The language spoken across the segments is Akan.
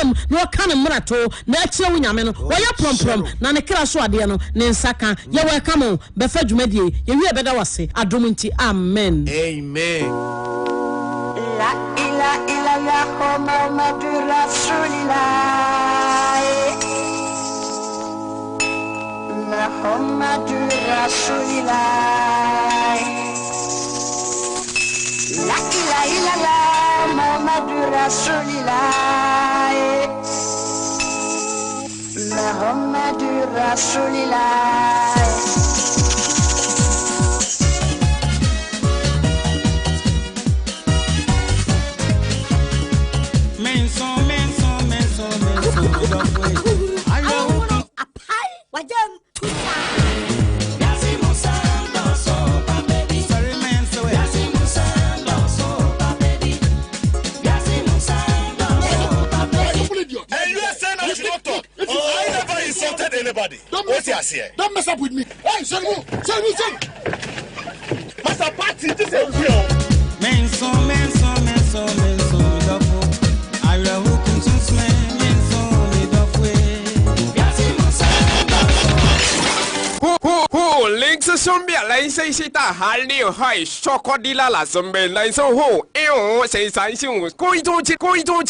yam no kan mrato na akyire wo nyame no wo ya promprom na ne kra so ade no ne nsaka ye welcome be fa dwumadie ye wi beda wase adom nti amen amen la ila ya Muhammadur Rasulillah Muhammadur Rasulillah la ila ya Muhammadur Rasulillah Muhammadur Rasulillah anybody. Don't mess up with me. Hey, son. Master party, this is real. Men so, I will hook into men so, Who links a zombie, like say sita, Halni, high, Chocodilla, la zombie, like so ho, say Sansu, going to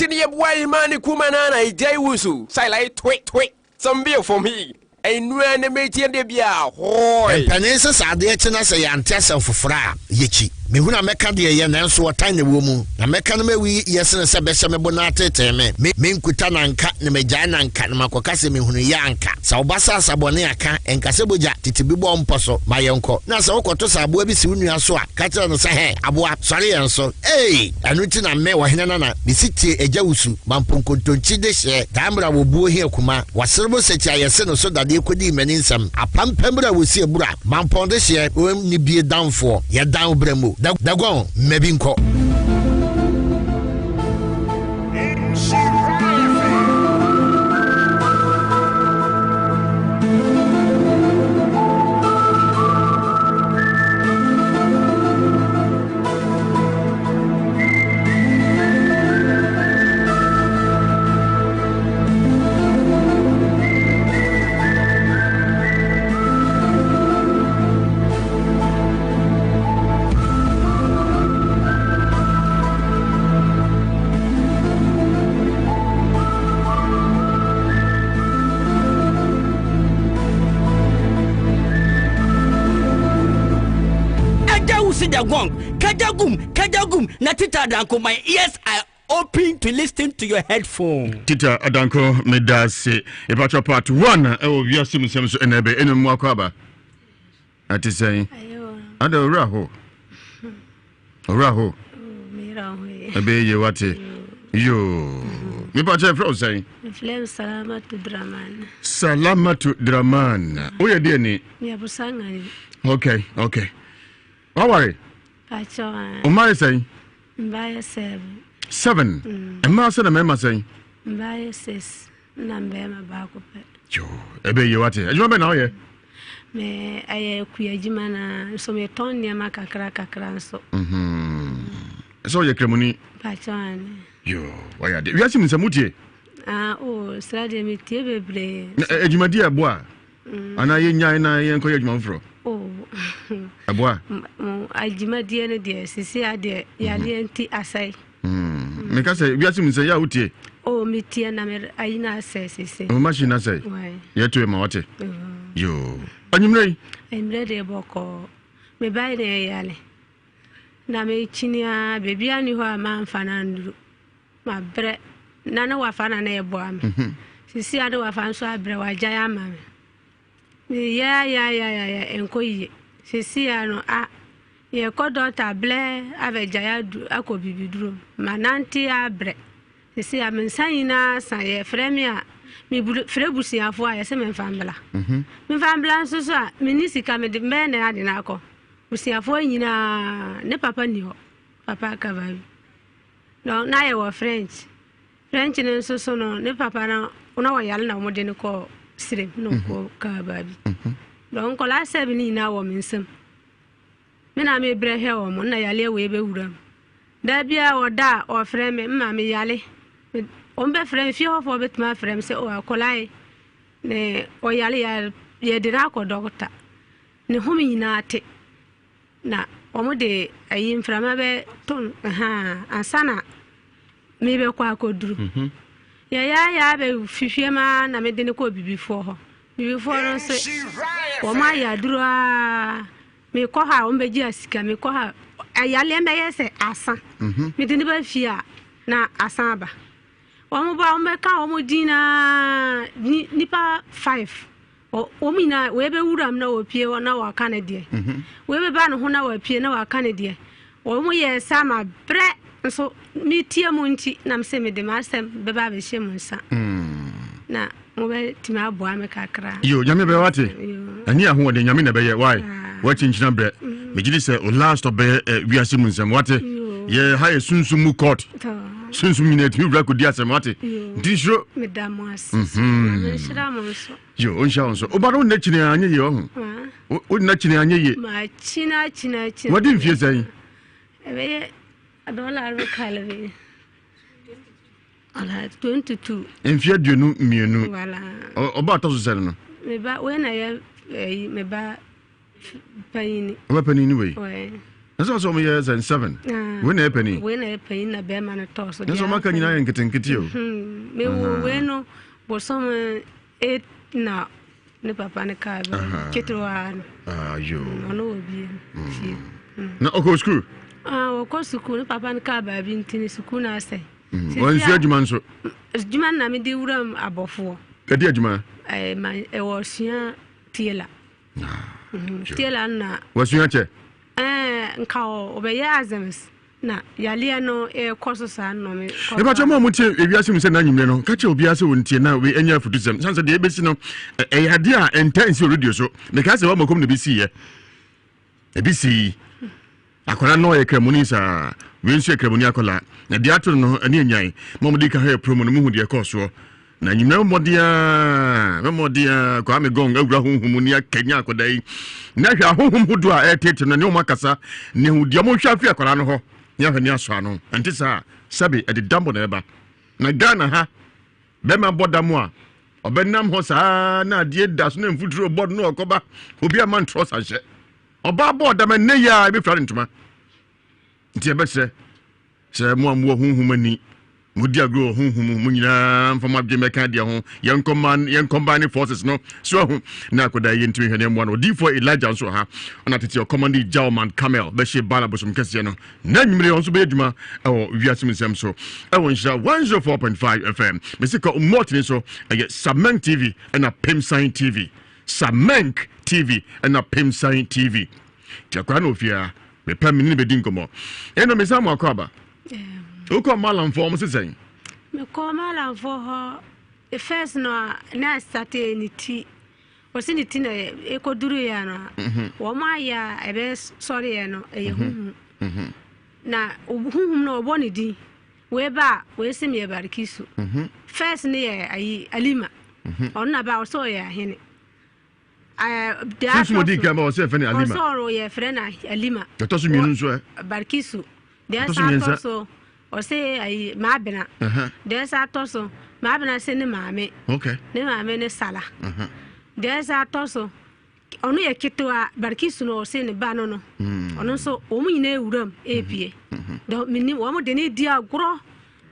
the way money, Kumanana, Jayusu, say like twit. Some beer for me. And when the meeting de bia, hoy. Penenses are there to say and test of fra, Yichi. Me huna meka de ye nanso watane wo mu na meka no mawi yesene se be me bonate teme me nkuta na nka ne megya na nka na makoka se me hunu ya nka sa obasa sabone aka enka se boja titibi bo mposo ma yenko na se wokoto sabo bi si unua so a ka tire no se he aboa sori yenso anu ti na me wo hena na bisiti eja wusu mamponkontonchi de hye damra wo buo hi akuma waserbo se tia yese no so dade kodi mani nsam apampamra wo si ebura mampon de hye o ni bie danfo ye dan bremu Dagon, Mebinko. Kajagum, Natita Danko, my ears are open to listen to your headphone. Tita Adanko, Medase, about part 1, oh, we are seeing some enable any more cover. At is saying, I don't Raho. Raho, a baby, what you. Me pacha from saying, Salama to Draman. Salama to Draman. Oh, yeah, dear me. Okay. How are you? Umay say Mbaya 7. And master the member say Mbaya 6. Nambema bakope. Yo, ebe you what? You remember now, yeah? Me aye kuyajimana so me ton ya kakra so. So you kremuni. Pachane. Yo, why are you asking Samuti? Strade me tie bebre. Ejumadi aboa. Ana ye nya na ye nko ejuma fro. Aboa. Ajimadi ene de sisi ade ya de nti asai. Me ka say biasi mun say ya utie. Me tie na me ayina asai sisi. O machine asai. Ye to e ma wote. Yo. Anyimrei. Emre de boko. Me bai de yale. Na me chinia bebi ani ho ama mfana nduru. Ma bre na na wafana na ebo am. Sisi ade wafan so abre wajaya ama me. Ya enkoyi sisi ano ye kodota ble avejaya du akobibiduro mananti abre sisi amensanyina san ye fremia mi frebusiafo a yese menfambla menfambla so so minisika me de mene ade na akọ busiafo nyina ne papa ni ho papa kavabi no na ye wo french ne so no ne papa na una wa yale na mo de ne ko sire no ko kababi donc la sebini na wo mensem me na me bre he wo mo na yale we be wura da bia o da o freme mma me yale on be frame fie ho for bet ma frame se o akolai ne o yale ya ye dira ko doctor ne humi nyina ate na omo de ayi mframa be ton ansana me be kwa koduru ya be fifie ma na me de ne ko bibifo ho bibifo no se o ma ya duru a me ko ha o be ji asika me ko ha ayale me yese asa me de ne ba fia na asa ba o ba o me ka o mo dina nipa 5 o mina we be wuram na o pie na wa kanadie we be ba no ho na wa pie na wa kanadie o mo ye sama bre so mi tie mo nti na me se me de ma sem be ba be hye mo nsa na mo be ti ma bo am kakra yo nyame be wate ani aho de nyame na be ye why wa chinchina bre me gidi se o last of be wiase mo nsem wate ye ha ye sunsumu court sunsumu minute you bra ko dia sem wate disho me da mo as me shira mo so yo on sha on so o ba no na chine anye ye o na chine anye ye ma china wadi mfie sai ebe $1 kalve ala 22 mfie duonu mienu wala o ba to so sel no me ba we na ye me ba panini o panini we we so me ye 7 we na panini we na panini na be ma na to so so maka nyina ye nketenkete o me we no bo so 8 na ne papa ne ka ba ketwa yo no obi na oko school o ko school ne papa ne ka ba bi ntini school na sai wan fi adwuma nso adwuma na me di wuram abofo kadi adwuma wo sia tiela tiela na wasua che nka o be ya azems na yale no koso sa no me e ba chama mutie ewiase mu se na nyimre no ka che obiase wontie na we anya futusem sanse de ebesi no yade a intense radio so me ka se wa makom na bisi ye ebisi akora no ye kremuni sa we nso kremuni akola na de ato no ani anyai mom de ka ha promo no mu hu de koso na nyimre modia kwa me gong awura honhum ni akanya akoda yi na hwa honhum hudu a etete no ne o makasa ne hu de mo hwa fi akora no ho ya hwani aso ano ante sa sabe ade dambo na eba na Ghana ha be ma bodamu a obenam ho sa na de daso na mfuturo bod no okoba obi a man trust ahye oba bodam ne ya be fra ntuma nti ebe se mo amwo honhum ani mudi agro honhum mu nyina mfama adwe meka de ho yen combine forces no so na akoda ye ntimi hwane mo no D4 Elijah so ha ona tete commanding Jawman Camel be she bala bosum kese no na nyimre on so be adwuma wiasim nsem so won sha 104.5 FM mesika umotini so Samenk TV and a Pimsign TV Samenk TV and a Pimsign TV jakwa no fia me pam ni be dinkomo eno me samu akwaba uko malam form sisen me ko malam for ho e first no na start ni ti wasi ni ti na e ko duru ya no wo ma ya e be sorry ya no e hu na hu no obo ni di we ba we sim ye barikisu first ni ye ayi alima onna ba so ya hene de aso mo di ka ba o se fene alima so ye frena alima to so mienu so barikisu de sa so o se ai mabena de sa toso mabena se ne maame okay ne maame ne sala de sa toso onu ye kitwa barkisu no se ne ba no no onu so o mu nyina ewuram epie do minni o mu de ne di agro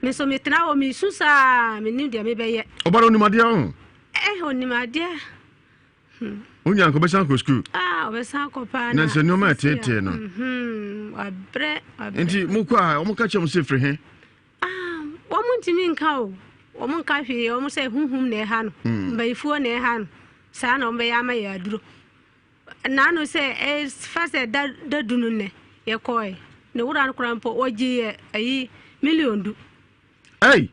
me so metna o mi susa minni de me beye obaro ni madia o oni madia unya ko be san ko school o be san ko pa na se no ma tete no abre enti mu kwa o mu ka chem se free he o mu ntimi nka o mu nka hwe o mu se hunhum na ha no mbaifuo na ha no sa na o be ya ma ya duro na no se fast da dunu ne ye koy ne wura no krampo oji ayi million du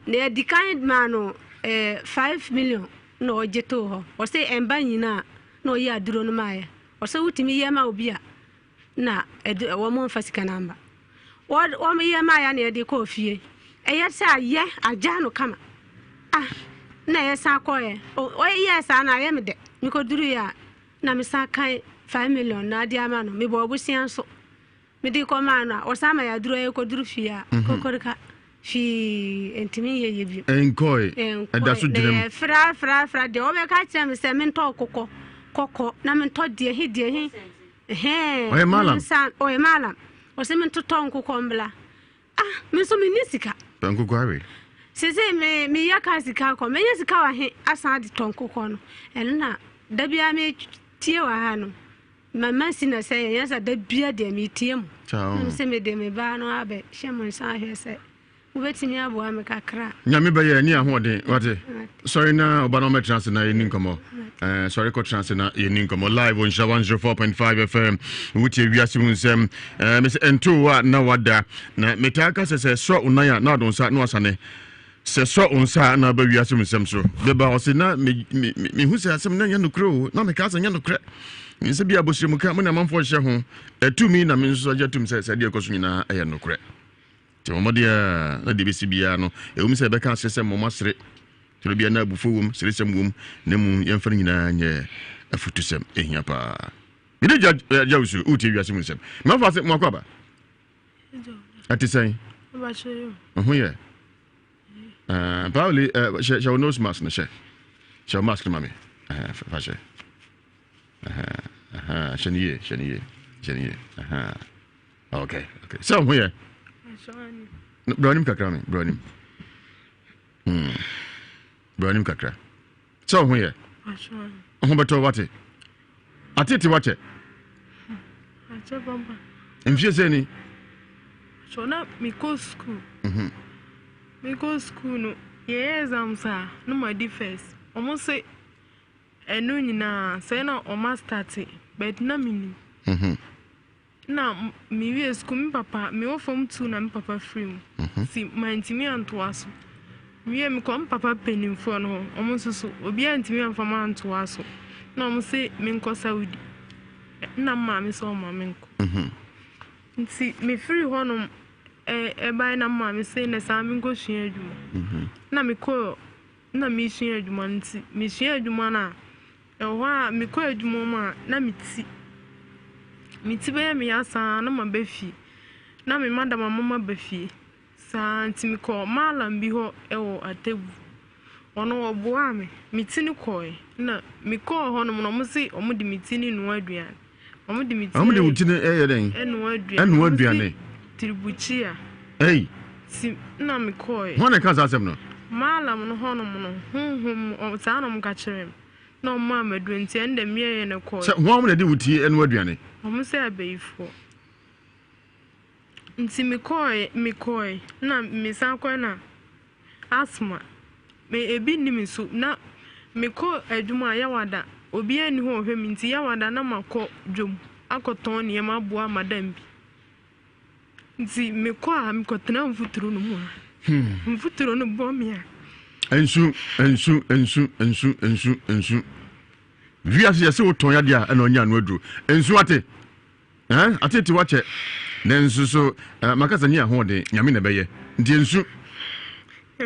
ne di kind man no 5 million no oji to ho o se emba nyina no ya duro no maya o se wutimi ye ma obi a na wo mo fasika namba wo me ye maya na de ko fie eye sa ye aja no kama na ye sa ko ye o ye sa na ye me de mi ko duru ya na me sa kan 5 million na di ama no me bo busian so me di ko ma na o sa ma ya duru ye ko duru fie a kokorika fi entimi ye bi enkoi da so dinem fra de obeka tia me se mento kokko na mento de he oye malam o se mento tonkoko mbla me so me nisika tonkoko awe se me yaka sika ko me yesika wa he asan de tonkoko no eno na da bia me tie wa ha no mama sina se yesa da bia de me tie mu se me de me ba no abe shemon san he se ubetimi abo amekakra nyame baye ni ahode wate sorry na obanometra se na yeni komo sorry ko trans na yeni komo live on 104.5 FM wuti wiase unsem me se ento wa na wada na metaka se so unaya na don sa na wasane se so unsa na ba wiase unsem so be ba o se na me hu se asem na nya nokro na me ka se nya nokre nse bia bosire ka mo na manfo hye ho etumi na me nso ajatum se de ekoso nyina eye nokre Momodia na DBC bia no ewum se be ka sese momasre to bia na bufo wom seresem wom na mu yemfa nyina nye afutusem ehia pa bide jawsu uti wiase mu sem ma fa se mo akwa ba atisai ba che ho ye Pauli shall nose mask na she shall mask mami fa she shaniye okay so ho ye Bronim kakra me bronim bronim kakra so ho ye ho beto wate atete wache ache bamba mfie se ni so na mi go school no ye exams no my defense almost say enu nyina say na o ma start but na mini na mi we school mi papa mi wo form 2 na mi papa free si my ntimi anto aso mi mi kom papa penimfo no omonso so obi antimi anfama anto aso na omo se mi nko Saudi na ma mi so ma mi nko nti mi free ho no by na ma mi se na sa mi nko hia adwuma na mi ko na mi hia adwuma nti mi hia adwuma na ho a mi ko adwuma ma na mi ti be mi asa na ma befi na mi madam mama befi sa nti mi ko malam bi ho ewo atebu ono oboa mi ti ni ko na mi ko ho no mo si omo di mi ti ni nu aduan omo di mi ti omo di uti ni den enu aduan tribuchia si na mi ko ho na ka sa asem no malam no ho no mo o sa no mo ka kirem na o ma madu nti ende mi ye ne ko se ho mo na di uti enu aduan omo se abeifo nti mi koi na mi san ko na asma me ebi ni mi so na mi ko adwuma ya wada obi ani ho hwe mi nti ya wada na makọ dwom akoton ne ma boa madam bi nti mi ko a mi kotena mfuturo no mu mfuturo no bo mi a ensu via se woton ya dia na onya no aduro ensu ate atete wache na ensu so makasa ni ahode nyame na beye nti ensu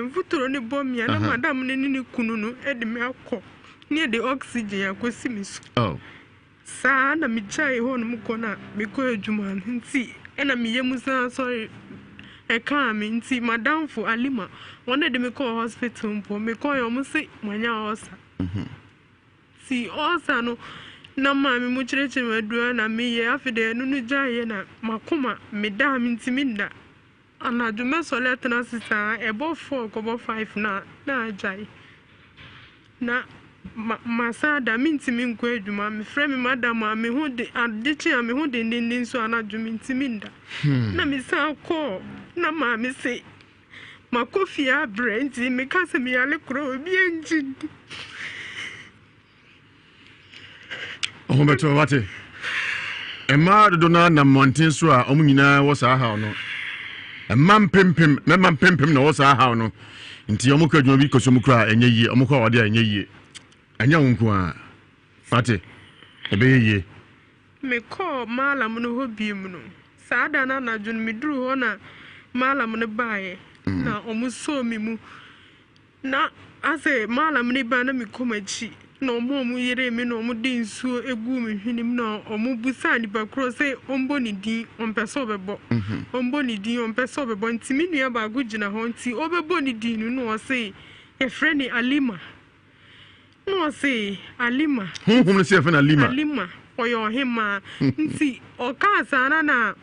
mfuturo ne bo mi a na madam ne ni kunu no e de me akọ ne de oxygen akosi mi so sa na mi chai ho no mko na mi ko adwuma nti e na mi yemu sa sorry e ka mi nti madam fo alima wona de me ko hospital mpo me ko yo mu se manya osa si osa no na ma mi mu chireche madua na mi ye afide no no jaye na makoma me da mi nti mi nda ana dume solet na sisa ebo 4 kobo 5 na jaye na masada mintimi nko adwuma me frɛ me madam a me hu de adechi a me hu de ndin so anadwo mintimi nda na me san ko na ma me se makofi a brand me ka se me yale kro obi enji o beto wate emma do na na monten so a omu nyina wo sa ha no emma mpempem na wo sa ha no nti omu ka adwuma bi koso mu kra enye yi omu ka wode enye yi anya wonku a fate ebeye me ko malam no hobi mu no saada na na jun mi duru ho na malam no baaye na omuso mi mu na ase malam ni ba na mi ko machi no mo yere me no mo din suo egu me hwenim no omo busa ni bakro say ombo ni din ompeso bebo ombo ni din ompeso bebo ntimi nua ba gugina ho nti obebo ni din no say e freni Alima no say Alima no say freni Alima oyo hema nti o ka sana na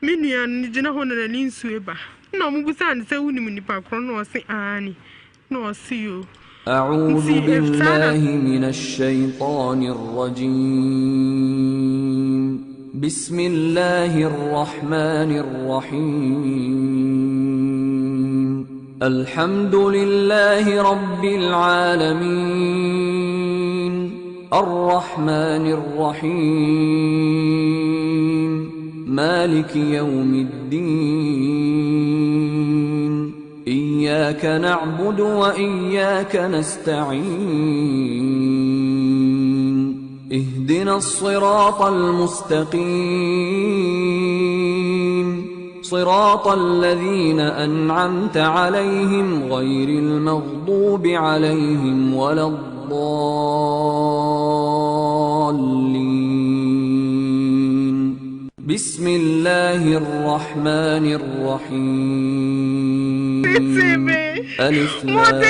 me nua ni gina ho na ni nsuo ba no mo busa ni say wunim ni bakro no say ani no see you أعوذ بالله من الشيطان الرجيم بسم الله الرحمن الرحيم الحمد لله رب العالمين الرحمن الرحيم مالك يوم الدين إياك نعبد وإياك نستعين اهدنا الصراط المستقيم صراط الذين أنعمت عليهم غير المغضوب عليهم ولا الضالين بسم الله الرحمن الرحيم ألف لام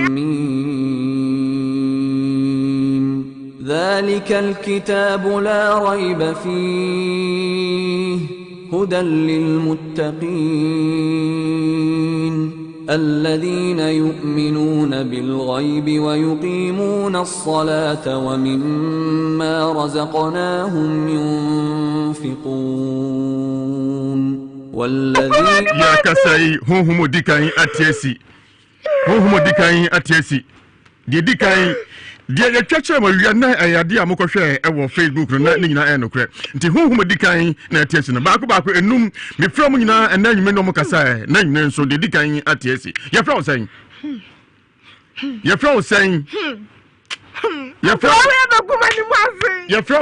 ميم ذلك الكتاب لا ريب فيه هدى للمتقين الذين يؤمنون بالغيب ويقيمون الصلاة ومما رزقناهم ينفقون والذين يا كساي هم ديكاي اتيسي هم ديكاي اتيسي دي كاي dia ya twetwe ma wia na ayade amokɔhwɛ ɛwɔ Facebook na ne nyina ɛnokorɛ nti honhom dikan na atiesi no baako enum me frɛ mu nyina ɛna nyime no mokasa na nyina nso de dikan atiesi ya frɛ wo sɛn ya frɛ wo sɛn ya frɛ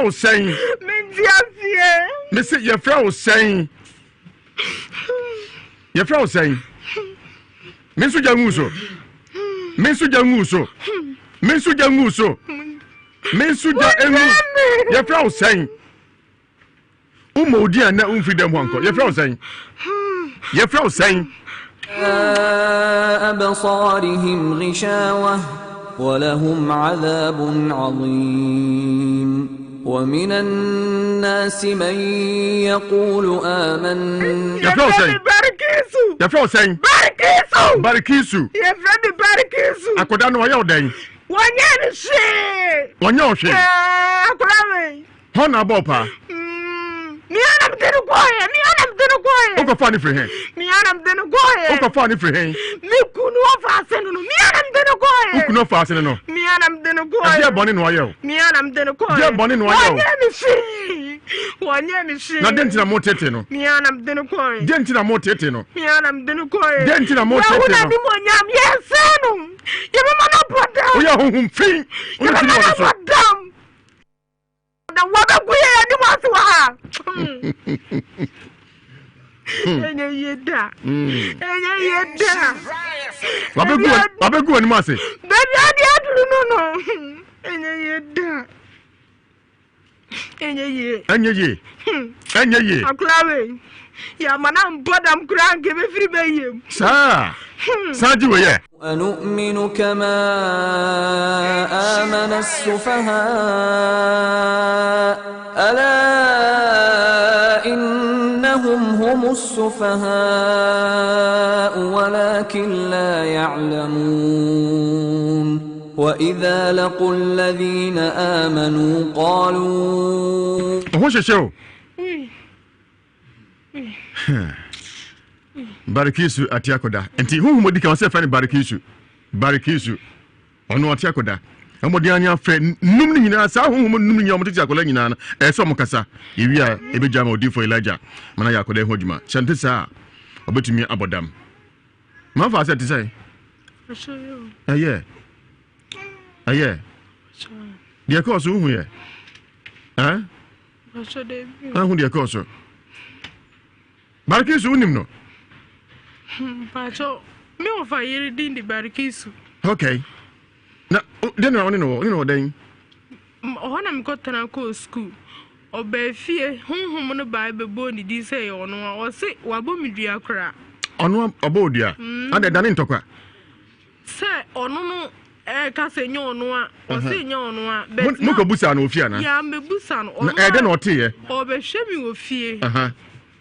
wo sɛn me se ya frɛ wo sɛn ya frɛ wo sɛn me nso jangu so Mensuja nguso. Mensuja engu. Ya fra usain. Odi ana umfidem wanko. Ya fra usain. Ya fra usain. أبصارهم غشاوة ولهم عذاب عظيم ومن الناس من يقول آمنا يا فوسين باركيسو يا فرد باركيسو أكودا نو يا ودين وانيانشي هنا بوبا Miana mteno goye. Uko fani free hen. Miana mteno goye. Uko fani free hen. Mikunu ofaseno no. Miana mteno goye. Ukunu ofaseno no. Miana mteno goye. Dia boni no ayo. Miana mteno goye. Dia boni no ayo. Wanye mi shi. Na denti na motete no. Miana mteno goye. Denti na motete no. Miana mteno goye. Denti na motete no. Ya una ni monyam yesenu. Yema mana podam. Oya honhum fi. Yema mana podam. Na waba kuye ya ni watu wa ha. Enye yeda. Wabegu ni mase. Baby adi adulu no. Enye ye. Aklawe. Ya mana mboda mkurange be free be yem. Saji we ye. ونؤمن كما آمن السفهاء ألا إنهم هم السفهاء ولكن لا يعلمون وإذا لقوا الذين آمنوا قالوا Barikisu atiakoda. Enti hu modika wase fa ni barikisu. Ono atiakoda. Amodi anya fe num ni nyina sa hu num ni nyina omoti akola nyina na so mokasa. Ewia ebeja ma odi for Elijah. Mana yakoda ho djuma. Chante sa obetumi abodam. Ma fa se ti sai. Aye. Dia ko so hu ye. Ha? Hu dia ko so. Barikisu unim no. Pacho Me ofa yere din di Barikisu. Okay. Na den na oni no den. Ohana me kotana ko school. Oba fie honhom no ba be bo ni di say ono o se wabo medua kra. Ono obodua. Ade dane ntokwa. Se ono no ka se nyo ono a o se nyo ono a. Mo ko busa na ofia na. Ya me busa no. Na ede na ote ye. Oba hwe mi ofie.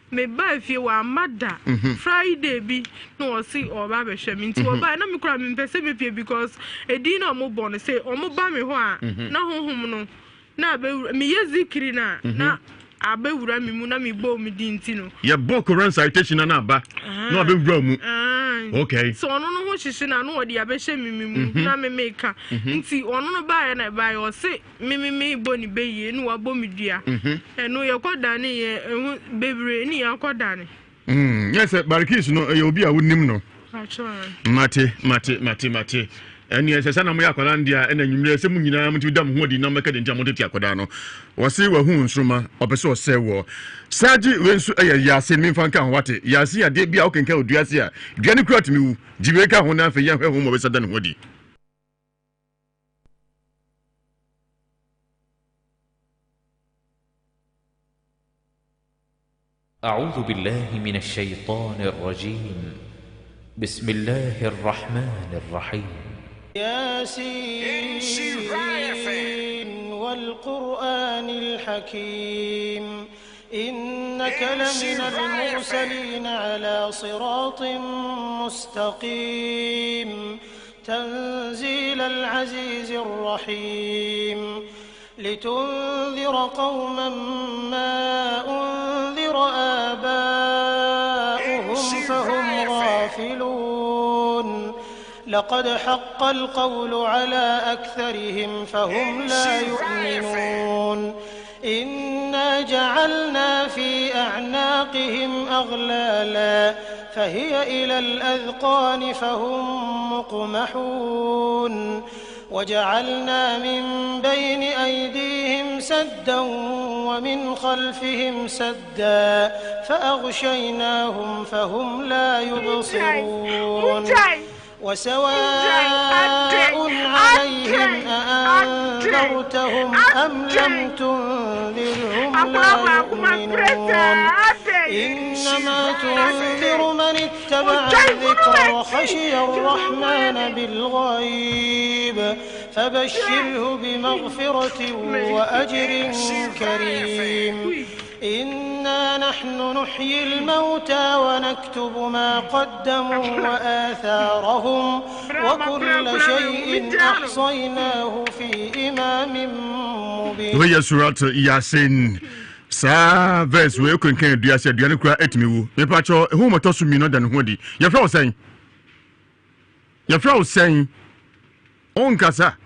Me ba fie wa mada Friday bi no o se oba be hwe mi nti oba na me kra me pese me pie because edi na mo born say omo ba me ho a na honhom no na be me yezikiri na abewura mi mu na me bo mi di nti no ye bo Quran citation na aba na abewura mu okay so ono no ho hihye na no odi abehye mi na me meka nti ono no ba ye na ba ye o se me bo ni beye no wa bo mi dua eno ye koda ne ye bebre ni ya koda ne yes Barikis no ye obi a wonim no mate eni esesa na mo yakola ndia ena nwumre se mu nyina mo ti dam ho di na meka de ntia mo tete akoda no wo se wa hu nsroma opese o se wo saji wensu Yasin mi fanka ho wate Yasin ade bia o kenka oduase a dua ne kura timi wu jiwe ka ho na fa ye ho mo be sada ne ho di أعوذ بالله من الشيطان الرجيم بسم الله الرحمن الرحيم ياسين والقرآن الحكيم إنك لمن المرسلين على صراط مستقيم تنزيل العزيز الرحيم لتنذر قوما ما أنذر آباؤهم فهم غافلون لقد حق القول على أكثرهم فهم لا يؤمنون إنا جعلنا في أعناقهم أغلالا فهي إلى الأذقان فهم مقمحون وجعلنا من بين أيديهم سدا ومن خلفهم سدا فأغشيناهم فهم لا يبصرون وسواء عليهم أأنذرتهم أم لم تنذرهم لا يؤمنون إنما تنذر من اتبع الذكر وخشي الرحمن بالغيب فبشره بمغفرة وأجر كريم إنا نحن نحيي الموتى ونكتب ما قدموا وآثارهم وكل شيء أحصيناه في إمام مبين. وهي سورة ياسين. Sa verse we can do say do kura etimi wu me pacho hu moto so mi no da ne ho di ye fra o sen on kasa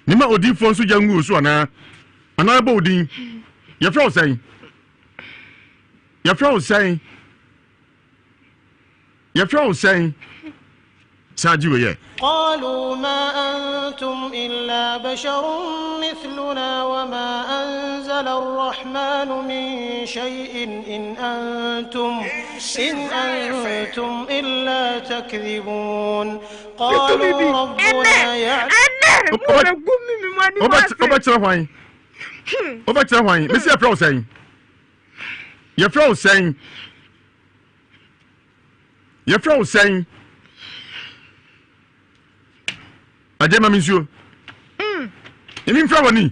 ni ma odi fo so jangu so ana ba odin ye fra o sen saji we ye قالوا ما أنتم إلا بشر مثلنا وما أنزل الرحمن من شيء إن أنتم إلا تكذبون قالوا ربنا يعلم Adema Monsieur. In Frawani.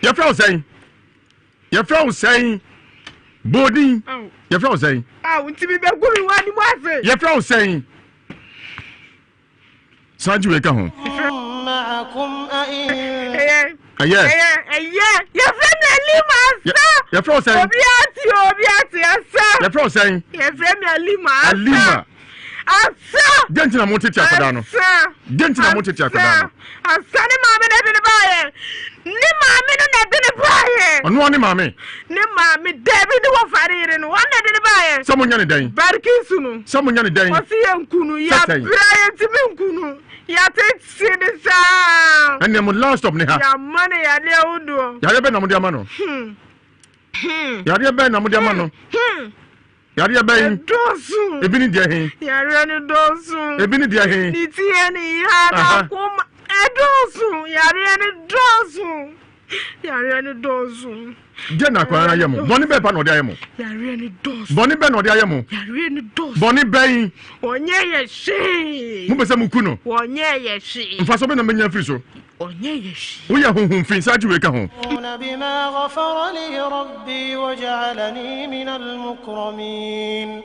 Your Frow saying. Body. Your Frow saying. Your Frow saying. Sanju wake home. Your friend Your Frow saying. Your Frow saying. Your friend Alima. Dentina moteti akadano. Dentina moteti akadano. Asane mame na de baye. Ni mame no na de baye. Ono ni mame. Ni mame David wo farire no na de baye. Somunya ne dan. Barikisu no. Somunya ne dan. Osi yankunu ya braye timi nkunu. Ya tete de sa. Enne mo last stop ne ha. Ya mane ya le odo. Ya be na mo de amano. Ya be na mo de amano. Yari ben. Dosu. Ebini dia hin. Yari ni dosu. Ebini dia hin. Ni tie ni ya kuma. Dosu. Yari ni dosu. Yari ni dosu. Dia na kwa yemo. Boni be pa no dia yemo. Yari ni dosu. Boni be no dia yemo. Yari ni dosu. Boni be. Onye ye shi. Mu be se mu kuno. Onye ye shi. Mfa so be na menya free so. Onye ye shi. Wo ya honhom fin sa jiwe ka ho. بما غفر لي ربي وجعلني من المكرمين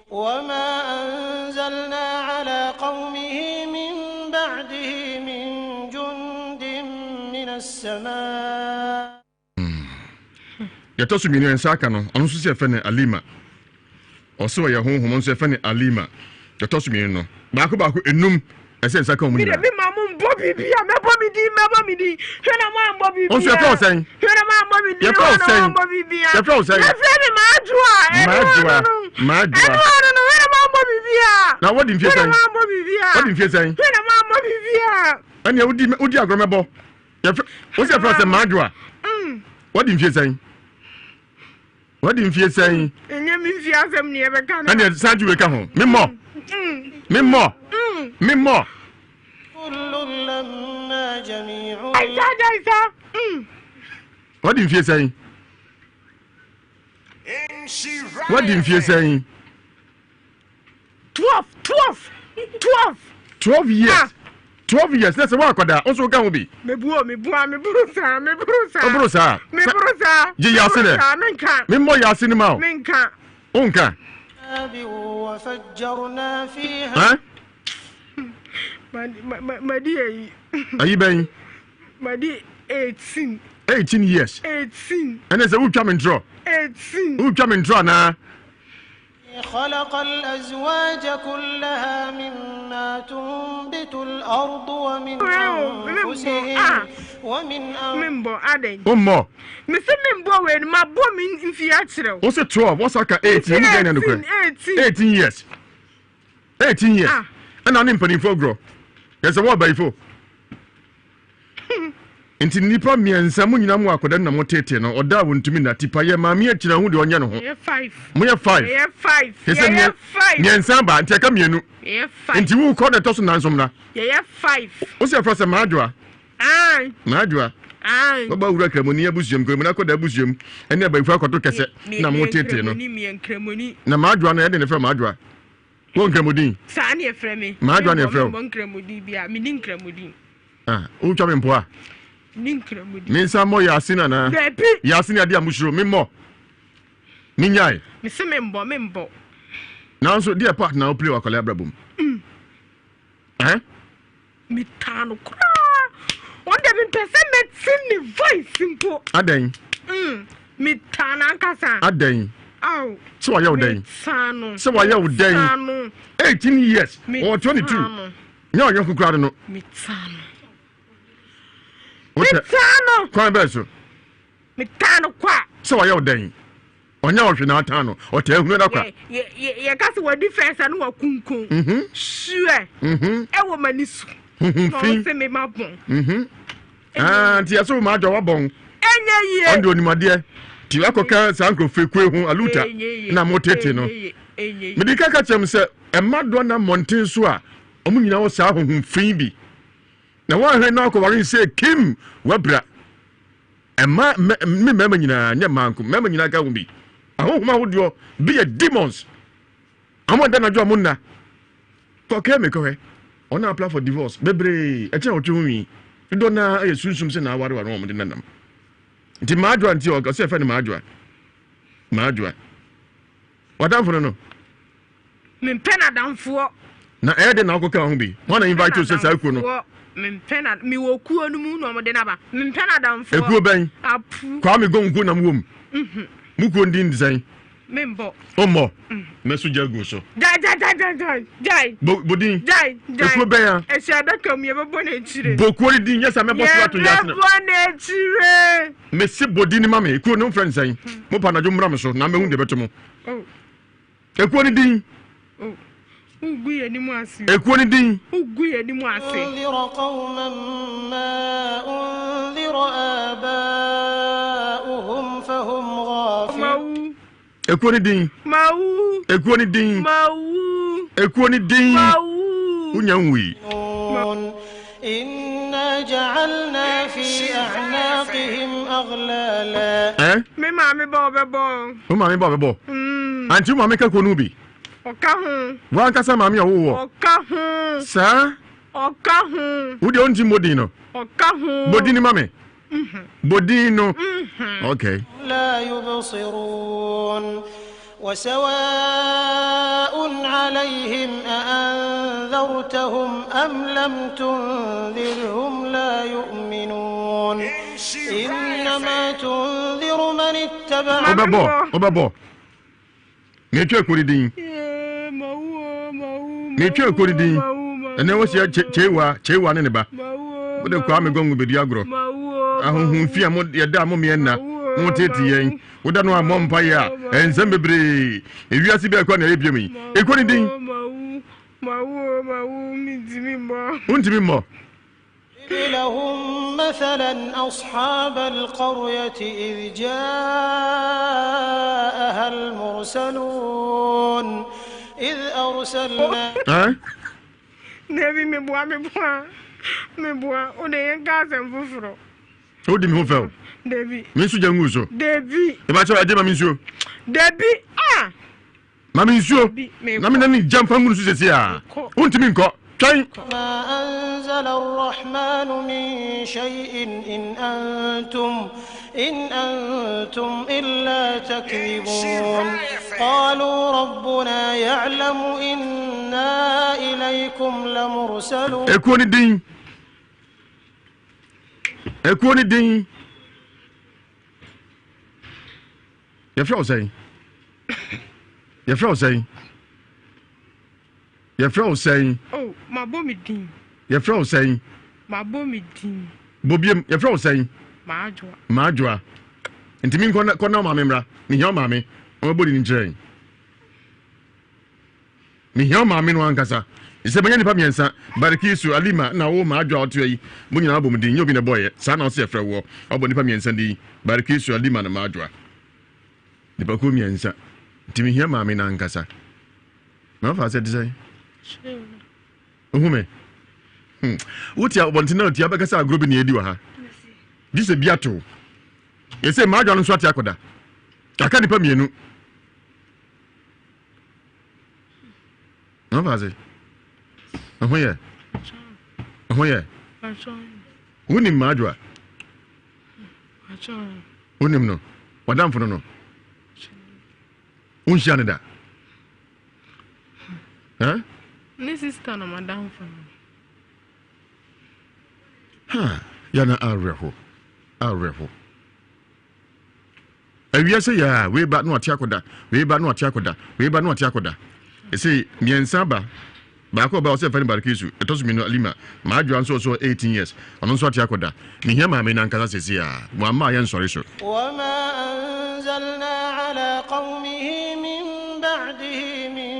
وما أنزلنا على قومه من بعده من جند من السماء Yatosu mini ensaka no onu so se fe ne Alima oso ya honhom so fe ne Alima yatosu mini no baako enum ese nsaka omu ni bi mamu Bobby bia me Bobby di hwena ma Bobby bia on se fe osen hwena ma Bobby di ye fe osen Bobby bia ye fe osen ye fe ni maadua no hwena ma Bobby bia na what in fear hwena ma Bobby bia what in fear say hwena ma Bobby bia ani udi agromebo ye fe o se fe osen maadua what in fear say what in fear say enye mi fi asem ni e be kan ani sanju we ka ho mimmo كل لما جميع what in fear say what in fear say 12 years 12 years let's say what kwada also ka ho bi me burusa je yasene mimmo yasene ma o menka onka وفجرنا فيها Madi ayi ben Madi 18 years 18 and say who come in draw 18 na خلق الأزواج كلها مما تنبت الأرض ومن أنفسهم ومن member aden ummo me se member we ma bo me mfi a kire o se 12 what's like 18 you get no 18 years and an impany for grow yes what by for Inti nipa miensa mu nyina mu akoda na motete no oda wontumi na tipa ye ma me akira hu de onye no ho ye 5 mu ye 5 ye 5 ye 5 miensa ba nti aka mienu ye 5 inti wu ko de to so nansom na ye 5 o se frose maadwa maadwa baba wura kramoni abusuam kramoni akoda abusuam ene ba ifu akoto kese na motete no na maadwa na ye de ne fra maadwa won kramodi sa na ye fra me maadwa na ye fra won kramodi bia me nin kramodi o twa me mpoa ninkramudi minsa mo yasina na yasina dia mushiro mimmo ninyai me se membo now so dear part now play wakole abrabum mi tanu kra on de bin pese medicine ni voice simple aden mi tana kasa aden aw so wa yawden sanu so wa yawden 18 years or 22 nyo nyo kukra no mi tanu Mitano kwa beso mitano kwa so wa yawden onya ohwe na atano o ta ehunu na kwa ye kase wa defense anu wa kunkun sure e wo manisu no se me mabon ti yaso ma adwa wabon enye ye ondo onimade ti akoka sanko fekwe hu aluta na motete no medika ka chem se emado na monten so a omunyina wo sa hohun fin bi na wa hwe na ko warin se kim wabra emma me mema nyina nya manko mema nyina ka hu bi ahohuma hodio be demons amonda na jo munna ko ke me ko he ona apply for divorce bebre e che otu wi do na e sunsum se na aware ware o mo de nanam nti maadwa nti o ka se fa ni maadwa wadamfo no me pena damfo na e de na akoka ho bi wana invite you se sa ku no me pena mi wo kuo no mu no mo de na ba me pena damfo ekuo ben apu kwa me gonku na mu mu ko ndin design membo omo mesu jago so jai bodin jai ekuo ben ya e se adaka mu ye bebo na chire bokuo din yesa me boso ato yasna bebo na chire me se bodin ni mama ekuo no friend sai mo pa na jo mra me so na me hu de beto mo ekuo ni din uguye ni mu ase ekuo ni din uguye ni mu ase unzira qauman ma unzira aba'uhum fahum ghafilun ekuo ni din mawu ekuo ni din mawu ekuo ni din mawu unyanwi إنا جعلنا في أعناقهم أغلالا me mami bobebo mami bobebo anti mami ka konu bi oka hu wa nkasa mami owo oka hu sa oka hu wo de onti modino oka hu bodini mami bodino okay لا يبصرون وسواء عليهم أأنذرتهم أم لم تنذرهم لا يؤمنون إنما تنذر من اتبع Obabo Nature Kuridin Nature Kuridin and there was a chewa neba with the Kwame Gong with Diagro. Ahun fear mod ya damo miena moteti yen woda no amom paya en sembebre ewiase be akwa na ebiemi ekoni din mawu mitimi mo untimi mo لهم مثلا أصحاب القرية إذ جاءها المرسلون إذ أرسلنا نبي مبوا ودين كاسم ففرو ودي مي فو Debi. Minsu janguso. Debi. E ba cho ade ma minsu. Debi. Ah. Ma minsu. Na me na ni jam fangu su sesi a. Untimi nko. Twan. Ma anzala ar-rahman min shay'in in antum illa takdhibun. Qalu rabbuna ya'lamu inna ilaykum lamursalun. Ekuoni din. Yefra osay. Oh, ma bomi din. Yefra osay. Ma bomi din. Bobiem yefra osay. Ma adwa. Ntimi nko na ma memra. Ni hia ma me. O bodi ni nkyerɛ. Ni hia ma me no ankasa. Ise banya nipa miensa. Barikisu Alima na wo ma adwa oto yi. Mo nyina bom din. Nyobi na boy. Sa na o se yefra wo. Obo nipa miensa di. Barikisu Alima na ma adwa. Nipa ko miensa. Ntimi hia ma me na ankasa. Na fa se disay. Ohume. Uti abontina uti abakasa agro bi na edi wa ha. Dise biato. Ese ma adwa no so ati akoda. Aka nipa mienu. Na fa se. Ahoye. Unim ma adwa. Unim no. Wadam fo no. Unshia ne da. Ni sister na madam fo. Yana areho. Awia se ya we ba no ati akoda. Ese miensa ba. Ba ko ba o se fani Barikisu. Etosu mi no Alima. Ma adwa nso 18 years. Ono nso ati akoda. Ni hia ma me na nkasa sesi ya. Mo ama ya nsori so. Wa ma anzalna ala qaumihi min ba'dihi min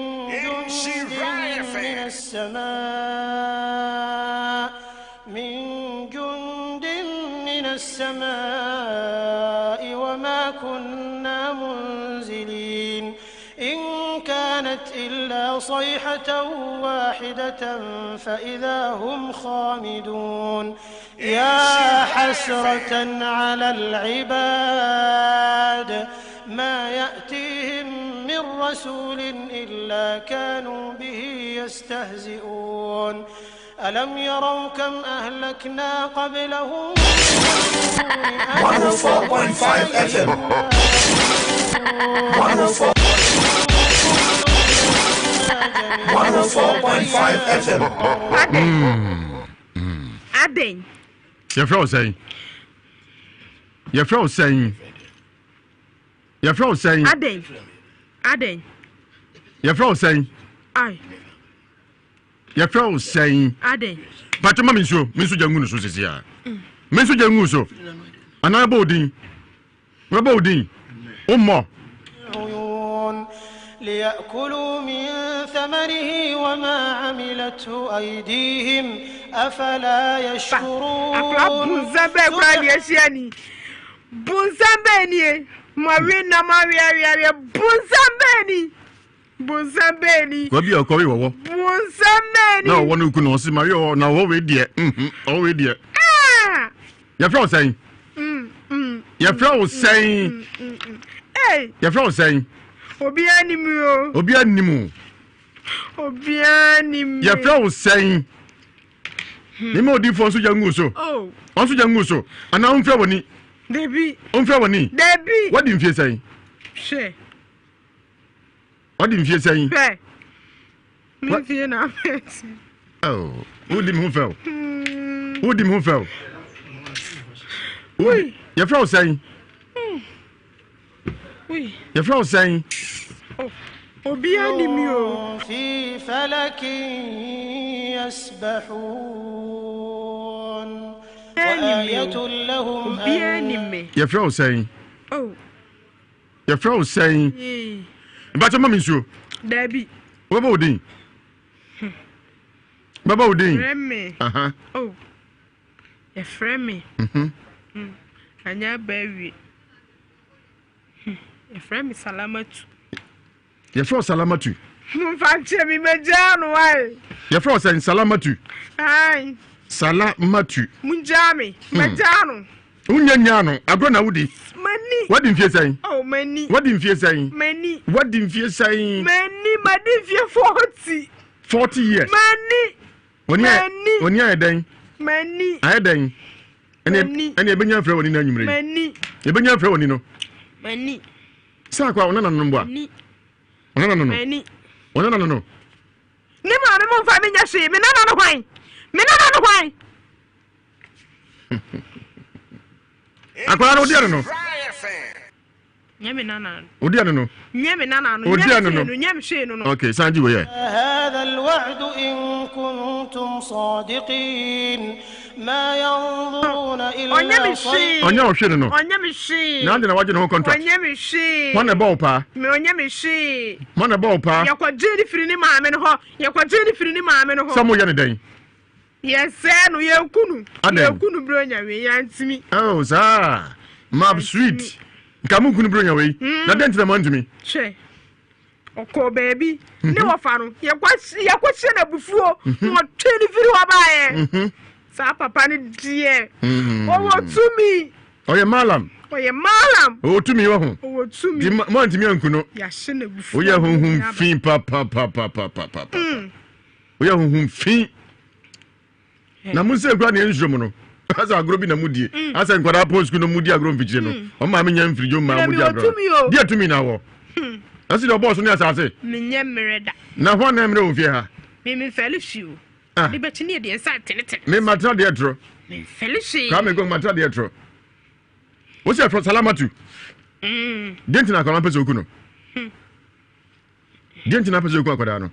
jundin min as-samaa'i wa ma kunna munzilin in kanat illa sayhatan wahidatan fa idha hum khamidun ya hasratan 'ala al-'ibad ما يأتيهم من رسول إلا كانوا به يستهزئون ألم يروا كم أهلكنا قبلهم 104.5 FM 104.5 FM Aden. Your friend saying. Aden. Your friend saying. Aye. Your friend saying. Aden. But mama minsu jangu no so sisia. Minsu jangu so. Ana bodin. Wa bodin. Ummo. ليأكلوا من ثمره وما عملته أيديهم أفلا يشكرون Marina Maria Bonsambeni. Go be a coy wo. Bonsambeni. No one who can see Mario now over dear. Over dear. Your friend saying. Your friend was saying. Hey. Your friend was saying. Obianimu. Obianimu. Your friend was saying. Nimo di for so young so. Oh. Also young so. And now unfair Debbie. Unfair Debbie. What did you say? She. What did you say? What? Oh, who did who fell? Who did who fell? Your friend saying. Your friend saying. Oh, Obianimu. في فلك يسبحون وآية لهم Your friend saying. Oh. Your friend saying. But your mommy show. Debbie. What about Dean? What about Dean? Remy. Oh. A friend. And your baby. A friend is Salamatu. Your friend Salamatu. Fancy me, Majano. Why? Your friend saying Salamatu. Aye. Salamatu. Munjami. Majano. Unyanyano. Agrona Woody. Many. What did you say? Oh, many. What did you say? Many. What did you say? Many, my dear 40. 40 years. Many. When you are dying. Many. I dying. And you've been your friend in the name. Many. You've been your friend, you know. Many. Sakwa, no. Many. No. Many. No. Never, I'm finding your shame. Me no why. Akwa no dia no. Nyame nana. Odia no. Nyame nana no. Odia no. Nyame she no. Okay, Sanji we here. هذا الوعد إن كنتم صادقين ما ينظرون إلا صيحة. Onya ohwe no. Onyame she. Na ande na waje no contract. Onyame she. Mo na ball pa. Me onyame she. Mo na ball pa. Yakwaje ni firi ni maame no ho. Yakwaje ni firi ni maame no ho. Samo ye ne den. Yes, no yakunu. Yakunu bro nyawe yantimi. Oh, sir. Mab sweet. Kamu kunu bro nyawe. Na den tina man to me. Che. Oko baby. Ne wafa no. Yakwache na bufuo. Mo twani firi wa baaye. Sa papa ni die. Owo tumi. Oye malam. Owo tumi wo ho. Owo tumi. Di mo antimi ankuno. Ya hye na bufuo. Oye honhum fin pa. Oye honhum fin. Na munse kwa ne nzromo no. Asa agro bi na mudie. Asa nkwara post ku no mudie agro mfikyire no. O ma menya mfirijo ma mudie agro. Dia tumi na wo. Asi do boss no asase. Menye mereda. Na ho na emre ofie ha. Me fellowship. Di beti ne de ensa tenete. Me matra de etro. Me fellowship. Ka me go matra de etro. Wo se fro salamatu. Denti na kwa pese okuno. Denti na pese okun akwada no.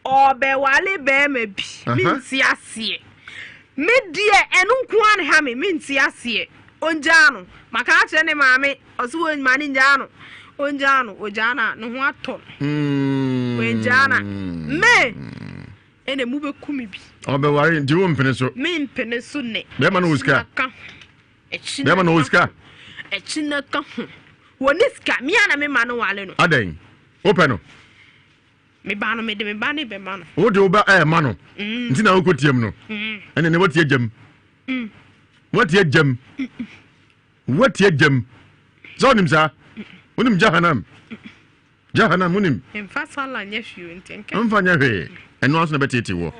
Obe wale be me bi. Minti asie. Me die enu nkuan ha me minti asie. Onjano. Maka ache ne maame. Oso won mani njano. Onjano, ojana no ho ato. Onjana. Me. Ene mu be kumi bi. Obe ware ndi wo mpene so. Me mpene so ne. Be ma no uska. Be ma no uska. Echina ka ho. Woniska mi ana me ma no wale no. Aden. Open no. Me ba no me de me ba ne be ma no. Wo de oba ma no. Nti na wo kotiem no. Ene ne wotie jam. Wotie jam. Wotie jam. Zonim sa. Unim Jahannam. Jahannam unim. Emfa sala nyefio ntenke. Emfa nyahwe. Eno aso na betete wo.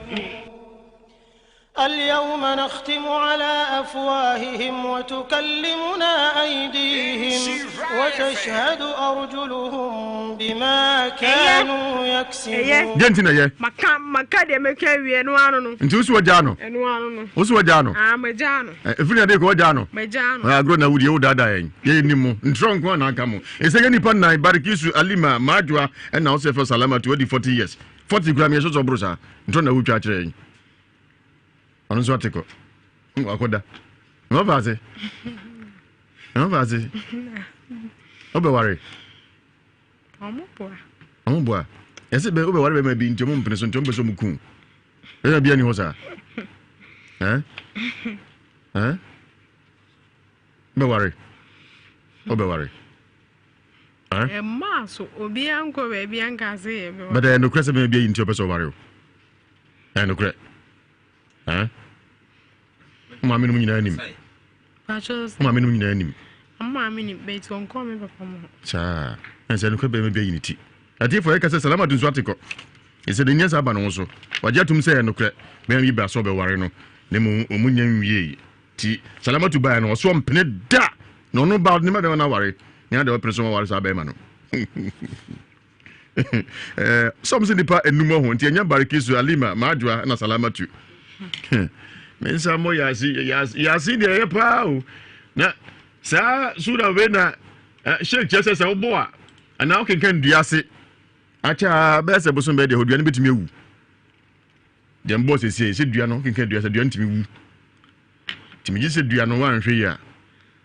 اليوم نختم على أفواههم وتكلمنا أيديهم وتشهد أرجلهم بما كانوا يكسبون. جنتنا يا. مكا دي مكاوي انوانو. انت وسو جانو. انوانو. وسو جانو. مجانو. Ifina de ko jano. Mejano. Agro na wudi o dada yen. Ye nimu. Ntron ko na kamo. Esege nipa na barikisu alima majwa na o se for salama to 40 years. 40 gram ye so brosa. Ntron na wutwa kire yen. Ono so atiko. Akoda. No vaze. No vaze. Obe ware. Omo boa. Ese be obe ware be ma bi ntomo mpene so ntomo be so muku. E bia ni ho sa. Be ware. Obe ware. Maso, Obianco, Bianca, say, but I no crescent may be into a person warrior. And no credit. Mammy, enemy. Mammy, enemy. Mammy, bates won't call me from. Cha, and said, could be unity. I think for a Salama to Swatico. He said, in yes, Aban also. But yet to say, no credit, maybe Basobe Warreno, Nemo, Omunian ye. T. Salama to buy and was one penny da. No about no matter when I worry. Near the person was a bemano. Something the part and no more, and Tia Barikis, Alima, Madra, and a Salama too. Men some more Yasi, the pow. Now, sir, should have been shake just as a boy. And now can Diasi. Acha, best a bosom bed who do anything to me. The boss is saying, said Diano can do as a duty to me. To me, just said Diano 1 3 years.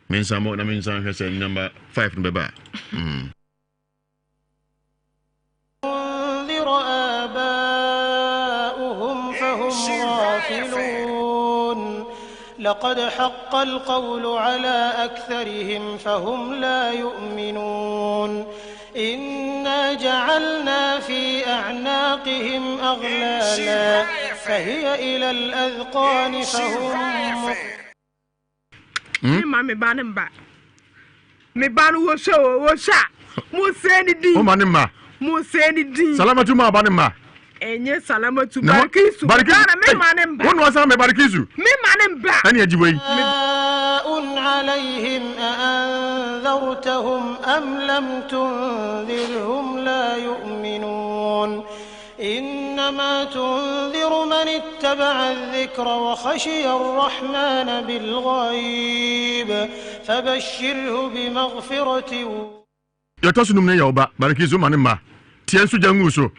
Men some more, I mean, some has number 5 from the bar. لقد حق القول على أكثرهم فهم لا يؤمنون إنا جعلنا في أعناقهم أغلالا فهي إلى الأذقان فهم Me banamba. Me banu wo show wo sha. Mo seni di. O manima. Mo seni di. Salama tu ma banima. Enye salama tu barikisu. Barikisu. Me manemba. Wonu wasa me barikisu. Me manemba. Ani ajiboyi. عليهم أأنذرتهم أم لم تنذرهم لا يؤمنون إنما تنذر من اتبع الذكر وخشي الرحمن بالغيب فبشره بمغفرة يتصنم نيا وبا باركيزو مانما تيانسو جانغوسو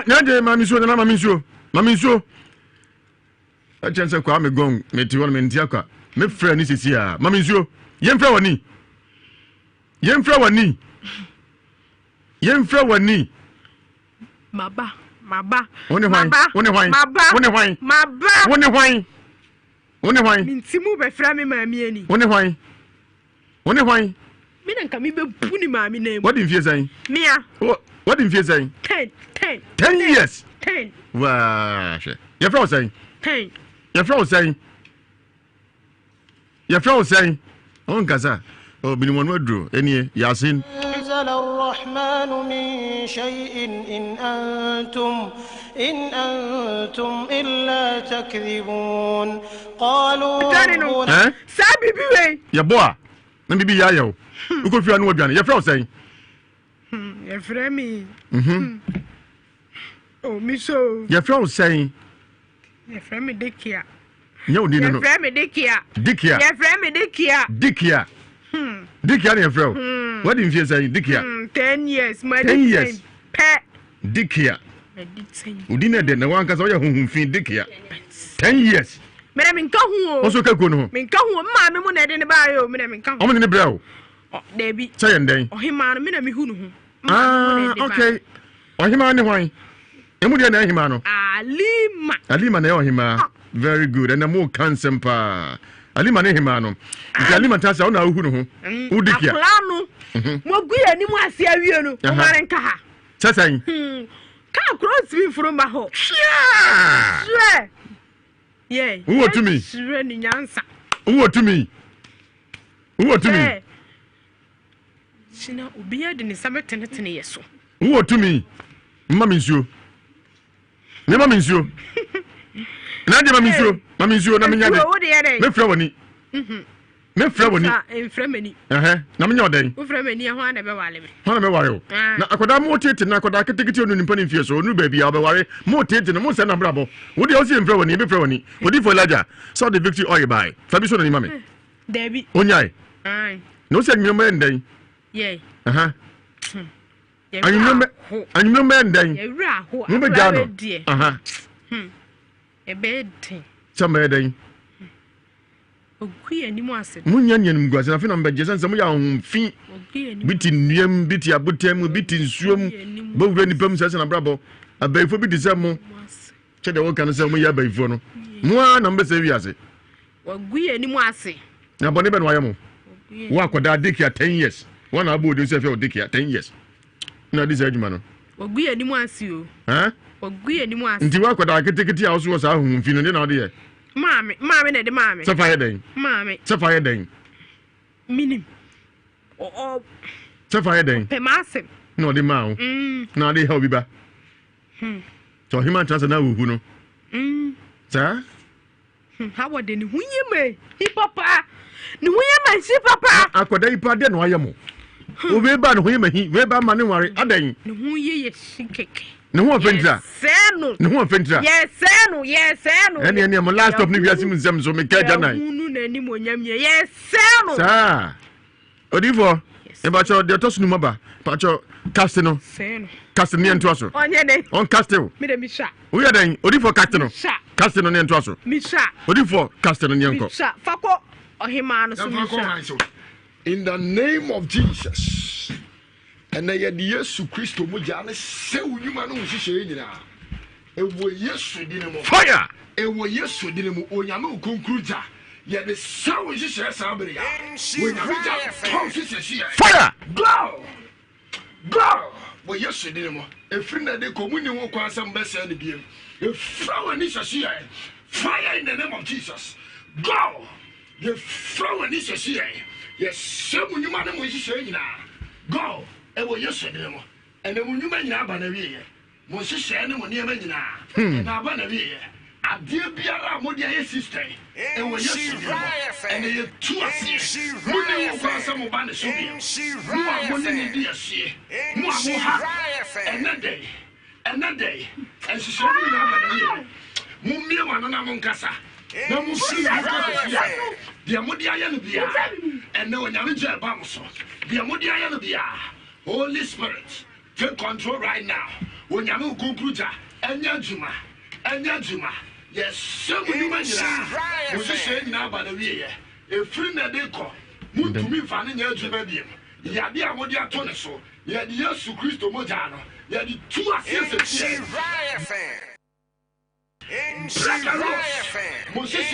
نادي ماميسو نا ماميسو أجنسة kwa me gong me tiwon me ntiakwa me frɛ ni sisi a maminsuro yemfrɛ wani Maba. Wone hwan. Mintimu be fra me maami ani. Wone hwan. Me nanka me be puni maami na mu. What in fear saying? Mia. What in fear saying? 10 years. 10. Wow. Your friend saying? 10. Your friend saying? On Gaza. Oh, been one word drew. Any Yasin. نزل الرحمن من شيء إن أنتم إلا تكذبون قالوا سابي بيوي يا بوا نبي بي يايو وكل في أنو بيان يا فرو saying يا فرمي oh miso يا فرو saying يا فرمي ديكيا يا ودي يا فرمي ديكيا Dikia ne frɛ. What in fear saying Dikia? 10 years. 10 years. Pet. Dikia. Udine de na wanka so ya hunhun fin Dikia. 10 years. Me na minka hu o. Oso ka ko no. Minka hu ma me mu na de ne ba yo me na minka hu. Omo ne brɛ o. Debi. Say ndɛn. Ohima no me na me hu no hu. Okay. Ohima ne hwan? Emu de na ohima no. Alima na ohima. Very good. And mo kan sempa. Alima ne hima no. Nti Alima tasa ona ahu no ho. Udikia. Aplano. Mo guya ni mu ase awie no. Mo mare nka ha. Sasan. Ka cross bi furu ma ho. Sure. Yeah. Who to me? Sure ni nyansa. Who to me? Sina obiya de ni sabetene tene yeso. Who to me? Mama nsuo. Ne mama nsuo. Na de mama nsuo na menya de. Me fra woni. Me fra woni. Fra mani. Na menya odan. Wo fra mani ho na be wale me. Ho na be ware o. Na akoda mo tete na akoda ketekete onu nimpa ni fie so onu ba bia be ware. Mo tete no mo se na brabo. Wo de o se fra woni be fra woni. Wo di for laja. So the victory oil buy. Fabi so na ni mame. Debi. Onyai. No se nyoma ndai. Yeah. Anyumeme ndai. Yewra ho. Mo be jano. Ebedin. Chamba ndai. Oguye ni mu ase. Munyanya nimguase na fina mbeje sanse mu ya homfi. Biti nnuam, biti abotem, biti nsuom. Bo wura ni pam sase na brabo. Abaifo bi dise mo. Chede wo kan se mo ya abaifo no. Mo a na mbese wi ase. Oguye ni mu ase. Na bone be no ayemo. Wo akoda Dikia 10 years. one abo do say fe odikia 10 years na this adwuma no ogu ye ni mu asi o ogu ye ni mu asi nti wa kwada ketekete a so sa ahun fi no de na ode ye maame na de maame se fa ye den maame se fa ye den minim o se fa ye den pe masem no de ma o na de help bi ba so human trust na wu no sa how would ni hunye me hi papa ni hunye man si papa akwada ipa de no ayemo o be ba no hunye mahi we ba ma ne ware adan ni hunye ye shikeke ne ho ofentra senu ne ho ofentra yes senu ene mo last of ni wiase mu zam so me ka janai hunu na ni mo nyam ye yes senu sa odifo e ba cho de to sunu maba pa cho castino senu castino ne nto aso onye ne on castino me de mi sha o ya den odifo castino castino ne nto aso mi sha odifo castino ne nko sha fako ohima no so mi sha in the name of Jesus. And I had Yesu Christo Mujane, say, you man who is it was Yesu Dinamo fire. It was Yesu Dinamo, Oyamo Kunkruja. Yet the sound is just somebody. When you fire. Go! Well, Yesu Dinamo, a friend that they communion will cause some best and the a flower is a sea. Fire in the name of Jesus. Go! The flower is a sea. Yes, some you man who is saying now. Go! E wo yesterday mo ene munyu manyina ba na wiye mo hyehyɛ ne mo ne manyina na ba na wiye ade biara mo de aye sister e wo yesterday ene ye tu ase mo ne wo kwa sa mo ba ne so bi mo ne ne di ase mo ha ene day and hyehyɛ ne na ba na wiye mo mie ma no na mo nkasa na mo si ya de mo de aye no bia ene onyame je ba mo so de mo de aye no bia Holy Spirit, take control right now. When you have Kukuja, Enyajuma, yes, some you mentioned, you say now by the way, a friend that they call, move to me, finding your Jumadium. Yadia Modia Toneso, Yadia Su Christo Mojano, Yadi 2 years. Moses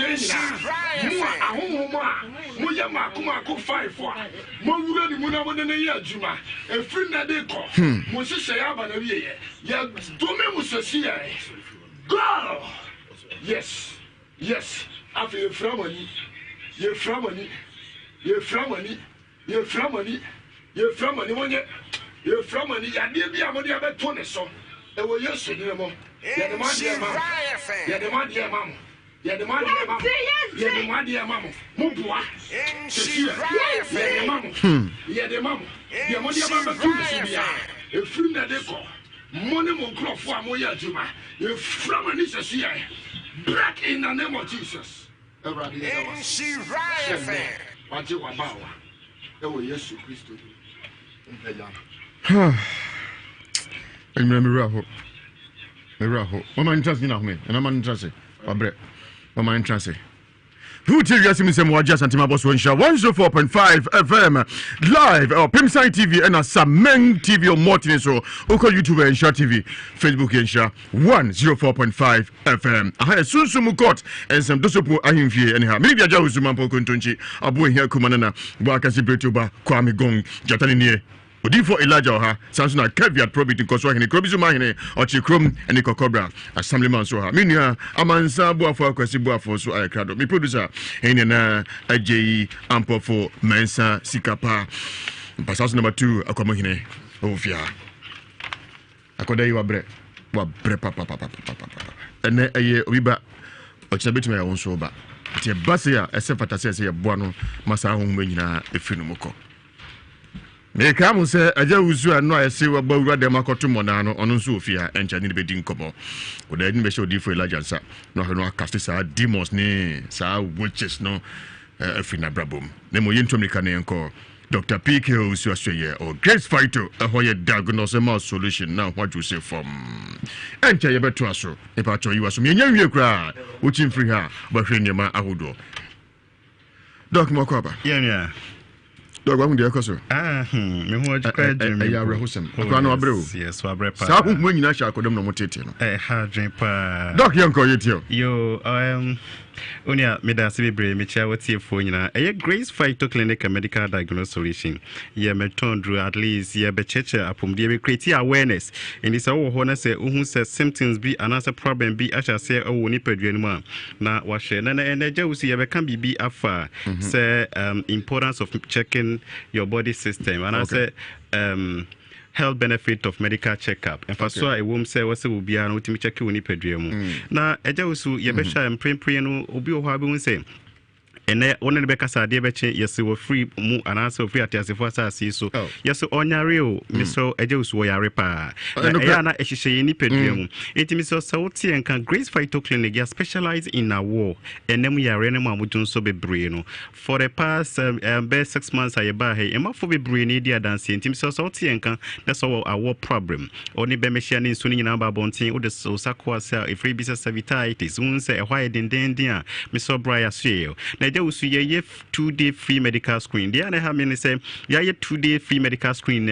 Muyama Kumako 5 for Mura the Muna Juma, a friend that they call Moses Sayabana. Ya Dome Musasia. Go! Yes, after your family, when you're from money, I did be a money about Toneso. It was yesterday. Yeah, the man, dear mamma. Mubua. A friend that they call Money Crop for Moya Juma. You're from Anisha. Black in the name of Jesus. What you about? Oh, yes, Christo. Remember, Mama interest in me, and I'm interested. Mama interested. Who tell you some Wajas and Timabos Wensha 104.5 FM live or Pimside TV and a Sameng TV or Martinez or Oko YouTube and Sha TV, Facebook and Sha 104.5 FM. I had a Susumu court and some Dosopo Ahimfi anyhow. Maybe a Jawuzumampo Kuntunchi, a boy here Kumanana, Wakasi Betuba, Kwame Gong, Jatani. Odifo Elijah Oha, Samsona caveat probity Koswa in the Krobizumahine, or Chikrum and the Cocobra, Assemblyman Soha. Minia, Amansa Buafo, Kwesibua so I crowd. Me producer, Enena, AJ, Ampo for Mensa, Sikapa, Passas number 2, Akomohine, Ofia. Akoda you wabre papa. And a year, Wiba, or Chabit me own soba. It's a basia, a sefatase, a buano, Massa Humina, a Finumoko. Me come say aja wusu anu ayese wa bawura dem akoto monano ono nso ofia encha ni bedin komo o da ni be show di for Elijah sa no ho no cast sa demons ni sa witches no afina brabom ne mo yento mika ne enko Dr. PK wusu asye or Grace Fighter ahoye diagnosis solution now what you say from encha ye beto aso e pa cho yiwa so me nya wie kra wo chim free ha ba hwe nyema ahodo Doc Mokoba yeah Dog wang dia koso. Me ho ajikwa adwene. Ya rehosem. Akwa na wabreo. Yes, wabre pa. Sa hu nyina sha akodom no motete no. Ha dwen pa. Dog yanko yetio. Yo, Onia meda se bebre me chia wati fo nyina. Eye Grace Phyto Clinic and Medical Diagnosis Solution. Ye meton drew at least ye be cheche apom de be create awareness. In this wo ho na say ohun say symptoms be another problem be asha say o ni padua mu na wa hwe na energy wo see ye be kan bibi afa say importance of checking your body system and I say health benefit of medical checkup. And for so I won't say what's will be an ultimate check you pedrium. Now, a Josu, Yabesha and Primo, Obio Habu say. And only because I did yes, we were free and also free at as if was I see so. Yes, on your real, Mr. Ejos were repair. And I say any pedrium. It is so salty and can Grace Phyto Clinic specialize in a war. And then we are renewing with so be braino. For the past best 6 months, I buy a more for be brain idea dancing. Tim so salty and can that's all our war problem. Only be machine soon in number bonting or the so sakwas a free business servititis. Won't say a white in Dendia, Mr. Briar Seal. So ye 2-day free medical screen. The other have say ya 2-day free medical screen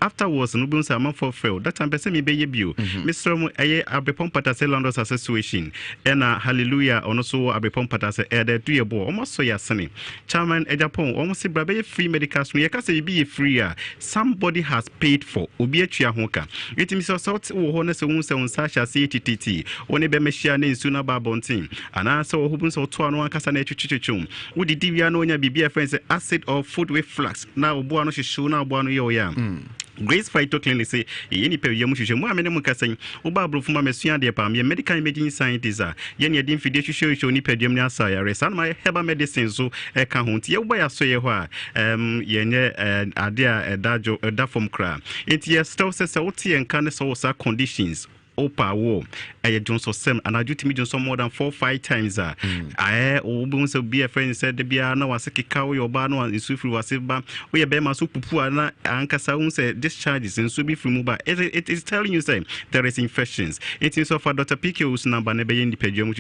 afterwards no bones am for fail. That time person me be ye bio. Mr. Mo aye abepon patase London's association. And hallelujah also abepon patase ede do ye bo almost so ya sene. Chairman Ejapon almost say brabe free medical screen. You can say be free. Somebody has paid for obi atua hoka. It means so sort wo ho na se won se sasha CTTT. Oni be mehia na nsu na ba bontin. Ana so ho bun so to anu akasa na etwetwetwum. Would the DVR no nya bibia friends acid or food with flux. Now boa no hwehwe na boa no yo ya. Grace Phyto Clinic say any pe yemu hwehwe mu amene mu kasan oba brofo ma mesua de pa me medical imaging scientist a ye ne dem fide hwehwe ni pediem ne asa ya resan ma herbal medicine so e ka ho nti ye boya so ye ho a ye nye ade a dajo da from kra enti ye still say wotie enka ne so sa conditions Opa war Johnson Sem and I do to me Johnson more than 4-5 times. I will be a friend said the beer no was a cow your bano and Sufu was a bam. We are Bema Supupua and Casaun said discharges and Subi from Muba. It is telling you, say there is infections. It is of Dr. Pico's number never in the pedium.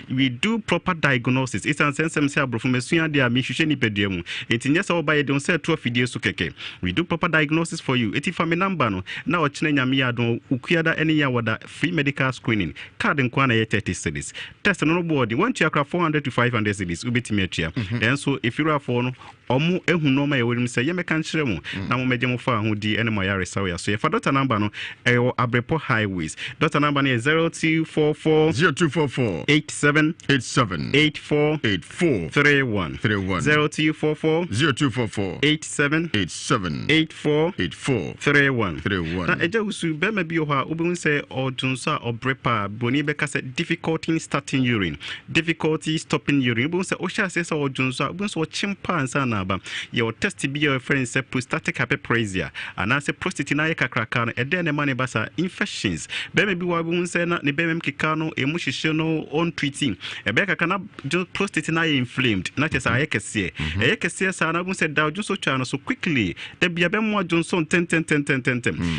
We do proper diagnosis. It's an sense themselves from a Suya de Michini pedium. It is just all by don't say 12 videos to keke. We do proper diagnosis for you. It is from a number now Chinanya Miado Ukiada any hour free medical screening. Card in Kwana 30 cities. Test no board. One check 400 to 500 cities. Ubitimetia. Then so if you are for omu ehu no ma yewim say ye meka nkyere mu na mo meje mo fa ho di ene mo yare sawe so ye fa dota number no Abrepo highways dota number no 0244 87 84 31 0244 87 84 31 na eja usu be ma bi ho a obi say odunso Abrepa boni be ka say difficulty starting urine, difficulty stopping urine. Obi say o sha say odunso obi so chimpanzee na your test be your friend say prostatic hyperplasia and I say prostate na ye kakraka no e den ma ne basa infections be me bi wa bu say na ne be mem keka no emu hihye no on treating e be kaka na prostate na ye inflamed na che say ye kese sa na bu say da so twa no so quickly da bia be mo Johnson 10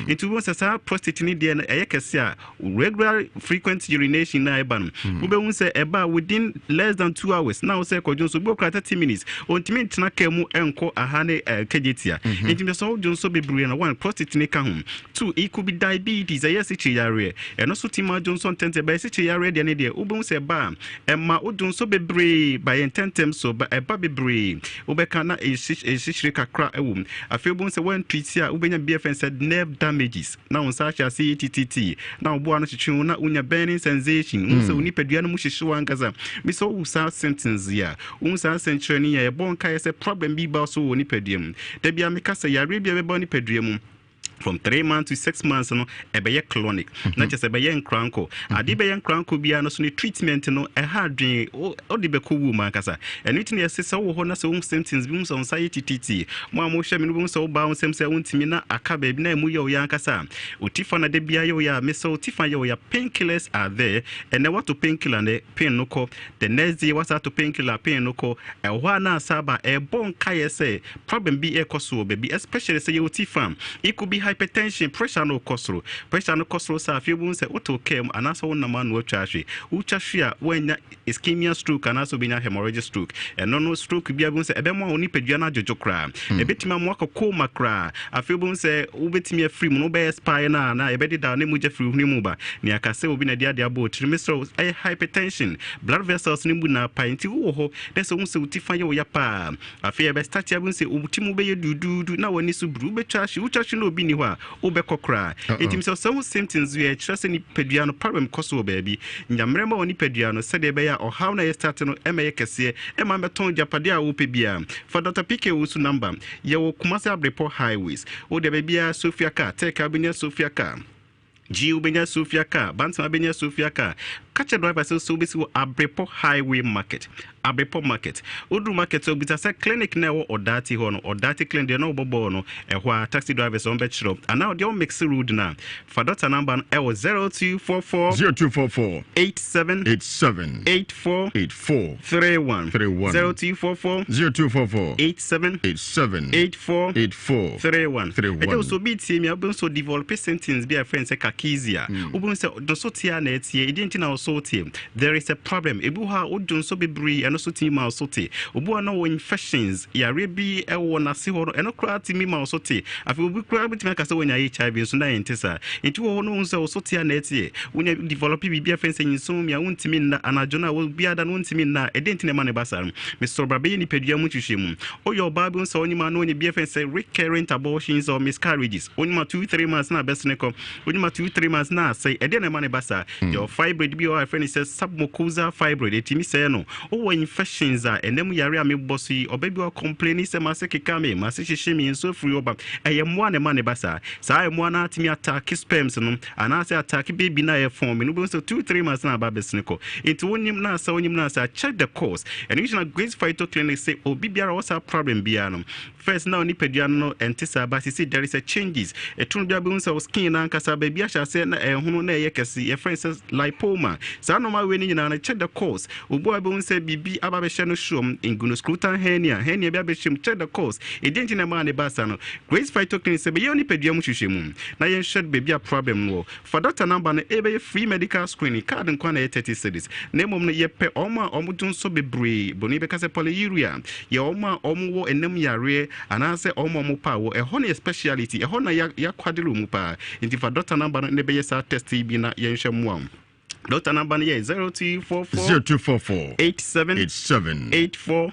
into bu say sa prostate ni de na ye kese a regular frequent urination na e ba no bu be say e ba within less than 2 hours now say ko Johnson bu 30 minutes on timi tna kemu enko ahane kejetia intimate so Johnson bebre na one prostate ne ka ho two it could be diabetes yes yare and also tima Johnson tente by yare de ne de ubun se ba emma Johnson bebre by intentem so ba eba bebre ubeka na ehihire kakra ewum afebun se one treat a ubenya BFN said nerve damages now such as CTT now bo anu chichu na unya burning sensation unse unipadua no mu hihyewa angaza mi so usa sentence ya unsa senchani ya bonka yes a problem be about so nipadua da bia meka say yare bia be ba nipadua mu from 3 months to 6 months no ebeye chronic na che se beye nkranko ade beye nkranko bia no so ni treatment no e ha dwen o de be ko wu man kasa eniti ne se wo ho na se wo symptoms bi so anxiety titi mo hwe me no bo so wo ba wo sem se wo ntimi na aka ba bi na mu ye wo ya kasa otifa na de bia ye wo ya me so otifa ye wo ya painkillers are there and what to painkiller ne pain no ko the next day what to painkiller pain no ko e ho na saba e bon ka ye se problem bi e koso be bi especially say ye otifa it could be hypertension pressure no kosoro sa afie bu nse woto kem anasa won nama no atwa hwe ucha hwe a wanya ischemia stroke anasa obenya hemorrhagic stroke eno no stroke bia bu nse ebemo oni padua na jojo kra ebetima mo akoma kra afie bu nse ubetimi afiri mu no be spy na ebedi da na muja firi hunu mu ba ni akase obi na dia abo trimestral hypertension blood vessels ni mu na painti wo ho dese wo se utifa ye wo ya pa afie be start ya bu nse obutimu be ye dudu na wani su bru be twa hwe ucha hwe no obi ni ho a obekokra etimse so symptoms we trust ni padua no problem koso baby nyamrema oni padua no sede be ya how na ye start no eme ye kese e ma beton japade a wo pebia for Dr. PK Usu number ye wo Kumasi Abrepo highways o de bebia Sofia Car take abenya Sofia Car G ubenya Sofia Car Bantam abenya Sofia Car catch a driver so bisi wo Abrepo highway market Abrepo market Odu market so bita say clinic na wo odati ho no odati clinic de no bobo no ehwa taxi drivers on betro and now they mix road na for Dr. number e wo 0244 87 84 31 0244 87 84 31 e so bi tie mi abon so develop sentence be a friend say kakizia obon say do so tia na etie identi na so tie there is a problem ebu ha odun so bebre eno so tie ma so tie obu na wo infections yare bi e wo na se ho eno kra tie mi ma so tie afi obu kra bi tie ka se wonya HIV so na yentisa enti wo no so so tie na etie wonya develop bi a friend say nyinsum ya wontimi na anajo na wo bi ada no wontimi na identi na ma ne basar Mr. Brabe ni pedua mu hwehwemu oyo bible so onyima no ni bi a friend say recurrent abortions or miscarriages onyima 2-3 months na besneko onyima 2-3 months na say ede na ma ne basa your fibroid bi our friend says submucosal fibroid etimi say no o infections a enem yare a mebosi obabi o complain say ma se keka me ma se hwehwe mi nso free oba eyemo na ma ne basa sa eyemo na atimi attack sperms no ana say attack baby na e form no bo so 2-3 months na ba besneko enti wonyim na sa check the cause and you should Grace Phyto Clinic say obi biara what's a problem bia no first now ni pedua no entisa ba see there is a changes etun bia be so skin na nkasa ba bia sha say na ehunu na ye kese ye friend says lipoma sa no ma we ni na check the cause obo be say bibi aba be hye no shom ingunoscrotal hernia bia be hye check the cause edenti na ma ne basa no Grace Phyto Clinic say be ye ni pedua mu hwehwemu na ye shed be bia problem no for Dr. number na e be free medical screening card nkwa na 30 cedis na mom no ye pe oma omudun so bebre boni be kase polyuria ye oma omwo enem yare anase omo pa wo eho na speciality eho na ya kwadelo mu pa nti for Dr. number no ne be ye sa test bi na ye nhwemu am Dr. number is 0244 87 84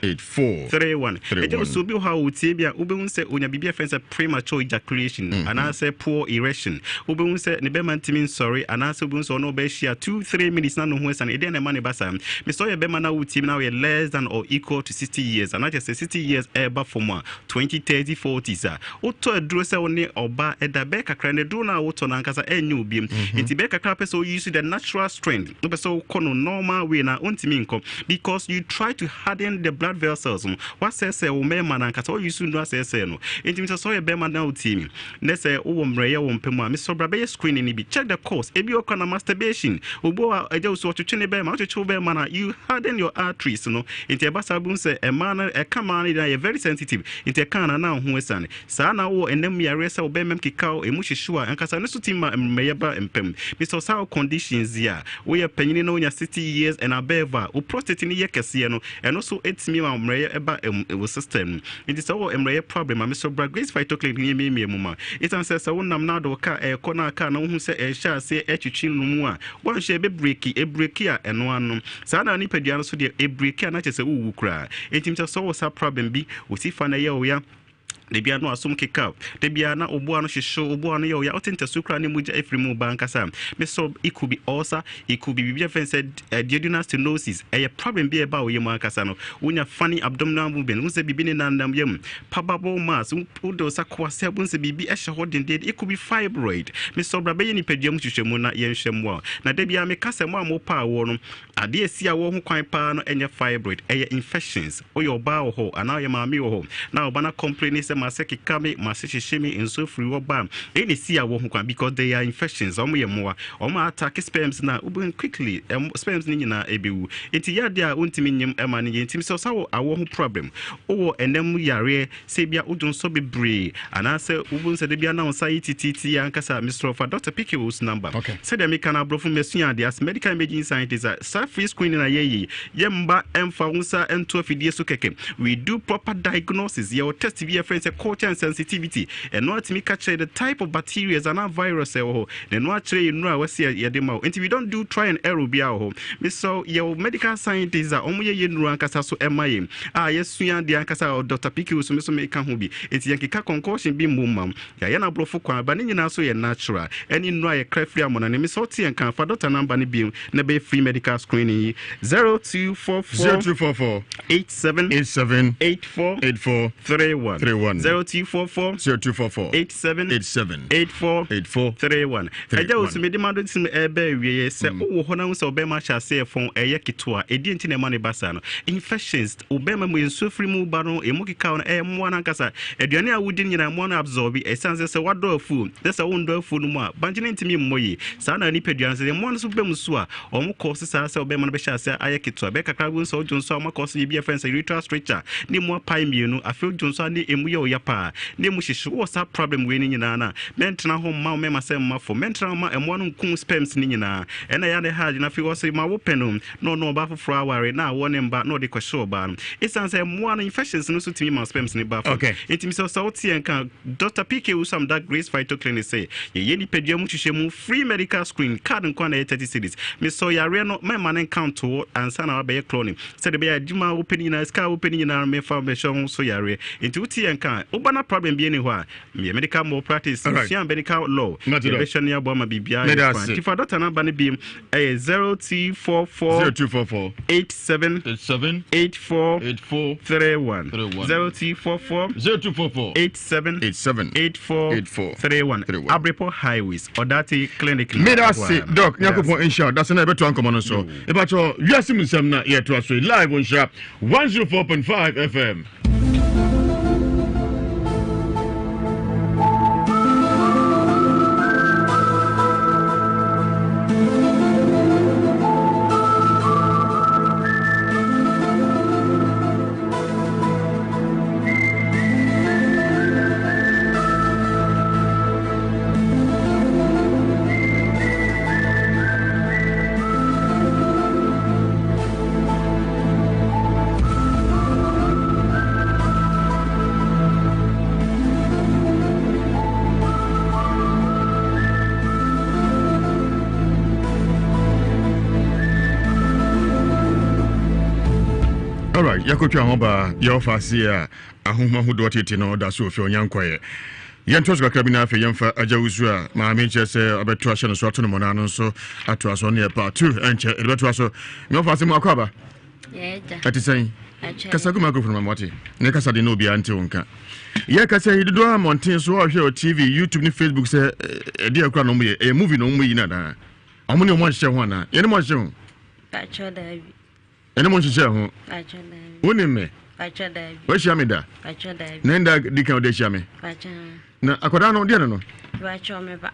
31. It also be how Tibia Ubun say Unya Bibia fence a premature ejaculation and I say poor erection. Ubun said Nebeman Timin sorry and I subun so no beshia 2-3 minutes no west and Eden money basam. Mr. Bemana Utim now less than or equal to 60 years and I just say 60 years ever for more 20, 30, 40 sir. Oto dress only or ba at the back a crane do now to Nankasa and new beam. In Tibeka crap so use the natural strength no be so kono normal way na ontimi nko because you try to harden the blood vessels what says o me man anka so you no says no entimi so ye be man na otimi na say wo mreye wo mpemu a me so brabe screening ni bi check the cause ebi o kana masturbation obo aja so twetwe ne be ma twetwe be man you harden your arteries no enti e basa bu say e man e kama na ye very sensitive enti e kana na ho esane sa na wo enem yare say obe mem kikao emu hwehwe a anka sa ne so timma mreye ba mpem me so sa conditions ya we are penny no 60 years and above o prostate ni yekese no and also etimi ma mreye eba e system it is our mreye problem Mr. Grace Phyto Clinic ni me muma it an say wonam na do ka e kona ka na hu say e sha say e twetwi no mu a won hye be break a eno anu sa na ni padua no so de e break a na che say wu kura etimi so wo sa problem bi o si fa na ye o ya Debia no asum kika debia na oboa no hwehwe oboa no ye ya otenta sukra ne muja efrimu bankasa me so it could be ulcer it could be bibia said duodenal stenosis a problem be eba oyemu akasa no wonya funny abdominal movement unse bibi ne nandam yam probable mass udo sakwase abunse bibi ehye hodin it could be fibroid me so bra be ye ni paduam hwehwemu na ye nhwemu na debia me kasa mu amopa wo no ade asia wo ho kwan pa no enye fibroid eye infections oyo ba wo ho ana ye maami wo ho na obana complain se maseki kame maseki shimi and so free wobam. Any see a woman because they are infections. More attack sperms na ubun quickly. Sperms nina ebu. Iti ya dia untiminium emani intim so saw a one problem. Oh, and then we are sebia udun so be brave. And I say ubun said be announced titi and kasa Mr. for Dr. Pickle's number. Okay. Said the American bro from Messia, the medical imaging scientist at surface screening a ye. Yemba emfaunsa and 12 years to keke. We do proper diagnosis. Your test via friends a culture and sensitivity. And not me catch the type of bacteria and a virus. Then what trade no was here yademo. And we don't do try and error be our home. Miss so your medical scientists are only in Rankasa so MIM. Ah, yes, Suyan the Ankasa or Dr. Pickle, so Mr. Make Hubi. It's Yankika concussion be mum. Yana Brofukwa, but in also a natural. And in Raya Crefria Mon and Miss Hoti and Can for Dr. Nambani Beam, Nebe free medical screening 0244 87 84 31 0244 87 84 31. I just made the man to me say, oh, Honam so Bema shall say from a yakitua, a didn't in a money basano. Infections, Obama will so free move baron, a monkey count, a moanacasa, a diana wouldn't in a one absorb a sans as a what door food. That's a one door food more. Banjin to me moye, Sana Nipedians, and one supermusua, or more courses as Obama Besha say, I yakitua, Becca Crabus or John Summer course be a friend, a ritual stretcher, name more pie me, I feel John Sunday in Muyo Yapa, name which was a problem winning in Anna, mental home, Mamma Mama for mental and one coon spams nina, and I had enough you was my open no bath for our now one and but no de question ban. It's answer one infections no to me my spams in buff. Okay, it means so Sauti and can Dr. Pique who some that grace fight to clinic say, ye pedium to free medical screen card and quantity 30 cities. Miss Soya Reno, my man and count to and son of a cloning. Said the bear Juma opening a sky opening in our may foundation so yare into tea and can open problem be anywhere. Me medical more practice, medical law. Not the Boma BBI. If I don't number beam a 0244 87 84 31 0244 87 84 31 Abripo Highways or that clinic. May I say, Doc, Yakopo in short, that's another to uncommon so. About your Yasim Samna yet to us live on Sharp 104.5 FM. Alright, yakotwa hoba yofasi a ahoma hodo tete no da so ofi onyankwaye. Yentos kakra bi na afa yemfa ajawuzu a ma me che se obeto ahye no so ato no mona no so ato aso ne part 2 enche ebeto aso me ofasi mu akwaba. Yeja. Atisan. Kasa kuma microphone ma moti. Ne kasa de no bi ante wonka. Ye kasa hidodo a mountain so ohwe o TV, YouTube ni Facebook se e akura no mu ye e movie no mu yi na da. Omo ne mo hye ho na. Ye ne mo hye ho. Pacho David. Ene mo hye ho. Pacho David. Woni me. Pacho David. Wo hye me da. Pacho David. Nenda dika o de hye me. Pacho. Na akoda no de no. Pacho me ba.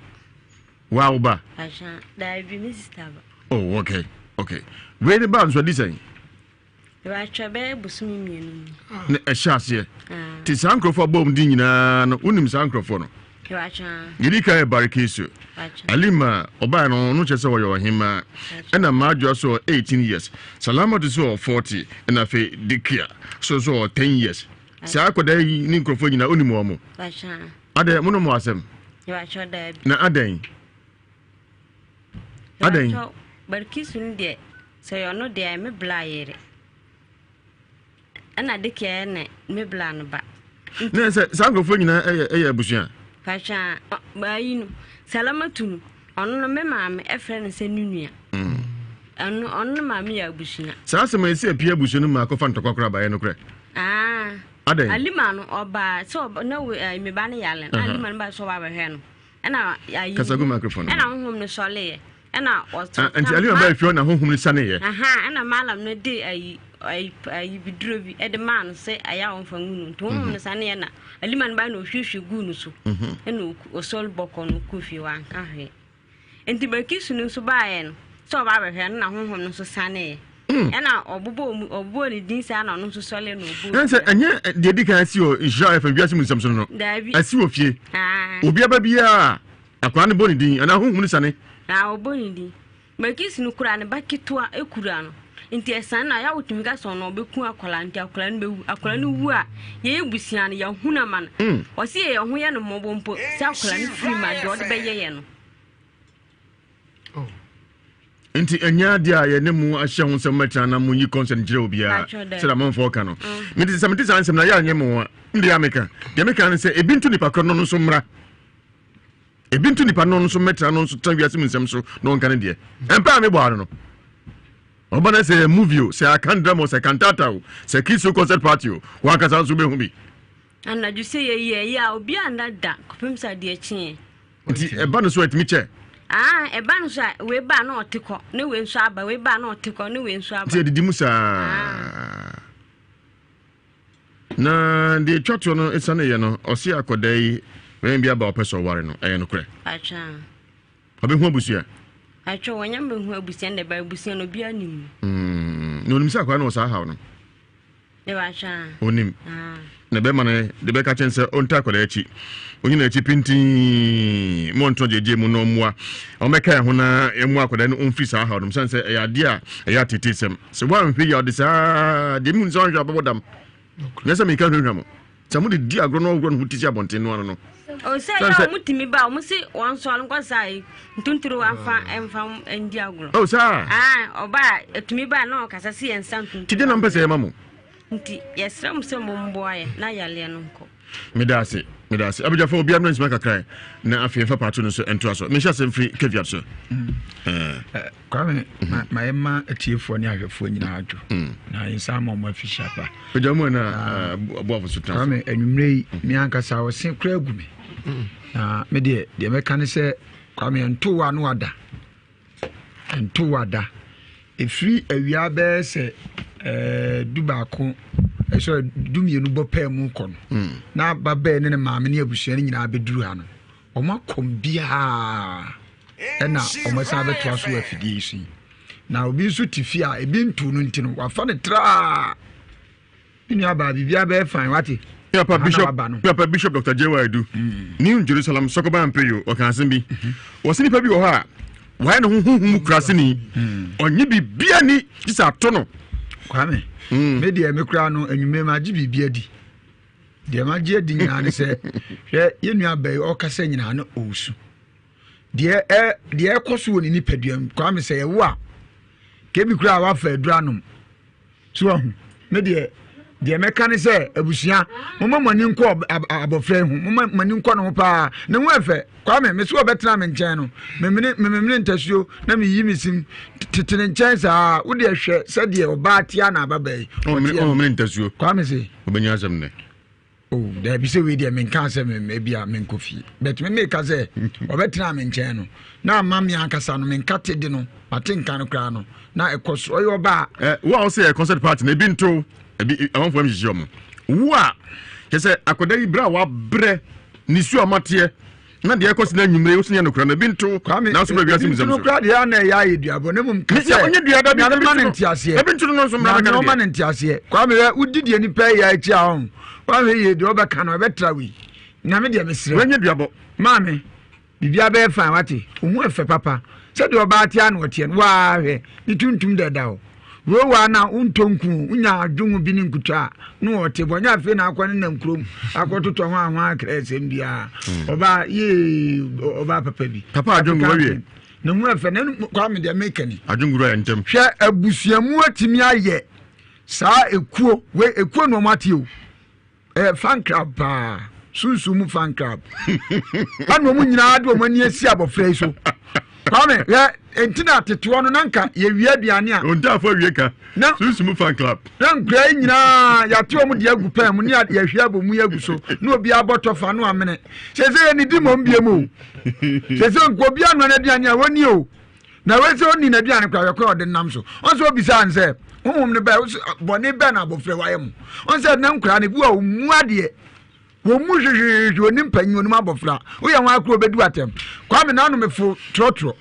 Wow ba. Pacho David mi sister ba. Oh, okay. Okay. Where the bands were design? Pacho be busumi mienu. Na e hye. Ti sankrofo bom di nyina no unim sankrofo no. Pacho. Yidika e barikesu. Alima oba no chese wo yo hima ena majo so 18 years salama to so 40 ena fe dikia so 10 years sa akoda yi ni nkrofo nyina onimu omo Pacha ade muno mo asem ya choda na aden barkisu ndi se yo no de me blayere ena dikia ne me blan ba ne se sa nkrofo nyina eye abusuan Pacha bayinu Salamatu, on me mamma, a friend and send you. And on mammy abushina. Sasa may say a peer bushinu mark of Fantocra by no crack. Ah, a liman or by so no way, me banny yallen, a liman by so our hen. And I Casago microphone, and I'm home the soleil. And I was and tell you about Fiona home sunny. Aha, and a malam no day ai bidro bi e de man say aya on fa ngunu to no sane na aliman ba no hwehwe gunu so eno osol boko no kofi wan ka he enti ba kisu no so ba ye no so ba ba hwe na honhom no so sane ena obubo ni din sa na no so sole no obubo nse enye de di kan si o insha fa biase mu samso no asi o fie obi aba bia akwa ne boni din ana honhom ni sane oboni din ba kisu no kura ne ba kitwa ekura no nti esan na ya wotumi ga so no beku akola nti akola no bewu akola no wu a ye ebusia no ya huna man o se ye ho ye no mobompo se akola no free ma de be ye no nti enya dia ye ne mu ahye ho nsem matra na mu yi consent jira obia se da monfo ka no nti se mti san nsem na ya nye mu ndi ameka de meka ne se ebintu nipa kro no so mra ebintu nipa no so matra no so tan wiase mu nsem so no nka ne de empa me bo aro no Obana say movie, say I can't drama, say cantata, say kiss concert party, Wakasa Subehumi. And I just say, yeah, I'll be under that. Pimsa dear chin. A banus wet Miche. A banus, we ban or tickle, no win swab, we ban or tickle, no win swab. Say the Dimusa. Na the church on it's an eno, or see a coday, when be about person warren, I know correct. I chan. I've been home with you. I show when you will be sent by Busian of Bianim. No, Mr. Quano, sir, how no? Never shall. Onim. The Bemane, the Becca Chance on Tacolechi. When you know Chipinti Montoya Muno Mua, or Mecca Hona, and Wako, then Umfisa, how them sons a idea, a yatism. So one figure this, the moon's on about them. Yes, I make a remember. Somebody dear grown old one who teach about in one. Oh, say, I would me bow, must say one song was I, don't through one fan and found in Diagro. Oh, sir. Or by to me by no, as I see and something. To the number say, Mamma. Yes, some boy, Nayalianco. Medasi, Abja for Biamus make a cry. Now I fear for patronus and trust. Misha send free caviar, sir. Come, my Emma, a tea for Niagara for Ninajo. Now in some of my fish shopper. But don't want to come and you may, Mianca, I was saying, Craig me. Me dear, the American say, come and 2 1 wada. And 2 wada. If free a yabe say, Dubacon, so do me a nubo pair moon. Now, Babbe and a mammy near Bushen in Abidruan. O ma come be ha. And now, almost have a trust with Fidisi. Now, be so to fear a bin to Nuntin, what fun a tra. In your baby, Yabe fine, what it. Papa Bishop Dr. Jewa do. New Jerusalem Sokoba and Peyo or Kansimbi. Was any baby or her? Why no Crasini? Or Nibi Biani is a tono. Kwame, Media Mecrano and you may my GB beardy. The Magia Dingan said, you know, bay or Cassan Osu. Dear Cosu in Nipedium, Kwame say, wa. Give me crowd off a dranum. So, Media. The American say, Abusia, Mamma Maninko abofre, Mamma Maninko no pa, no wefe, Kwame, Miss Wabetram and Channel, Memin Tashu, Nami Yimisim, Titan Chance, would you share, said the Obatiana Babe, Tashu, Kwame say, Obenyasam. Oh, there be so with the men cancer, maybe a men coffee, but me make us say, Obetram and Channel. Now, Mammy Ancasan, men cut it, I think Cano Crano, now a cost oil bar. Well, say a concert party, they've been to. I want for me. Wa, he said, I could bra wa bre nisu amatie. Na de ekos na nwumre wo sunya no kra na bi nto na so ba wiase mizam so. No kra de na ya eduabo na mum kase. Ya onye duada bi na man ntiase. E bi nto no so mra na man ntiase. Kwa me udidi ani pa ya achi ahon. Kwa me ye de obeka na obetra wi. Na me de mesire. Onye duabo. Maame. Bibia be fa wate. Ohu efe papa. Se de oba atia na otie. Wa hwe. Ituntum de dawo. Rowa na untonku unya adwumu bi ni nkuta no ote bonya afi na akwa na nkrom akototo ho ahwa akresem bia oba ye oba papa bi papa adwumu wie na mu afi na kwa me de mekani adwumu ro ntem hwe abusuamu atimi aye saa ekuo we ekuo no mate o fan club pa sunsumu fan club anu mu nyina ade o mani asi abofra so Kwame, ya entina tetuo no nanka ye wi aduane a. Onta fa wie ka. Na susumu fan club. Na nkra nyina ya te omu de agu pan mu ni ya hwe abomu yagu so. Na obi aboto fa no amene. Sese ni di mom biem o. Sese nko obi anu na aduane a woni o. Na wese oni na aduane kwa yakwa ode nam so. Onso obi sa nse, honhom ne ba bone ba na abofre waye mu on say na nkura ne bu a mu ade wo mu hwehwehwe oni mpanyi oni abofra wo ye ho akro bedu atem kwa me na no mefo trotro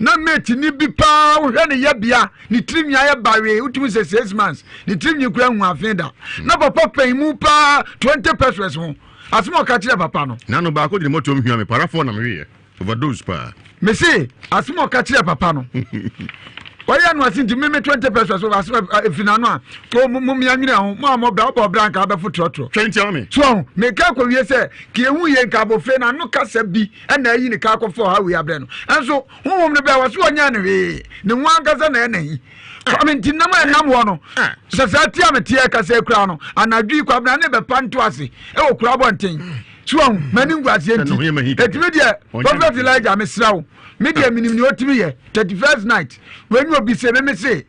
na mate ni bi pa wo hwe ne ya bia ni tirinwa ya bawe utumi say 6 months ni tirinwa kura hu afenda na papa pan mu pa 20 pesos ho asimo ka kire papa no na no ba ko de moto mhua me parafo na me we overdose pa me say asimo ka kire papa no oya no asinti me 20 pesos so asimo efina no a ko mum ya nwire ho mo bra obo bra nka abefo trotro 20 me so me ka ko wie se ki ehu ye nka abofre na no kasa bi na ayi ni ka akofo ha we abre no enso honhom ne ba waso onya ne we ne nwa kasa na enayi commenti na ma nam wo no sasati ametie kasa ekura no anadwi kwa bra ne be panto ase e okura bonten so mani ngwase enti etime de prophet Elijah mesrawo media minim ni otimi ye 31st night when you be say me say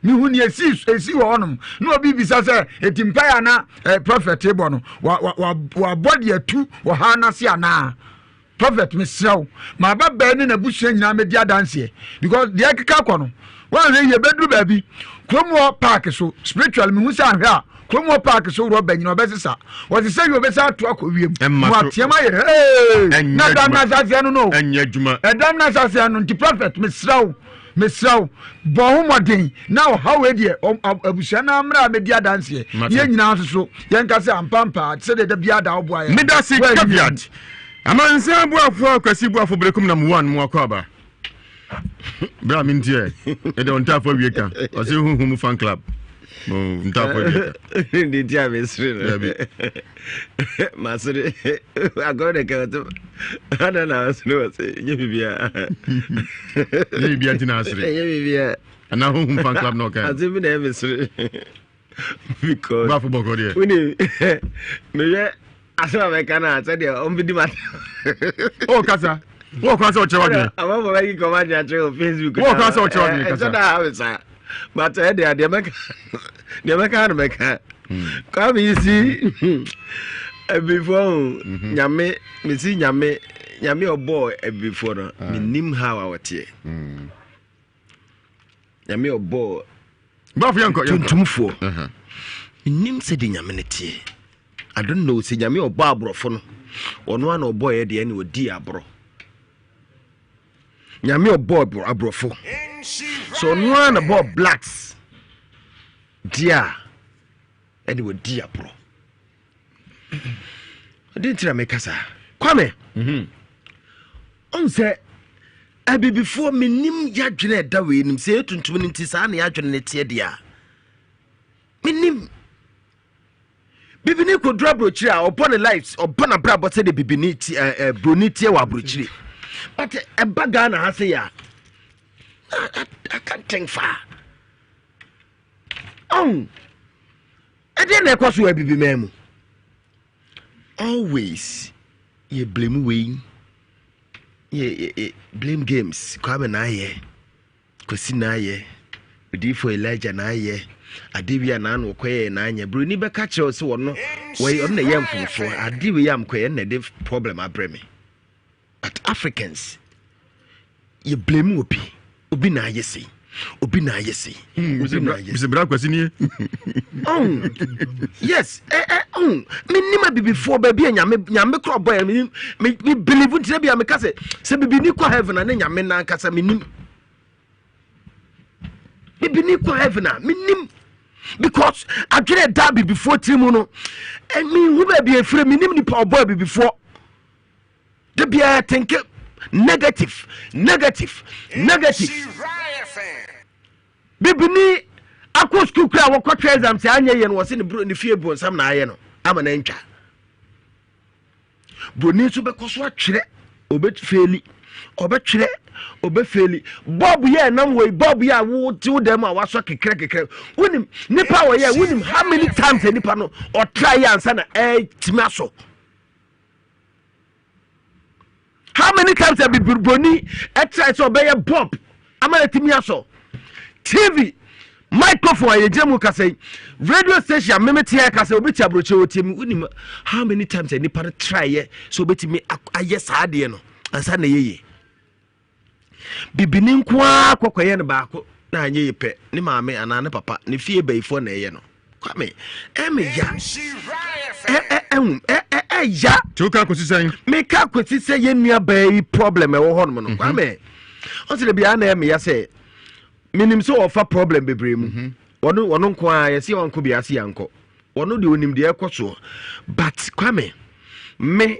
mi hu ni esi wo onum no obi bisa say etimpa ya na prophet ebo no wa body atu wo ha na se ana prophet mesrawo ma ba ni na buhye nyina media dance because the akeka ko no wa re ye bedru ba bi kromo park so spiritual mi hu say anhwa kromo park so ro ba nyina obesesa wo se say you obesa to akowiem wa tiema ye na da na za no anya djuma edam na sa no nti prophet mesraw bon modern now how we dey abusia na amra media dance ye nyina so ye nka se ampampa se de bia da obo aye medasi caveat amansa abuafo kwasi buafo brekum na 1 mu akwaba bra mintie e de onta afo wieka o se huhu fan club ntafo ndi dia mesre masre agora que eu ana na asno se nyebibia tina asre nyebibia ana hum fan club no ka azimi na mesre because ba fo bokode uni me asra me kana se de on bidi mat o kasa o kasa o chewade aba bo bagi ko ma ja che Facebook o kasa o chewade kasa da ha but de make na make come you see before nyame me see nyame obo before no minim how awete nyame obo ba fu yanko tuntumfo minim se de nyame ne tie I don't know se nyame obo abrofo no ono ana obo ye de ne odi abro nyame obo abrofo so no ana obo blacks dia and we dear bro. I didn't tell me kasa. Kwame. On say I be before me nim yadwene da we nim say tuntum nti sa na yadwene tie dia. Me nim bibini ko dra brochire a upon the lives upon a bra but say the bibini broni tie wa brochire. But e baga na ha say ya. I can't think far. And then I cause we be memu. Always you blame we. Yeah, blame games. Come na ye. Kosi na ye. Odi for Elijah na ye. Adibia na no kwe na anya. Bro ni be catch us so no. We on na yam fufo. Adiwe yam kwe na de problem abreme. But Africans you blame obi. Obi na ye say. Obi na yesi. Mr. Bra kwasi ni. Yes. Me nima bi before baby nyame kro boy me believe nti bia me ka se bibi ni kwa heaven na nyame na kasa me nim. Bibi ni kwa heaven na me nim because I dread that before trimu no. And me who be afraid me nim ni power boy before. The bia think negative. Bibini akọ school kra wo kwatwa exam se anya ye no wose ne bro ne fie bo nsam na aye no ama na ntwa boni so be koso atwere obetfeli obetwere obefeli bob ye nam we bob ye wo ti wo dem a waso kekere wonim nipa wo ye wonim how many times nipa no or try answer na timaso how many times have been boni try so be ye bob ama na timiaso TV microphone ye jemu kase radio station memeti ya kase obeti abroche otiem unim how many times any part try ye so obeti me aye saade no ansa na yeye bibini kwa kwakwaye ne baako na anye yepe ni maame ana ne papa ne fie bayifo na eye no kwame ya ya tuka kwesisan me ka kwesise ye nua bayi problem e wo ho no no kwame on se de bia na ya se minim so ofa problem bebre mu wono nko a ye se wonko bia se yanko wono de onim de ekoso but kwame me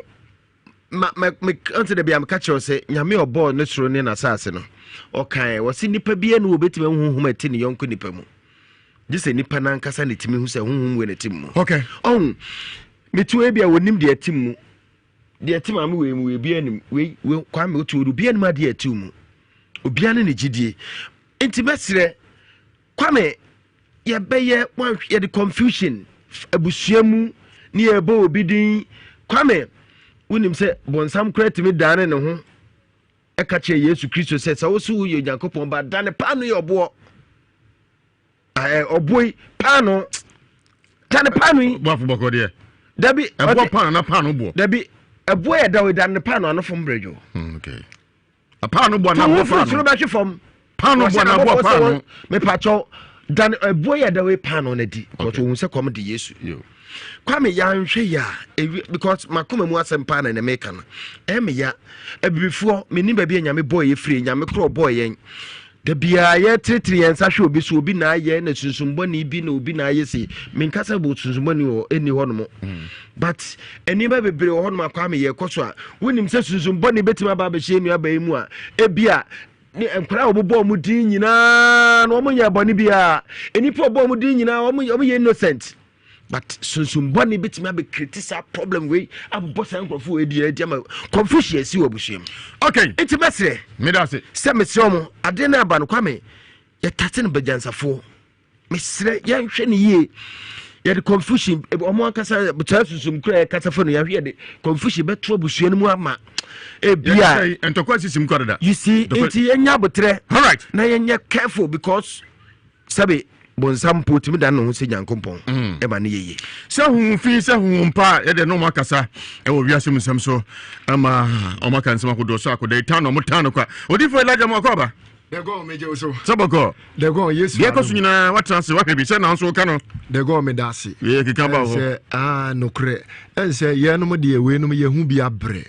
on se de bia me ka che se nyame obo ne soro ne na sase no okay wasi nipa bia no obetime huhum ati ne yonko nipa mu gise nipa na nkasa ne timi hu se huhum we ne tim mu okay metu e bia wonim de atim mu de atim am we bia nim we kwame otu odu bia nim ade atim mu obia ne gidie enti mesre kwame ye beye wan ye the confusion abusuamu ne ye bo obidin kwame wonim se bonsam kratimi dane ne ho e ka che Yesu Kristo se sa wo su ye Yakobon ba dane pa no ye obo oboi pa no dane pa no bo afoboko de dabi ebo pa na pa no bo dabi ebo ye dawe dane pa no anofom brejo okay a pa no bo na bo pa no ba twefom pa no bo na bo pa no me pa cho dan ebo ye dawe pa no na di ko to hu se kom de Yesu kwame ya nhwe ya because makoma mu asempa na meka no ya ebifo meni ba bia nyame boy ye free nyame kro boy yen da bia ye tritri yen sa hwe obi so obi na ye na sunsumboni bi na obi na ye si menkasa bo sunsumboni o eni ho no but eni ba bebre ho no kwame ye koso a wonim se sunsumboni betima ba be hye nua ba mu a ebia ni enkra obobo mu din nyina no mo nya boni bia eni po obo mu din nyina o mo ye innocent but sunsumboni betima be criticize problem we abobo sankrofo edi ama confusion si obusuam okay enti mesre me da se mesiomo ade na aba no kwame ye tate no bajansafo mesre ye nhwe ne ye ye the confusion omo akasa buta sunsum kura kasafo no ye hwe de confusion beto obusuam mu ama ebia entokwa sisim korada you see enti enya botre all right na ye careful because sabe bonsam potimi dan no se Nyankopon e ba ne yeye se hu fi se hu mpa e de no makasa e wo wiase musam so ama o maka nsema kodo so akoda itano mutano kwa odifo Elijah Makoba de go meje so saboko de go Yesu ye ko sunyina watrance wa hwebi se na nso ka no de go me dase ye kika ba ho se nokre ense ye no de we no ye hu bi abre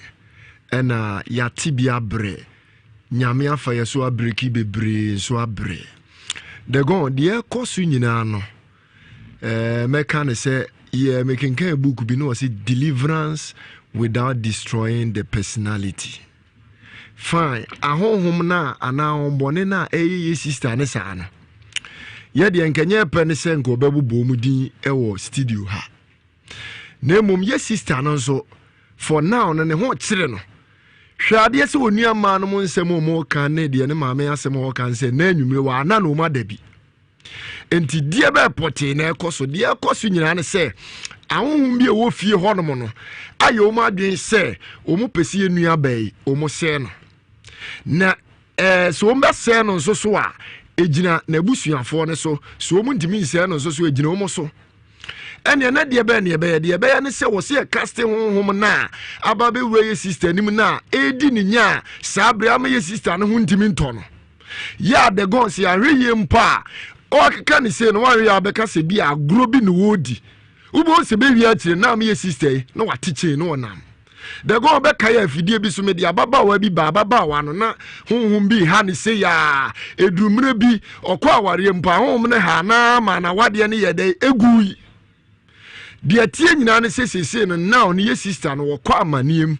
ena ya ti bi abre nyame afa ye so abre ki bebre so abre de go de kosu nyina no meka ne say ye making a book bi no say deliverance without destroying the personality fine ahonhom na ana ombone na ye sister ne sa no ye de enkenye pe ne se nko bebubo mu din ewo studio ha na mum ye sister no so for now no ne ho kire no hwade se onua ma no nsem mo kan ne de ne maame asem ho kan se na anwumre wa na no ma dabi enti die be pote na ekoso die ekoso nyina ne se ahonhom bi e wo fie ho no mo no ayo mo adwen se o mo pesi enua bai o mo se no na so mba se no nso so a ejina na busuafo ne so mo ntimi se no nso so ejina o mo so ene na de be ne se wo se casting honhom na aba be we sister nim na edi ni nya sabre am ye sister ne ho ntimi nto no ya de gon se ahweye mpa o keka ni se no wa ya be ka se bi agro bi no wodi ubo se be wi atire na am ye sister no watiche no nam de gon be ka ya fidie bi so me de ababa wa bi ba ababa wa no na honhom bi ha ni se ya edumre bi okwa aware mpa honhom ne ha na ma na wade ne ye de egui de tie nyina ne sesese no now ne ye sister no wokọ amaniem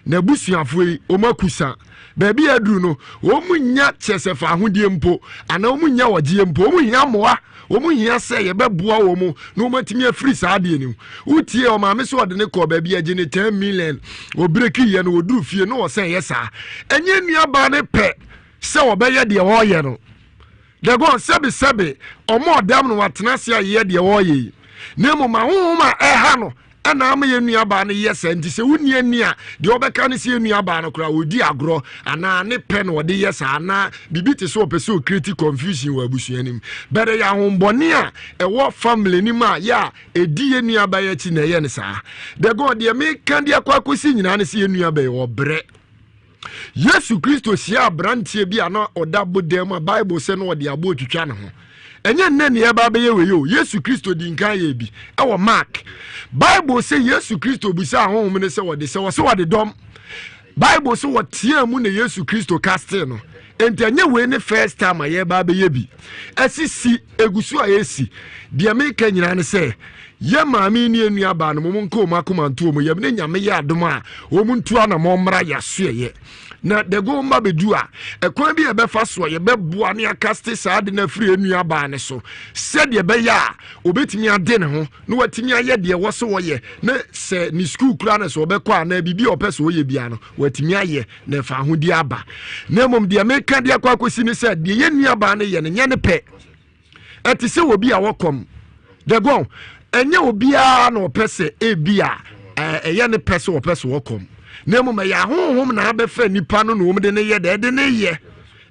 na busuafo yi omakusa baabi adu no omunya chesefa ahodie mpo ana omunya wagye mpo omunya moa omunya se ye beboa wo mu na omatimi afiri saade nim utie o maame so ode ne kọ baabi agye ne 10 million obreki ye no oduru fie no wo sen ye sa enye nuaba ne pe se obeye de wo ye no de go sebe omo odam no watena se ye de wo ye nemo ma homa eha no ana am ye nuaba no yesa nti se wuni ani a de obeka ne se nuaba no kra odi agro ana ne pe no de yesa ana bibiti so opese o create confusion wa abusuanim bere ya hombone a ewo family ni ma ya edi ye nuaba ya chi na ye ne sa de god ye me kan de akwakosi nyina ne se ye nuaba ye obre Yesu Kristo sia brantie bi ana oda bodem a Bible say no de abo twitwa ne ho enye nne ne eba be yewe yo Yesu Kristo di nkan ye bi e wo Mark Bible say Yesu Kristo bi say ahom ne say wo de dom Bible say wo tie mu ne Yesu Kristo casting no entenye we ne first time ye ba be ye bi asisi egusu a yesi de America nyina ne say ye maami ni enu aba no mo nko makoma nto mo ye ne nyame ye adom a wo mu nto na mo mra ya so ye na de go mba bedu a ekwan bi e be fa so ye be boa ne akaste saade na firi enu aba ne so se de be ya obetimi ade ne ho no watimi aye de wo so wo ye na se ni school kura na so be kwa na bibi opese wo ye bia no watimi aye na fa ho di aba na mom de America de akwa kosi ne se de ye enu aba ne ye ne nya ne pe etise wo bi a wokom de go enye obia na opese ebia eye ne pese opese wokom nemu me ya honhom na abefa nipa no no de ne ye de ne ye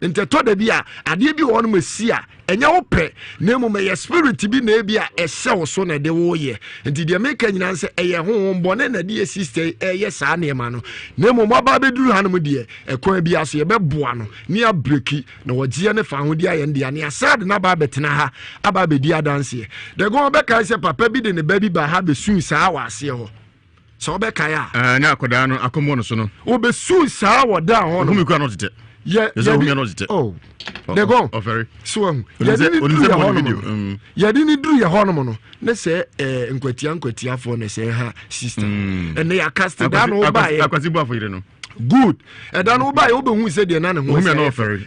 nteto da bia ade bi won masi a enye wo pe nemu me ye spirit bi na bia ehye wo so na de wo ye nti de meka nyina nse eye honhom bone na de sister eye saa ne ma no nemu mo ba beduru hanom de ekwan bia so ye beboa no ne abreki na wogie ne fa ho de aye ndia ne asade na ba betena ha aba bedi adanse de go be kai se papa bi de ne ba bi ba ha be sun saa wa ase ho so be kai a na akoda no akomo no so no obe sun saa wo da ho no humi kwa no tete yeah oh they go very so ya dini dru ya hono no ne se nkwatia fo ne se ha sister ene ya cast down oba ye akwasi bu afo ire no good dan oba ye obehu se de na ne ho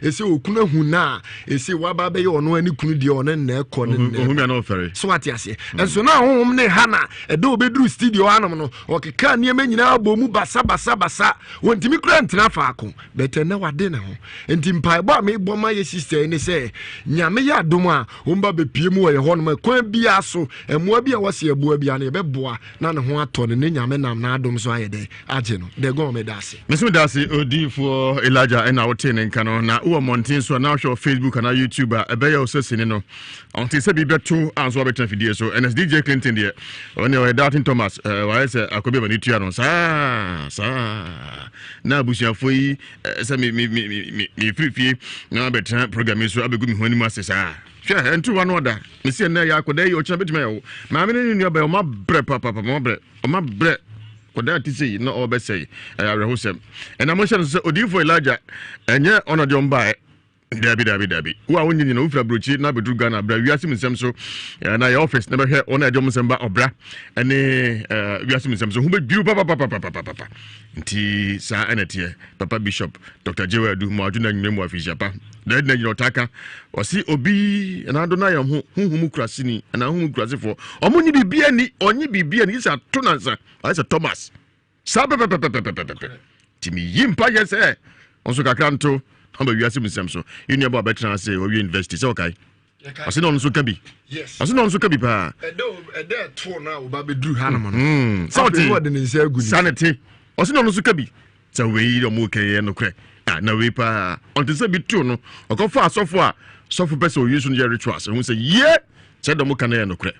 ese okuna hu na ese waba be ye ono ani kunu de ono na ekọ ne humi na ofere so ati ase enso na honhom ne ha na ede obedru studio anom no okeka niema nyina abomu basa wontimi kura ntina faako bete na wade ne ho enti mpai bo me bo ma ye sister ne se nyame ya dom a omba be pie mu ye ho no kwan bia so emoa bia wose eboa bia na be boa na ne ho ato ne nyame nam na adom so ayede age no de go me dase Mesmo dasi odi for Elijah and our ten and cano na uwa mountain so now show Facebook and YouTube a beya osesini no until se bibe two and so better video so and as DJ Clinton there when you doubting Thomas why say akobe bani tia no sa na busia foi se me free na better program so abegu mi honi ma se sa hwe entu wa no da me se na ya akoda yi o chana betima yo ma me ni nua ba o ma bre papa o ma bre koda ti sei na obesei arehosem and amotion so odifo Elijah enye onode omba dabi wa wonyi na ufra brochi na bedru Ghana bra wiasim nsem so na your office na be hwe ona edom nsem ba obra ene wiasim nsem so hu be biu papa nti sa enetie papa bishop Dr. Jewadu mo aduna nyemu afisia pa da na nyino taka osi obi na ado na ye hu krasini na hu krasifo omunyi bibia ni onyi bibia ni isa tonansa isa Thomas sabe timi yimpa yese onso kakranto amba wiasim nsem so uni aba betra say o university so okay ase no nso kabi yes ase no nso kabi pa ede to na oba bedru hanam no sauti word ni nse aguni sanity ase no nso kabi sa we do mo keye no kre na we pa onto se bi tu no okofa asofo a sofo person o use no rituals who say ye se do mo kan ye no kre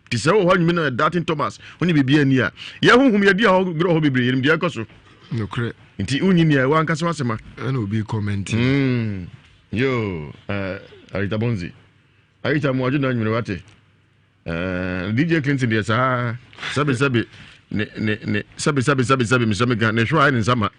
ti se o ho nyimi na datin Thomas oni bibia ni a ye honhum ye dia ho gro ho bibire yim dia koso no kre nti unyi ni wa nka so asema na obi commenting yo Arita Bonzi Arita mo aju na nyime wate DJ Clinton dia sa sabe ne sabe mi sabe gan ne hwa ni sama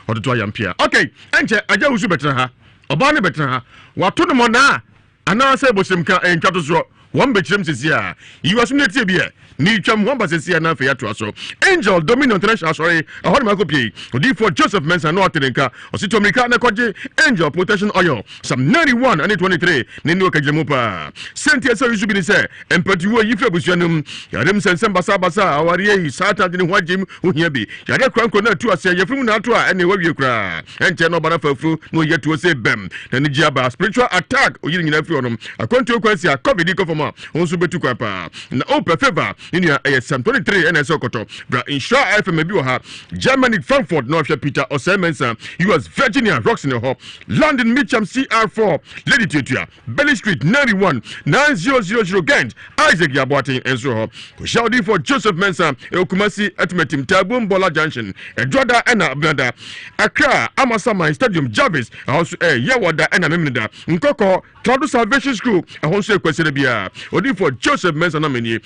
ototo ayampia okay enche aja usu betra ha oba ne betra ha wato no mo na ana se bosim ka entwato so won bekyerem sisi a yiwa so ne tie bia ni twam won ba sisi na fa ya to aso Angel Dominion International sorry ahori makopie odi for Joseph Mensa no atenka osito America na koje Angel Protection Oil some 91 and 23 ne no kajemu pa sentia so yusu bi ni se empati wo yife busuanum ya dem sensem basa awari yi sata de ne ho agem ohia bi ya de kranko na tu ase yefrum na to a ene wawie kra enche no bara fafu no yetu se bem na ni jiaba spiritual attack oyiri nyina fi onum akwantu kwasi a covid ko foma a also betu kwa pa na open favor in your Sam 23 and Sokoto bra insure FM bi ha Germany Frankfurt North Peter Osemensa US Virginia Rocks in the hop London Mitcham CR4 Lady Tutua Belly Street 91 9000 Gent Isaac Yaboatin and so hop Shaudi for Joseph Mensa Okumasi Atmetim Tabum Bola Junction Edwada and Abnada Accra Amasama Stadium Jarvis also Yawada and Amemida Nkoko Claudio Salvation School also question bia odi for Joseph Mensa nomini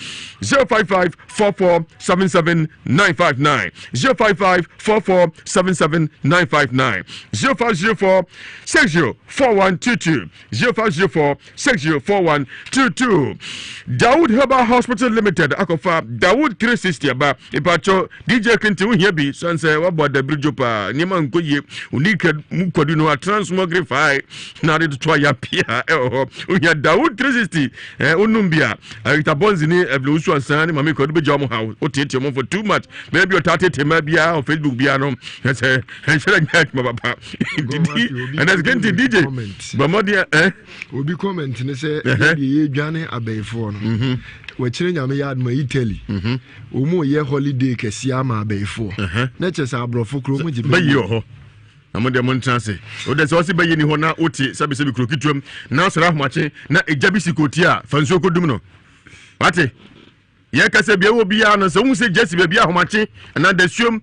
05544779959 05544779959 0504 604122 0504 604122 Dawood Herbal Hospital Limited akofa Dawood 360 aba ipacho DJ Quinty uhia bi sanse wabo da bridgeopa niema nkoye unika mkwadu no transmogrify na de to ya pia uhia Dawood 360 onumbia itabonzi ni eblusu ansani mami ko be jomo ha otete mo for too much maybe o tatete ma bia on Facebook bia no say enshira nyak ma papa and that's going to DJ bamodia obi comment ne say ye dwane abayfo no wachire nyame yad ma Italy omo ye holiday kesi ama abayfo na chesa abrofo kro mo jibe bayi ho amode mon transe o de so se bayi ni ho na oti sabe se bi kro kitwam na sara ahmache na ejabi sikoti a fanso kodum no wate ye kase bia wo bia no se hu se jesi bia ahmache na dasuom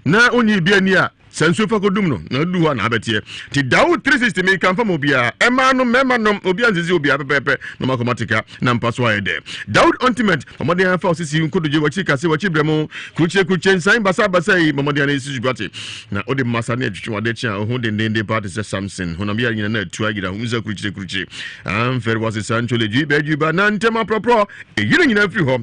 na onyi bia ni a sensu fa kodum no na du na abetie ti Dawood 360 me kan fam obia ema no mema no obia nzizi obia pepepe no makomatika na mpaso ayede Dawood ultimate omode an fa osisi nkodoje wachi kase wachi bremo kuche nsan basa yi omode na isi jubati na ode masa na atwitwa de chia ho de party se Samson ho na bia nyina na atu agira ho nza kuche am fer was sancho le juba na ntema propro eyire nyina firi ho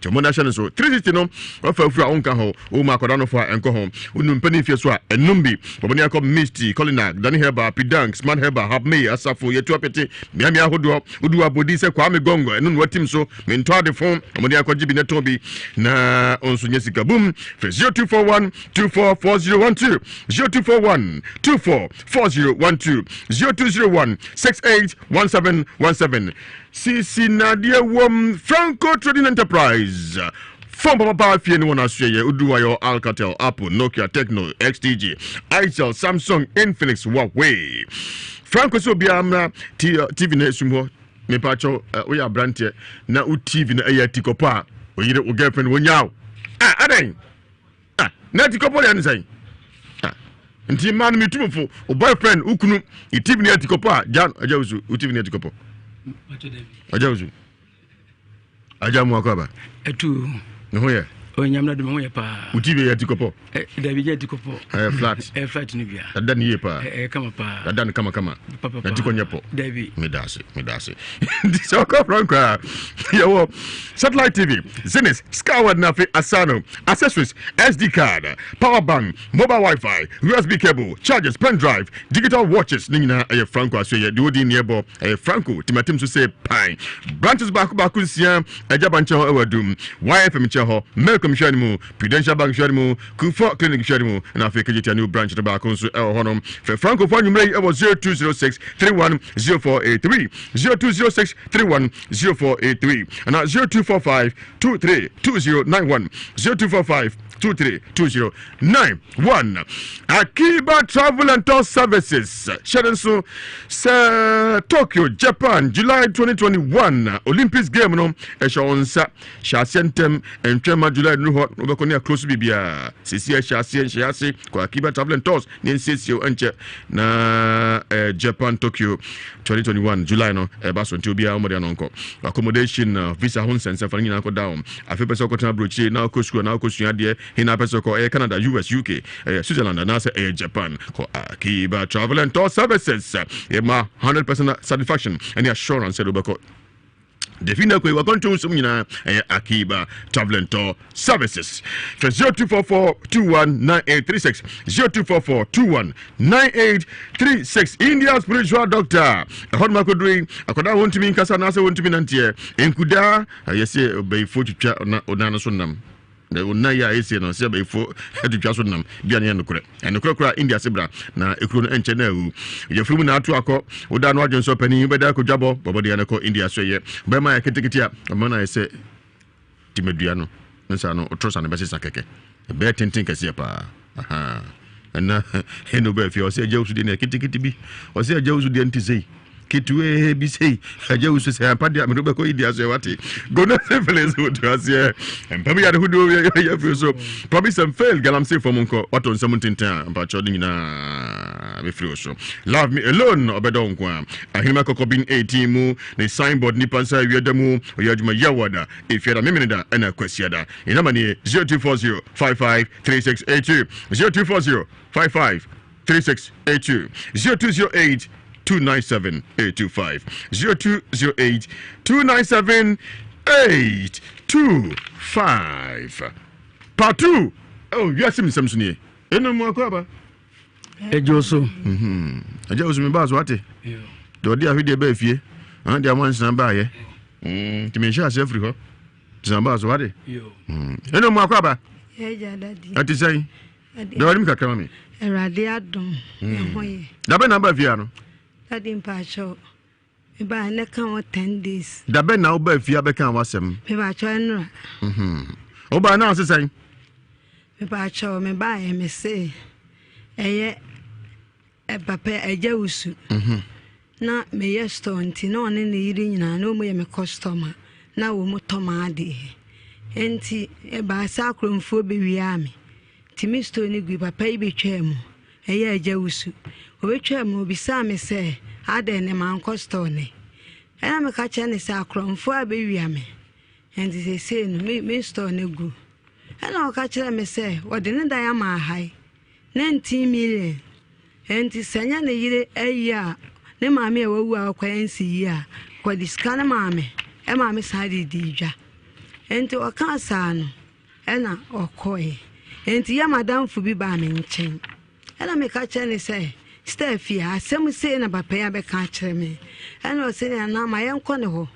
Chomona Shan so 360 no ofafura onka ho o makoda no fa enko ho unu mpani fie so a enumbi oboni akọ Misty Colina Dani Heba Pidang Smart Heba Habme Asafo yetu apete miamia hodo udu abodi se kwa me gongo enu watim so mento ade fon oboni akọ jibi neto bi na onso nyesika boom 0241 244012 0241 244012 0201 681717 Sisi Nadia Wom Franco Trading Enterprise. From Papa Fie no na suye Uduwayo Alcatel Apple Nokia Tecno XTG Itel Samsung Infinix Huawei Franco so bia amra TV na esumho me pacho oya brantie na u TV na eya tikopa oyire o girlfriend wonyaw aden na tikopa ya nsai nti man mi tumfo o boyfriend ukunu i TV na tikopa jan ajawusu u TV na tikopa ajawusu ajamu akaba etu no ye onyamna de mo ye pa utibe ya tikopo David ya tikopo flat ni bia adan ye pa kama pa adan kama na tiko nyepo David medase so ko franka yo satellite TV Zenith Skyward Nafi Asano accessories SD card power bank mobile Wi-Fi USB cable chargers pen drive digital watches nina franco asoye de odi niebo franco timatim so say pine branches back nsia ajabancho ewadum YFM cheho Melcom Shanimu Prudential Bank Shanimu Kufa Clinic Shanimu na Africa Jita new branch to back nso honom for franco for number 0206 310483 0206 310483 and 0245 232091 0245 232091 Akiba Travel and Tour Services Shedenso Tokyo Japan July 2021 Olympics game no eshonsa Shasentem entwema July no ho obekonia close bibia sisi Shase kwa Akiba Travel and Tours ni sisi enche na Japan Tokyo 2021 July no baso ntobia omode nonko accommodation visa honsense fa nyina ko down afepese ko tena brochi na ko school na ko sua de hina person ko Canada US UK Switzerland and also Japan ko Akiba Travel and Tour Services ma 100% satisfaction and assurance edobeko Defina kwe wakonto sumina Akiba Travel and Tour Services. 0244-219836 0244-219836 India spiritual doctor. Hot makodri akoda won't mean kasa nasa won't mean antie. Enkuda yesi be foot onana sunam. na wona ya ese no se ba ifo edutwa so nam bia ne nokore enokora India sebra na ekuro no enche na wu ye furu na atu akọ oda no adwen so pani beda akojabo bobode ya ko India so ye ba ma ya ketekete a amana ese timedua no nsa no otrosa na besesa keke be tintin kase pa aha na eno ba fi o se ajawsu de na ketekete bi o se ajawsu de ntizei kitwe bi sei ajawsu se apade me do ko India so wate go na se feles wo to ase empami ya de hudo ya fi so promise and fail galam say for monko wato nsam tintin pa chodin na be free so love me alone obedo nkwa ahima kokobin 18 mu ne signboard ni pansa wiadamu oyaduma yawada efiada memeneda na kwasiada ina mani 0240 553682 0240 553682 0208 297 825 0208 297 825 part 2 oh yes me samsuni eno mo akwa ejoso ejoso me bazo ate do dia hwede ba fie an dia mo nsan ba ye ti me sha sefri ho nsan bazo ate eno mo akwa eja dadi ati sai do rim kakama me erade adom ehoye da be na ba fie ano dadi mpacho me ba ne kan 10 days da be na ba fie be kan wasem me ba cho enra o ba na asesai me ba cho me ba e me se eye papa eja usu na me yesto nti na one ne yiri nyina na o mo ye me customer na wo mo tomade enti e ba sa kromfo be wiame timisto ni gui papa ibe twam eye eja usu obetwam obisa me se ade ne man customer ne ena me ka che ne sa kromfo abe wiame enti se no me store ne gu ena o ka che me se wode ne dan ama hai 19 million enti sanya ne yire eya ne maame ewu akwa ensi yi a kwa diskana maame e maame sadi dija enti o ka sa no ena okoe enti ya madam fu bi ba me nchen ena me ka che ne se Steffi asem se na papa ya be ka kire me ena o se na ma yenko ne ho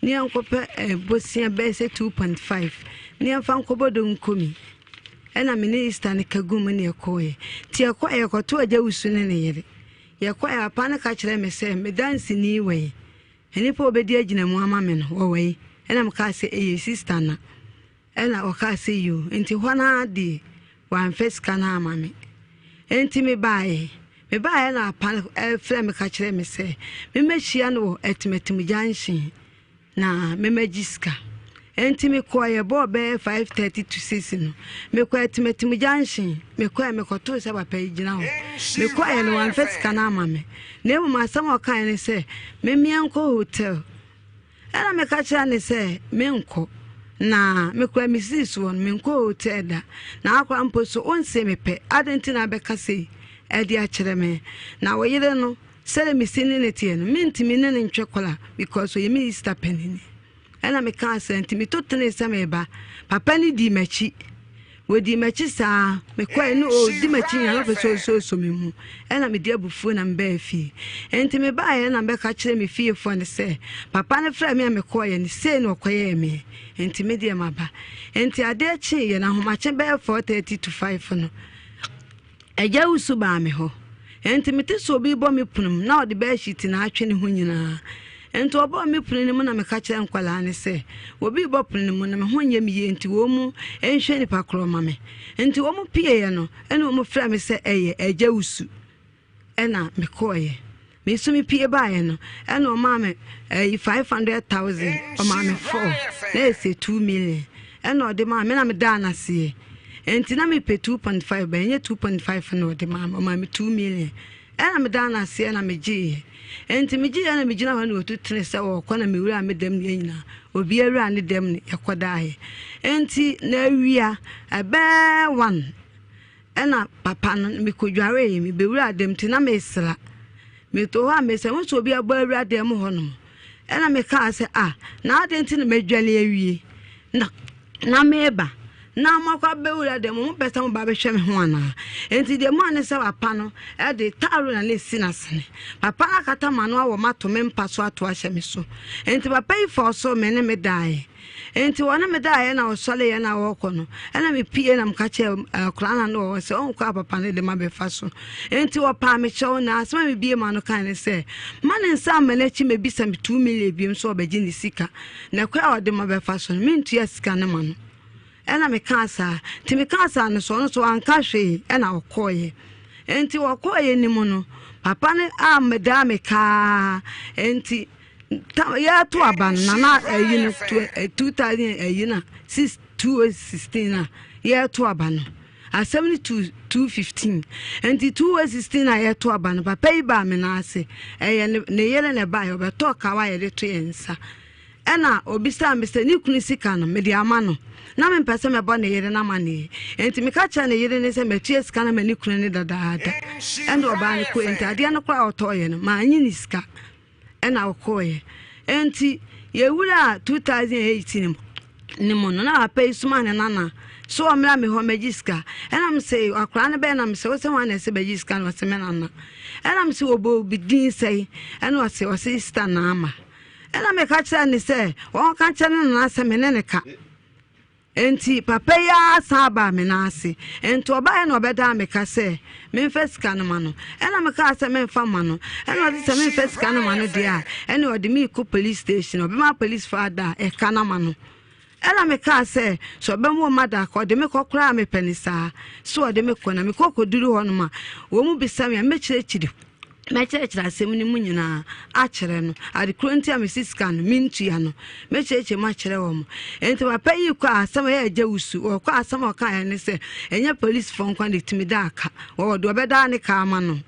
ne yenko pe bosia be se 2.5 ne yenfa nkobodo nkomi ena minister ne kagum ne ekoye ti ekoye koto aja usu ne ne yere yekoye apane ka kire me se me dance ni we eni po obedi agina mu ama me no wo we ena me ka se eye sister na ena o ka se you enti hona di wan face kana ama me enti me bae na apane frɛ me ka kire me se me mehia no etimetim junction na me magiska enti me koye bo be 5:30 to 6 no me koye etimetim junction me koye me koto se papa igina ho me koye no wan face kana ama me na emu masam o kan ne se me mianko hotel era me ka kire ne se me nko na me koye Mrs. won me nko hotel da na akwa mposo onse me pe adenti na be ka sei edi a kire me na wo yire no sele me sini ne tie no mentimi ne ntwekola because we me Easter penini ena me ka senti me totene sameba papa ni di machi we di machi sa me kwa no o di machi nya na so me mu ena me di abufu na mba afi enti me ba ye na be ka kire me fie fo ne se papa ne fra me kwa ye ne se no kwaye me enti me di maba enti ade chi ye na homache be 4:30 to 5 no eja usu ba me ho enti me te so bi bo me punum na ode be shiti na atwe ne ho nyina enti obo me punum mu na me ka kire nkwala ne se obi bo punum na me ho nya me enti wo mu enhwe ni pakro ma me enti wo mu pie ye no ene wo mu fra me se eye eja usu ena me koye me so me pie ba ye no ena o ma me 500,000 o ma me 4 na ese 2 million ena ode ma me na me da na se enti na me pe 2.5 ba nye 2.5 no de ma me 2 million ena me da na se na me ji enti me ji na me gina ho na otu tene se wo kwa na me wura me dem ne nyina obi awura ne dem ne yakodae enti na awia ebe 1 ena papa no me kodware me be wura dem ti na me sra me to ha me se mo so obi agba awura dem ho no ena me ka se na adenti na me dwale awie na meba na makwa bewura dem mo pesa mo ba be hwe me ho ana enti de mo ane se papa no e de taro na le sinasene papa na kata mano awo mato me mpa so ato ahye me so enti papa yi for so me ne me dai enti wona me dai na osole ye na wo kono ena me pie na mkache klana no se on kwa papa ne de ma be fa so enti wo pa me chew na asema me bie ma no kan ne se man nsa melechi me bisa me 2 million biem so obaji ni sika na kwa o de ma be fa so me ntu ya sika ne ma no ena me kansa ti me kansa no so anka hwe ena okoye enti okoye ni mu no papa ne a me da me ka enti ya to aban na 2000 2016 ya to aban a 215 and 216 ya to aban papa iba me na ase ne yele ne ba yo be to kawa ye de to yensa ena obisa mr ni kunu sika no me de amano na me pese me bo ne yele na mane enti me ka cha ne yele ne se me tie sika na me ni kunu ne dadaada and oba ne ko enti ade no kwa otoye no ma anyi ni sika ena okoye enti ye wura 2018 ni mo no na pay suma ne nana so amra me ho magiska ena me say akra ne be na me say wo se wan na se magiska no se me nana ena me say obo bidin say ena wo se sister na ama ena me ka kira ni say won ka kira na se me ne ka enti papa ya saba me na ase enti oba ya na obeda me ka se me feska no mano ena me ka se me fa mano ena odi se me feska no mano dia ena odi me ko police station obi ma police father e kana mano ena me ka se so be mo mada ko de me kokra me penisa so odi me ko na me kokoduru ho no ma wo mu bisa me chire mechechira asem ni munyina a kire no ade kronti amesiska no mintua no mecheche ma kire wo mo enti papa yi kwa asem ya agya usu o kwa asem o kan ne se enya police phone kwa de timida aka wo do beda ne ka ama no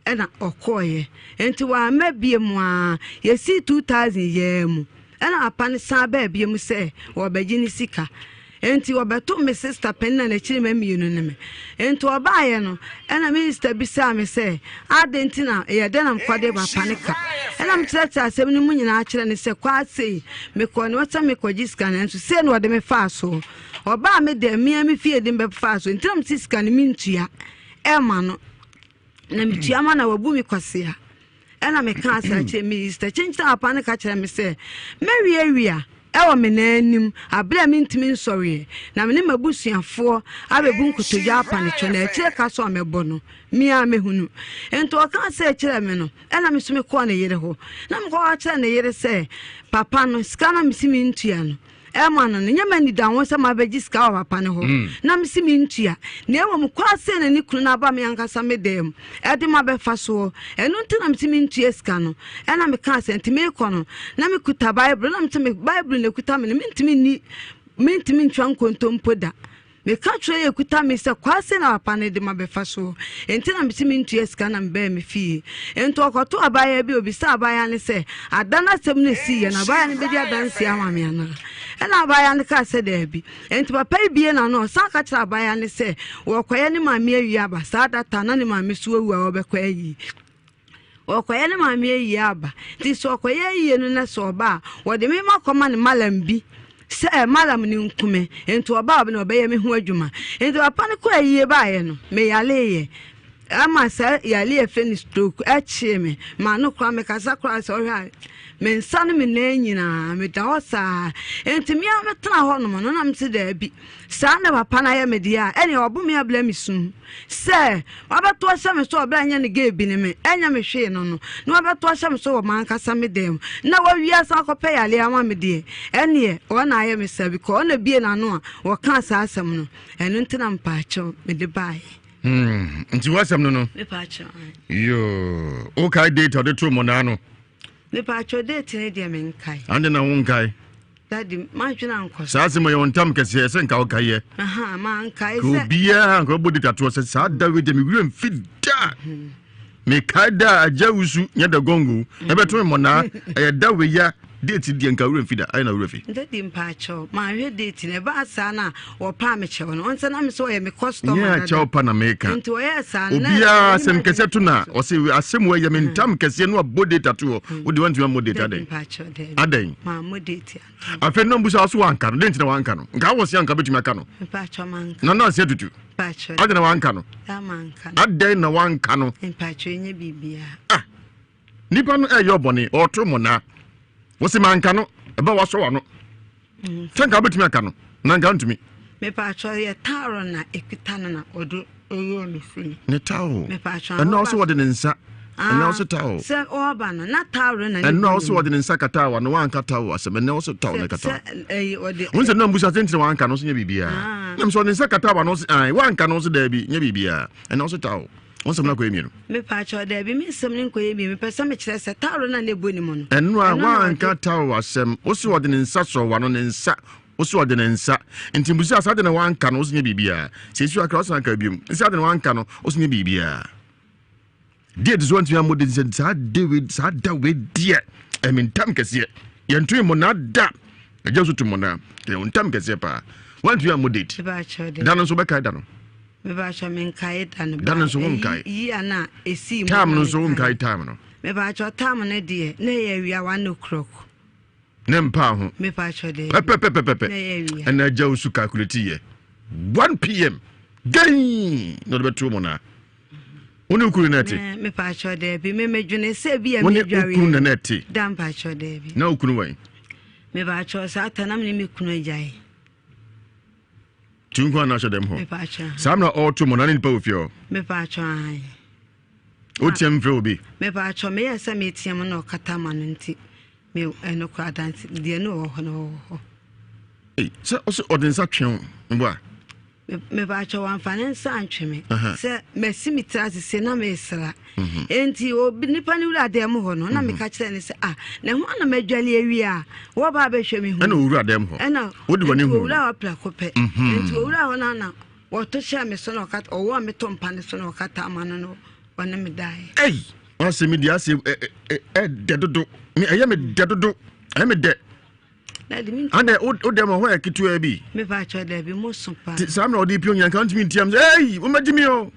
ena okoye enti wa mabie mu a yesi 2000 ye mu ena apane sa ba bie mu se wo bagyi ni sika enti obeto me sister penna na chiri ma mienu ne me enti obaye no ena minister bisa me se adentina ye de na mkwade ba panika ena mtata asem ni munyina a kire ne se kwa sei me ko ne wata me ko jiska na nso se no de me fa so oba me de me fie de me fa so enti na msiska ne mintua e ma no na mitua ma na wabu mi kwasea ena me ka asa che minister chincha panika kire me se me ewa menanim abla mintimi nsori na me mabusuafo abebu nkutoja apane cho na ekire ka so amebo no mi a mehunu ento aka se ekire me no ena me so me ko na yere ho na me ko akire na yere se papa no skana me simi ntua no ema no nyama ni da won se ma beji ska wa papa ne ho na me simi ntua na ewa mu kwa se na ni kunu na ba me ankasa me dem e de ma be fa so enu nti na me simi ntua ska no ena me ka se ntimi ko no na me kuta bible na me ntimi bible ne kuta me ntimi ntwa nkontompo da me ka tro ye kuta me se kwa se na papa ne de ma be fa so enti na me simi ntua ska na me ba me fie ento okoto abaya bi obi sa abaya ne se adana sem ne si ye na abaya ne be di adanse ama me ana ena abaya ne ka se da bi enti papa bie na no sa ka tira abaya ne se wo koye ne ma me awi aba sa data na ne ma me so awu a wo be koye okoye ne ma me awi aba ti so koye yi no na so ba wo de me makoma ne malam bi se malam ni nkume enti oba na obeye me ho adwuma enti papa ne ko ayi ba ye no me yale ye ama sa yale e feni stroke achi me ma no kwa me kasa kwa so hwa me nsane me na nyina me da hosa enti me ametna ho no no na mse da bi sa na papa na ye me dia ene obo me abla mi sun se wabeto asha me so obla nya ne ge bi ne me enya me hwe no no na wabeto asha me so wo man kasa me dem na wawia sa kope yale ama me die ene o na ye me sabi ko na bie na no a wo kan sa asam no eno ntina mpa cho me de bai nti wasam no me pa cho yo okay date o de tro mo na no me pa cho date ne de me nkai ande na won kai daddy ma juna nko sa se mo yon tam kese se nka o kai ye aha ma nkai ko bia nko bodi tato se sa David me wi mfida me kada aja usu nya da gongo e beto mo na e da we ya date di nka wura fida ai na wura fi ndedi mpacho ma hwe date ne ba sa na wo pa me chewo no onse na me so ye me customer yeah chewo pa na meka nti wo ye sa na obia asem kese to na o se asem wo ye me ntam kese no abo data to wo de want to mo data den aden ma mo date afa no mbusa so wanka no dent na wanka no nka wo se anka betumi aka no mpacho manka na se tutu mpacho aden na wanka no manka aden na wanka no mpacho nye bibia nipa no e yo bone o to mo na wo se manka no eba wo so wa no tanka betumi aka no na nka ntumi me pacho ye taro na ekita na odo eyo ni fini ne tawo me pacho and also what in nsa and also tawo se oba no na taro na and also what in nsa katawa no wanka tawo asem and also tawo na katawa eh ode wonse no mbusa tenti wanka no so nya bibia na so nsa katawa no ai wanka no so da bi nya bibia and also tawo wonse na ko emi no me pacho da bi mi sem ni ko emi me pesa me kire se taro na le boni mu no and no wanka tawo asem osi what in nsa so wa no nsa osi ode ne nsa nti mbusi asade ne wanka no osinye bibia sesu akra osan ka biom nsa ade ne wanka no osinye bibia die de zonti ya mode nse sa David sa da we die tam kese yentu mo na da eje so tumo na yentam kese pa wantu ya mode dan so be kai da no me ba cha men kai da no dan so won kai yi ana esi mo tam no so won kai tam no me ba cha tam ne die na ye wia 1 o'clock nempa ho me pa chode pepe and aja usu calculate ye 1 pm gain no be too mona woni ukuru neti me pa chode bi me medwene se bi ya me dware woni ukuru neti dan pa chode bi na ukuru wan me ba cho sa tanam ni me kunu jai tunko na chode ho me pa cho samna all too mona ni pa ofio me pa cho ai o tiam fro bi me pa cho me yesa me tiam no kata manu nti me eno kwa dance de no ho no ho se o odinsa twen mbo me ba cho wan fanen san tweme se me simitra se na me sra enti obi nipa ni wura dem ho no na me ka kire ne se na ho na madwale awi a wo ba be hwe me ho na wura dem ho wodi wani ho wura wa pra kope enti wura ho na wo to sha me so no ka o wo me to mpa ne so no ka ta amano no wona me dai ase mi dia se dedodo me eye me dedodo eye me de ande o dem ho ekitu e bi me ba cho de bi mo so pa sam na odi pio nyan kan timi tiam o magimi o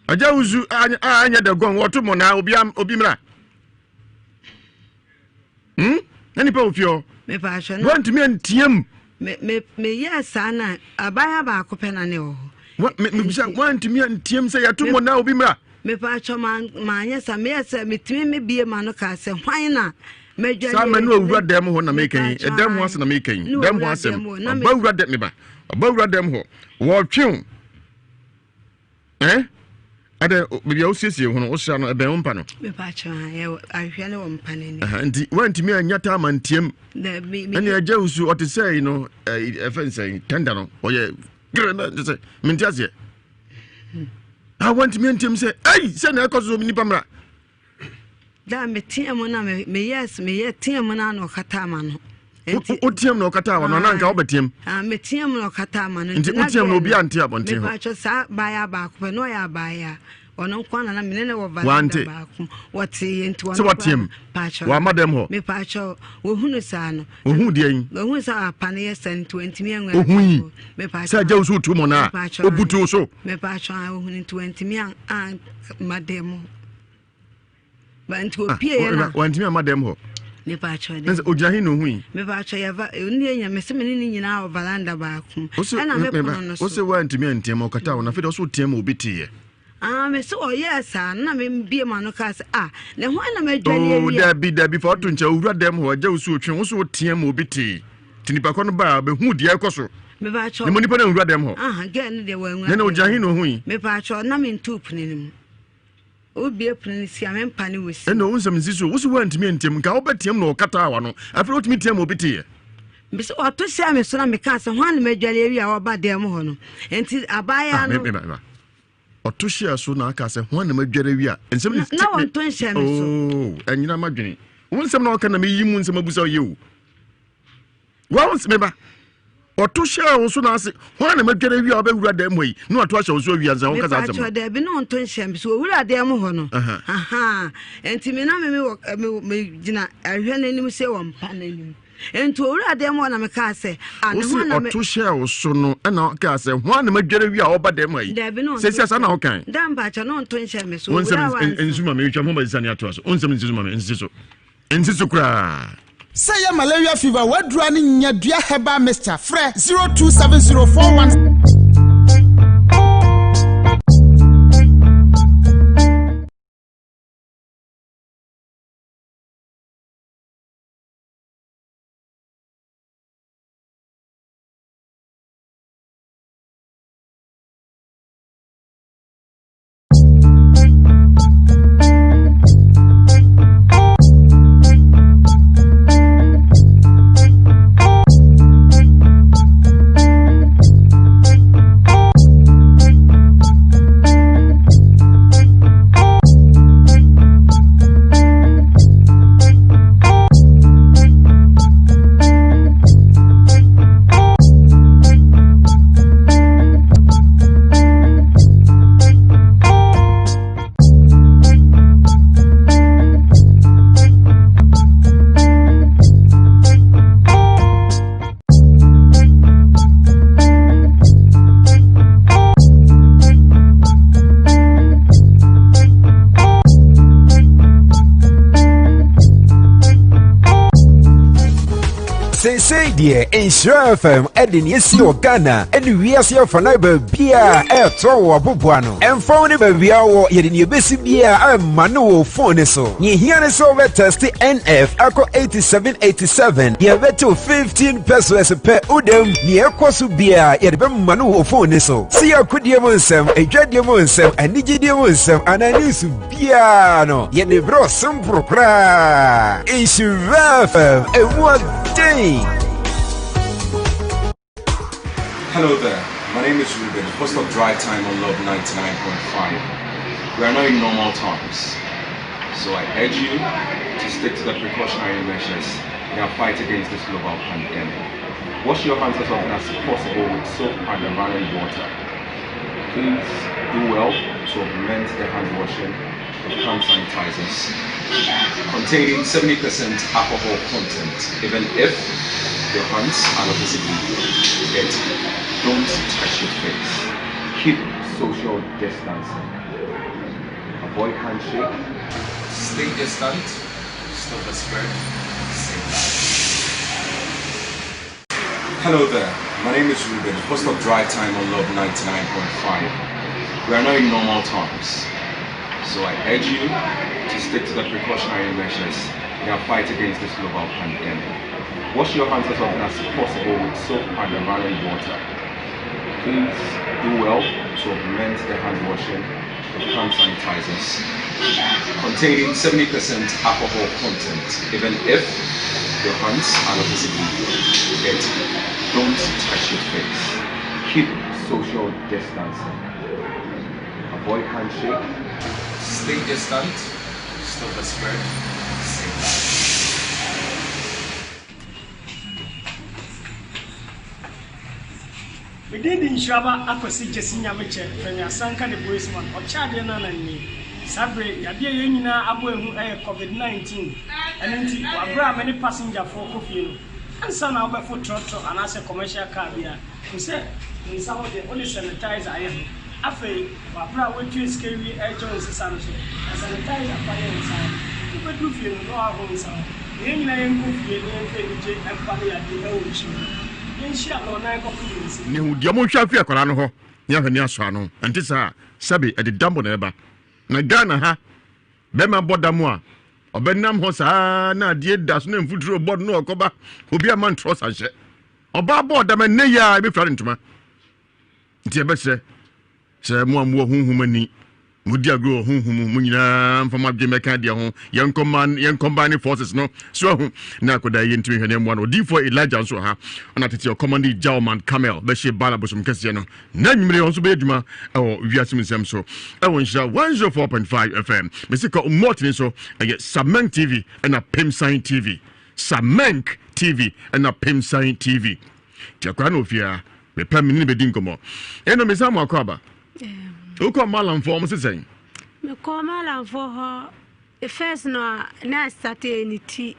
aja uzu anya de gon woto mo na obi mra nani pa ofio me ba cho no want me antiam me yes ana abaya ba ko pena ne o me bisa want me antiam say yato mo na obi mra me pa cho ma anya sa me yes me timi me bie ma no ka se hwan na medwale sa ma no wura dem ho na me kan dem ho ase na me kan dem ho ase ba wura dem me ba dem ho wo twen ade bibi o siesie ho no o sha no ebe ho mpa no me pa cho ahwe ne wo mpa ne ni nti wanti me anyata amantiem ene aja usu o te say no efense tender no o ye grena say mintiasie want me antiem say say na ekozo nipa mra da me tiam na me yes me ye tiam na no kata ma no o tiam no kata wa no na nka obetiem me tiam no kata ma no nti o tiam no obi ante abonte ho me pa cho sa ba ya ba ko no ya ba ya ono kwana na menene wo valanda ba ko wati nti wono watiam pa cho wa madam ho me pa cho wo hunu sa no wo hu de yin wo hunu sa apane yes 20 mi enwa me pa cho sa ja usu tu mo na obutu so me pa cho wo hunu 20 mi an madam ba nti opie ya na wanti mi madam ho me pa cho de ojahi no hu me pa cho ya va ni enya me se me ni nyina o valanda ba ko ana me pono no so o se wanti mi antiem o kata na fe do so tiem obi tie me so o yes na me bie ma no ka se ne ho na madwale awi dabi for to ncha owura dem ho aja usu otwe so tiem obi tie tinipa ko no ba be hu die ekoso me ba cho ne mo nipa na owura dem ho again de wa nwa ne ojahi no hu me pa cho na me ntup ne nim obi epun si amempa ne wosi eno unsam nsiso wosi wanti mi ntem nka obetiem na okata wa no afre otimi tiem obi tie mbese oto sia me so na me ka se ho na madwale awi a oba dem ho no enti abaya no oto sia so na aka se ho na madware awi a ensem na won to nhia me so anyina madwene unsam na oka na me yimu nsem abusa ye o wa unsem ba Oto share wo so na ase ho na madwere wi a obewura da mu yi na oto ahye wo so wi anza wo kasa asem me da bi no nto nhye bi so owura da mu ho no aha enti me na me gina ahwe na nim se wo mpa na nim enti owura da mu na me ka ase ana ho na me oto share wo so no na ka ase ho na madwere wi a oba da mu yi se sia na ho kan da mba cha no nto nhye me so owura wa enzuma me twa mo ba zani ato aso onsem enzuma me enziso kra. Say ya malaria fever, what drani nyadua heba Mr. Fre 027041. Say dear, Insure FM, Edin Yesi or Ghana, and we are here for neighbor beer, air tower, Bubuano, and found a baby hour in your basic beer, and manual phone so. Ye hear so test NF, Echo 8787, ye bet to 15 pesos per udem, near Kosu beer, yet manual phone so. See a good yamonsem, a dread yamonsem, and Niji yamonsem, and I knew to piano, yet they brought some procra. Insure FM, and what day? Hello there, my name is Ruben, host of Drive Time on Love 99.5. We are not in normal times, so I urge you to stick to the precautionary measures in our fight against this global pandemic. Wash your hands as often as possible with soap and running water. Please do well to augment the hand washing with hand sanitizers containing 70% alcohol content, even if your hands are not visibly dirty. Don't touch your face. Keep social distancing. Avoid handshake. Stay distant. Stop the spread. Save lives. Hello there. My name is Ruben, host of Drive Time on Love 99.5. We are not in normal times, so I urge you to stick to the precautionary measures in our fight against this global pandemic. Wash your hands as often as possible with soap and running water. Please do well to augment the hand washing with hand sanitizers containing 70% alcohol content, even if your hands are not visibly dirty. Don't touch your face. Keep social distancing. Avoid handshake. Stay distant. Stop the spread. Save lives. We did in Shaba Akosi Jessinia Mitchell, Premier Sanka the Boysman, or Chadiana and me. Sabre, Yadia Yenina, Abu COVID-19, and into Abra many passenger for Kofi, and some Albert for Trotto and as a commercial car here. Who said, in some of the only sanitizer I am. After Abra went to scary air Jones Sancho, and sanitize a fire inside. You could do feel no home sound. The England Kofi and Family at the ocean. Ne hudia mo hwa afia kwara no ho nya hwani aso ano enti sa sabe ede dambo na eba na Ghana ha be ma bodamu a obenam ho sa na de das na mfuturo bod no okoba obi a man trust ahye oba bodam na ya be fira ntuma nti ebe se mo amu hunhumani mudi agro hunhum mu nyina mfama dwe meka de ho yen combine forces no so na koda yen timi hwane mo no D4 Elijah so ha ona tete commanding Jawman Camel be she bala bosum kese no na nwimre on so be aduma e wiasim nsem so e won sha 104.5 FM mesika umotni so e Samenk TV and a Pimsign TV Samenk TV and a Pimsign TV Tiakwa no ofia me pa me ni be din komo eno me sa mo akaba uko malam fo mo sesen me ko malam fo ho first no na start any ti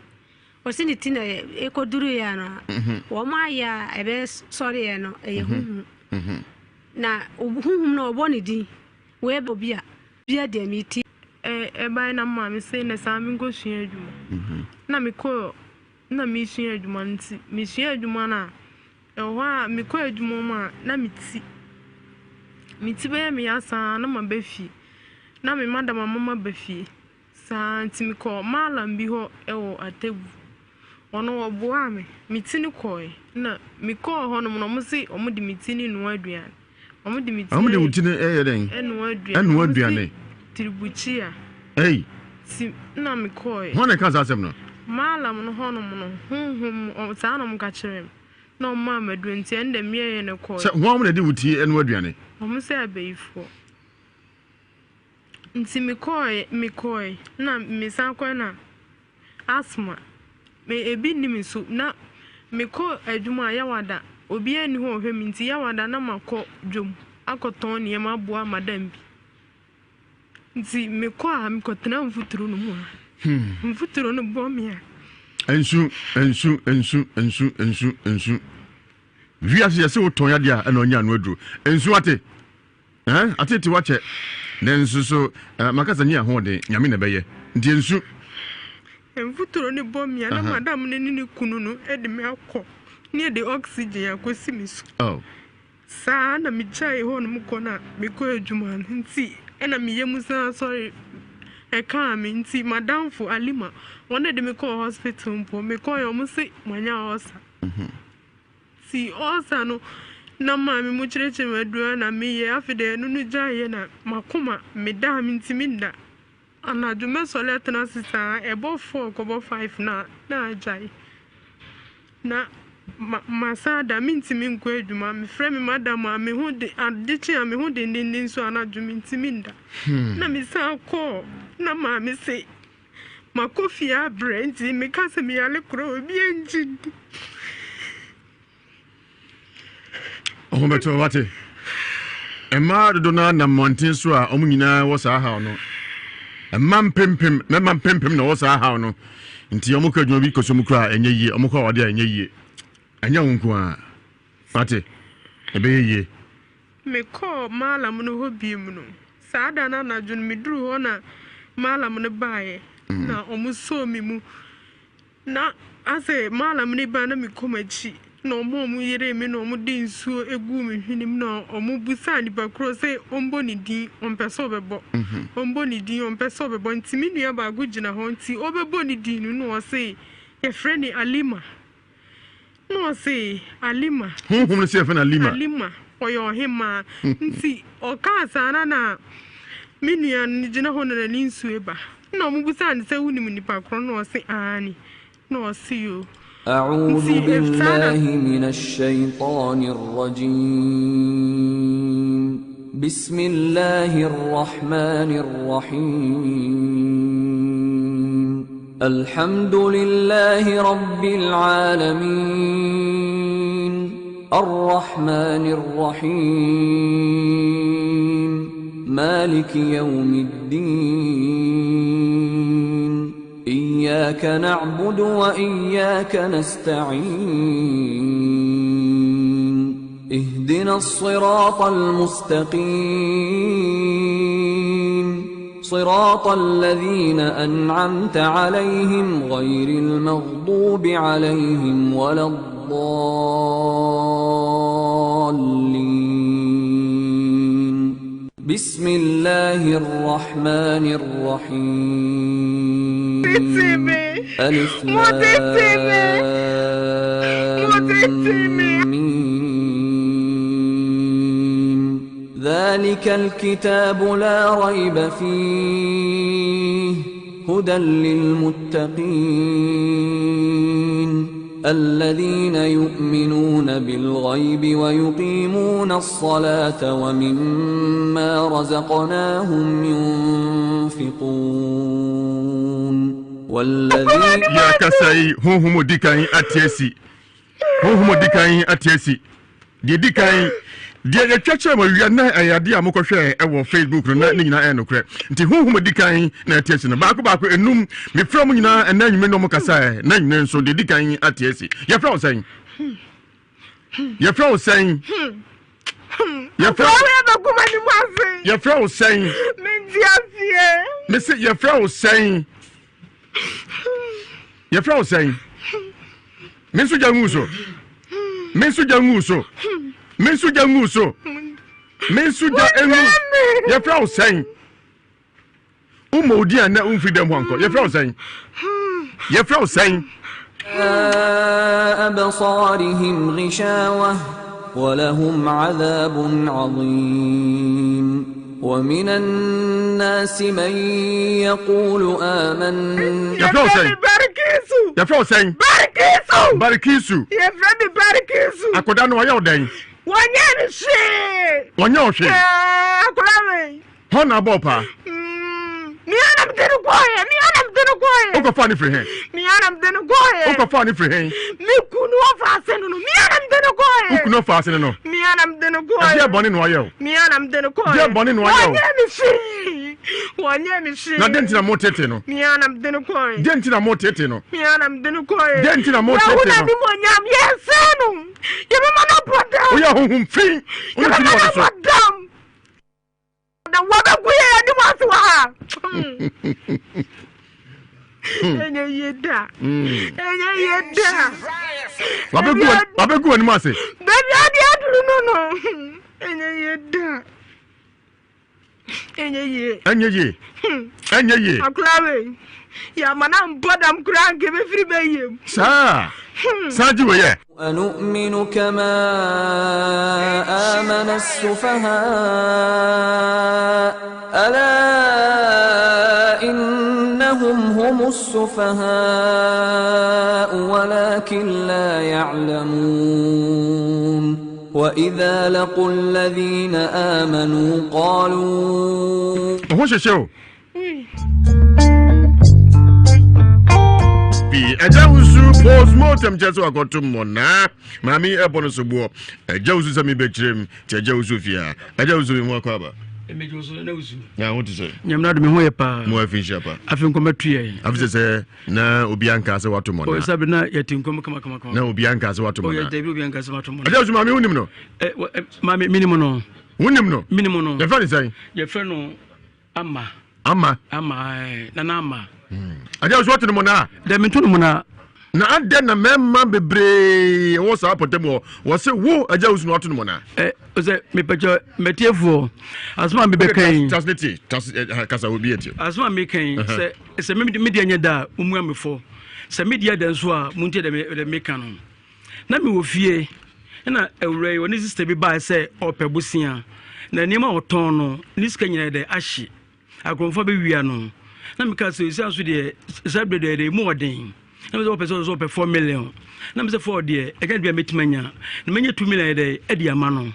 o sini ti na e ko duru ya no wo ma ya e be sorry e no e hu na hu no obo ni din we bo bia de mi ti e ba na ma me say na sa mi go sua adwuma na me ko na mi sua adwuma nti mi sua adwuma na e ho a me ko adwuma ma na mi ti be me asa na ma be fi na me madam mama be fi sa nti me ko malam bi ho e wo atebu ono obo a me ti ni ko na me ko ho no mo si omo di me ti ni no aduan omo di me ti omo di utini e yeden enu aduan tribuchia si na me ko ho na ka sa asem no malam no ho no mo o sa no mo ka kire no ma madu nti ende me ye ne ko se ho mo di uti enu aduan omo se abeifo nti me ko na me san ko na asma me ebi ni me so na me ko adwuma ya wada obi ani ho hwe mi nti ya wada na makọ dwom akoton ne ma boa madam bi nti me ko a me kotena mfuturo no mu mfuturo no bo me a ensu via se woton ya dia na onya no aduro ensu ate ate wache na ensu so makasa nya ho de nyame na beye nti ensu mfuturo ne bo me na madam ne ni kunu no e de me akọ ne de oxygen akosi mi so sa na mi chai ho no mko na me ko adwuma nti na me yemu sa sorry e ka mi nti madam fu Alima wona de me ko hospital mpo me ko yo musi manya osa si osa no na ma mi mu chireche madua na me ye afide no jaye na makoma me da mi nti mi nda ana dume solet na sisa ebo 4 kobo 5 na jaye na masada minti min ko eduma me frɛ me madam a me hu de adichi a me hu de ndin so anadwu minti minda na me sa ko na ma me se makofia brandi me ka se me yale kro obi enji o meto wate emma do na mountain so a omu nyina wo sa ha no emma pempem na wo sa ha no nti omu ka dwuma bi ko so mu kra enye yie omu ka wode enye yie anya wonku a fate ebe yie me ko malam no hobi mu no saada na na dwun me duru ho na malam no baaye na omuso mi mu na ase malam ni ba na me komachi na omu yere me na omu di nsuo egu me hwenim na omu busa ni bakro se ombo ni din ompeso bebo ombo ni din ompeso bebo ntimi nua ba agugina ho nti obebo ni din no o se ye frɛ ni Alima no say Alima hum se fa na Alima oyo hema nti o ka sana na minua ni gina ho na ni nsu eba na omu busa ni se wunim ni pakro no say ani no see you أعوذ بالله من الشيطان الرجيم بسم الله الرحمن الرحيم الحمد لله رب العالمين الرحمن الرحيم مالك يوم الدين إياك نعبد وإياك نستعين اهدنا الصراط المستقيم صراط الذين أنعمت عليهم غير المغضوب عليهم ولا الضالين بسم الله الرحمن الرحيم ألف لام ذلك الكتاب لا ريب فيه هدى للمتقين الذين يؤمنون بالغيب ويقيمون الصلاة ومما رزقناهم ينفقون والذين يا كسي هم ديكاين اتيسي honhom dikan atiasi de dikan de yatwache ma wia na ayade amokohwe e wo Facebook no na nyina e no kre nti honhom dikan na atiasi no baako enum me from nyina enanyume no mokasa na nyina nso de dikan atiasi ye from saying ye from saying ye from saying me say ye from saying ye from saying Mensu janguso. Mensu janguso. Mensu janguso. Mensu jangu. Ye fra osan. Umo odi ana umfi dem hanko. Ye fra osan. Ye fra osan. أبصارهم غشاوة ولهم عذاب عظيم ومن الناس من يقول آمنا يا فوسين باركيسو يا فرد باركيسو أكودانو ويا ودين ونيوشي هنا بوبا Miana mteno goye. Uko fani free hen. Miana mteno goye. Uko fani free hen. Mikunu ofa no. Miana mteno goye. Uku no fa no. Miana mteno goye. Dia boni no ayo. Miana mteno goye. Dia boni no ayo. Wanye mi shi. Na denti na motete no. Miana mteno goye. Denti na motete no. Miana mteno goye. Denti na motete no. Ya una ni monyam yesenu. Yeme mana podam. Oya honhum fin. Yeme mana podam. Na waga kuye ya ni wasu wa. Enye yeda. Wabegu ni mase. Baby adi aduru no. Enye yeda. Aklawe. Ya mana mboda mkura ngebe free beye. Saji weye. أنؤمن كما آمن السفهاء ألا إنهم هم السفهاء ولكن لا يعلمون وإذا لقوا الذين آمنوا قالوا Ejawusu postmortem jesu akotum mona mami ebono sobo ejawusu sami bekrem che ejawusu fia ejawusu mi mo akwa ba emejoso na usu ya wotu se nyamna do me ho ye pa mo afisha pa afin ko matuye afise se na obi anka se watu mona o sabe na yatin ko kama na obi anka se watu mona o ya debi obi anka se watu mona ejawusu mami unim no mami minimum no unim no ye fa ni sai ye fa no ama na ejawusu watu mona de mentunu mona na ade na memma bebre wo sa potemo wo se wo ejawusu no watu mona o se me pejo metiefo asuma me bekan translate kasa obi eti asuma me kan se me media nya da umu amefo se media da nso a muntie de me kan no na me wo fie na ewure woni sister bi ba se opebusia na nima oton no niska nyina de ahye akromfo be wia no na me ka se aso de sabre de mu odin na me so person so 4 million na me se 4 de e kan bia metimanya na menye 2 million de e dia ma no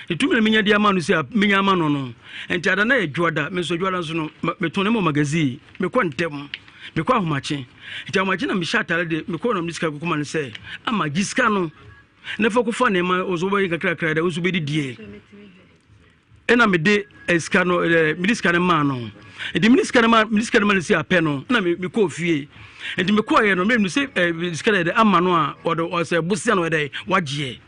e 2 million menya dia ma no se menya ma no no enti ada na e dwoda me so dwoda so no me to ne mo magazine me ko ntem me ko ahomache enti ahomache na me shatale de me ko no miska ko kuma ne se ama giska no na fa ko fa ne ma ozo bo kakra da ozo be didie ena me de eska no me diska ne ma no enti minister man si apeno na me ko fie enti me ko ye no me se minister de amano a o se busia no de wagye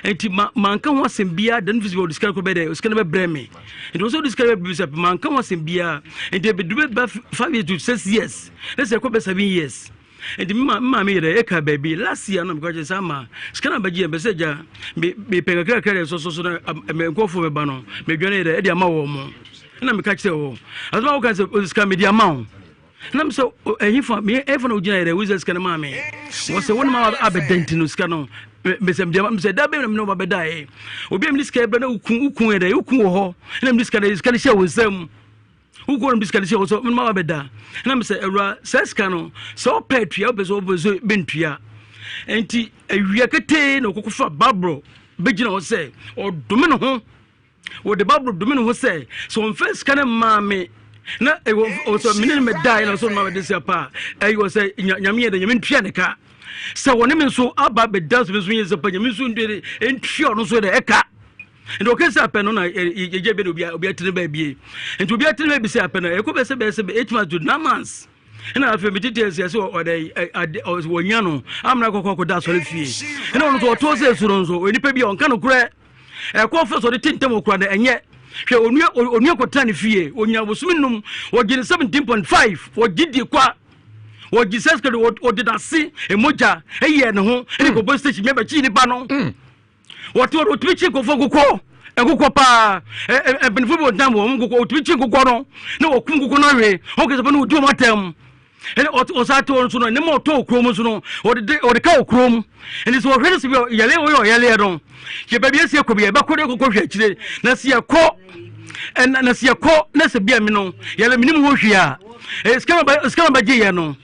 enti manka ho asembia dan fisi o diska ko be de o skana be breme enti o so diska be se manka ho asembia enti be do be 5 years to 6 years let's say ko be 7 years enti ma me ye eka baby last year no me ko je sama skana ba je be se ja be penga kra so na me ko fo be ba no me dwane de e dia ma wo mo na me catch o asma o kan se scam media ma na me so ehifo me ehifo no gina ere wizard scan ma me wo se won ma abedent no scan no me se media me se da be no ba beda e obi am scan be na ukun ere ukun wo ho na me scan she wo sam ukun me scan she wo so me ma beda na me se ewra scan no so petua be so bentua enti awia kete na okokofa babro be gina wo se o dome no ho wo de babro dome no ho se so on first can mame na o so minine me dai na so ma de se pa e wo se nyame ye de nyame ntua ne ka sɛ wɔne me nso aba bɛda so me nso yɛ sɛ panya me nso ndere ntwi ɔno so de ɛka nti ɔkɛ sɛ apɛ no na yɛgye bɛ no obi atene ba bie nti obi atene ba bi sɛ apɛ no ɛkɔ bɛ sɛ 8 months to 9 months ɛna afei metete ɛsɛ sɛ ɔde wɔnya no amena kɔkɔ da asɔre fie ɛna ɔno nso ɔtɔ sɛ suro nso onipa bi a ɔnka no korɛ ɛkɔ fɛ sɛ ɔde tentam okura no ɛnyɛ hwɛ onua kɔtena ne fie onyina bosom num wɔgye ne 17.5 wɔgye di kwa wɔgye sɛ skɛde wɔde dase emogya ɛyɛ ne ho ɛne kɔbɔ station mɛbɛkyi nipa no wɔtumi kyi nkɔfɔ nkokɔ paa ɛbɛnifo bi wɔntam wɔn nkokɔ wɔtumi kyi nkokɔ no na wɔkum nkokɔ no awie ɔkɛ sɛ bɛ no wɔdi wɔn atɛm ɛne ɔsaa te wɔn so no ne ma ɔtɔ okurom so no wɔde ka okurom ɛne sɛ wɔhwɛ no sɛ bi yɛlɛ wɔyɛ ɔyɛlɛ no yɛ baabi esi ekɔ bi yɛ bɛkɔ de kɔkɔ hwɛ akyire na si yɛkɔ na si yɛkɔ na sɛ bia mi no yɛlɛ minim hɔ hwɛ a sikama bɛgye yɛ no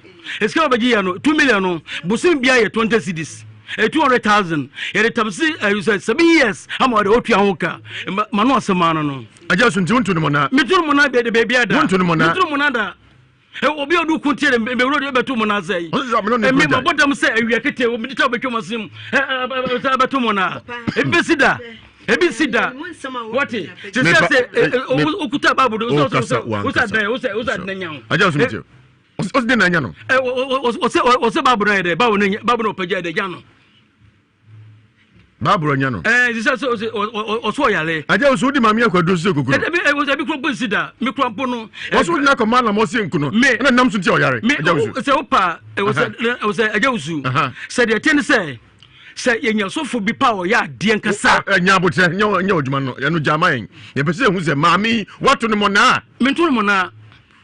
2 million no bosom bia yɛ 20 cedis 200,000 yɛde tamsi 7 years ama wɔde otua ho ka ma no asɛm ano no agya so nti wonto no mona metoro mona baabi ada wonto no mona metoro mona da obi odu kuntie de mewuro de beto mona sai me mabodam sɛ awia kete obi de ta betwa masem beto mona ebesida wati sɛ okuta babu do usa nanya agya so nti o de nanya no o se babu na de babu no pagya de jano babu nya no o so yale agya so di mame akwado so kokoro ebi kro bonsida me krampo no o so na koma na mo se nku no na nam so ti o yare agya so se opa o se agya usu se de ten se yenya sofo bi pa o ya de nkasa nya abotre nya odwuma no no jamaen ye pese hu se mami wato no mona mento no mona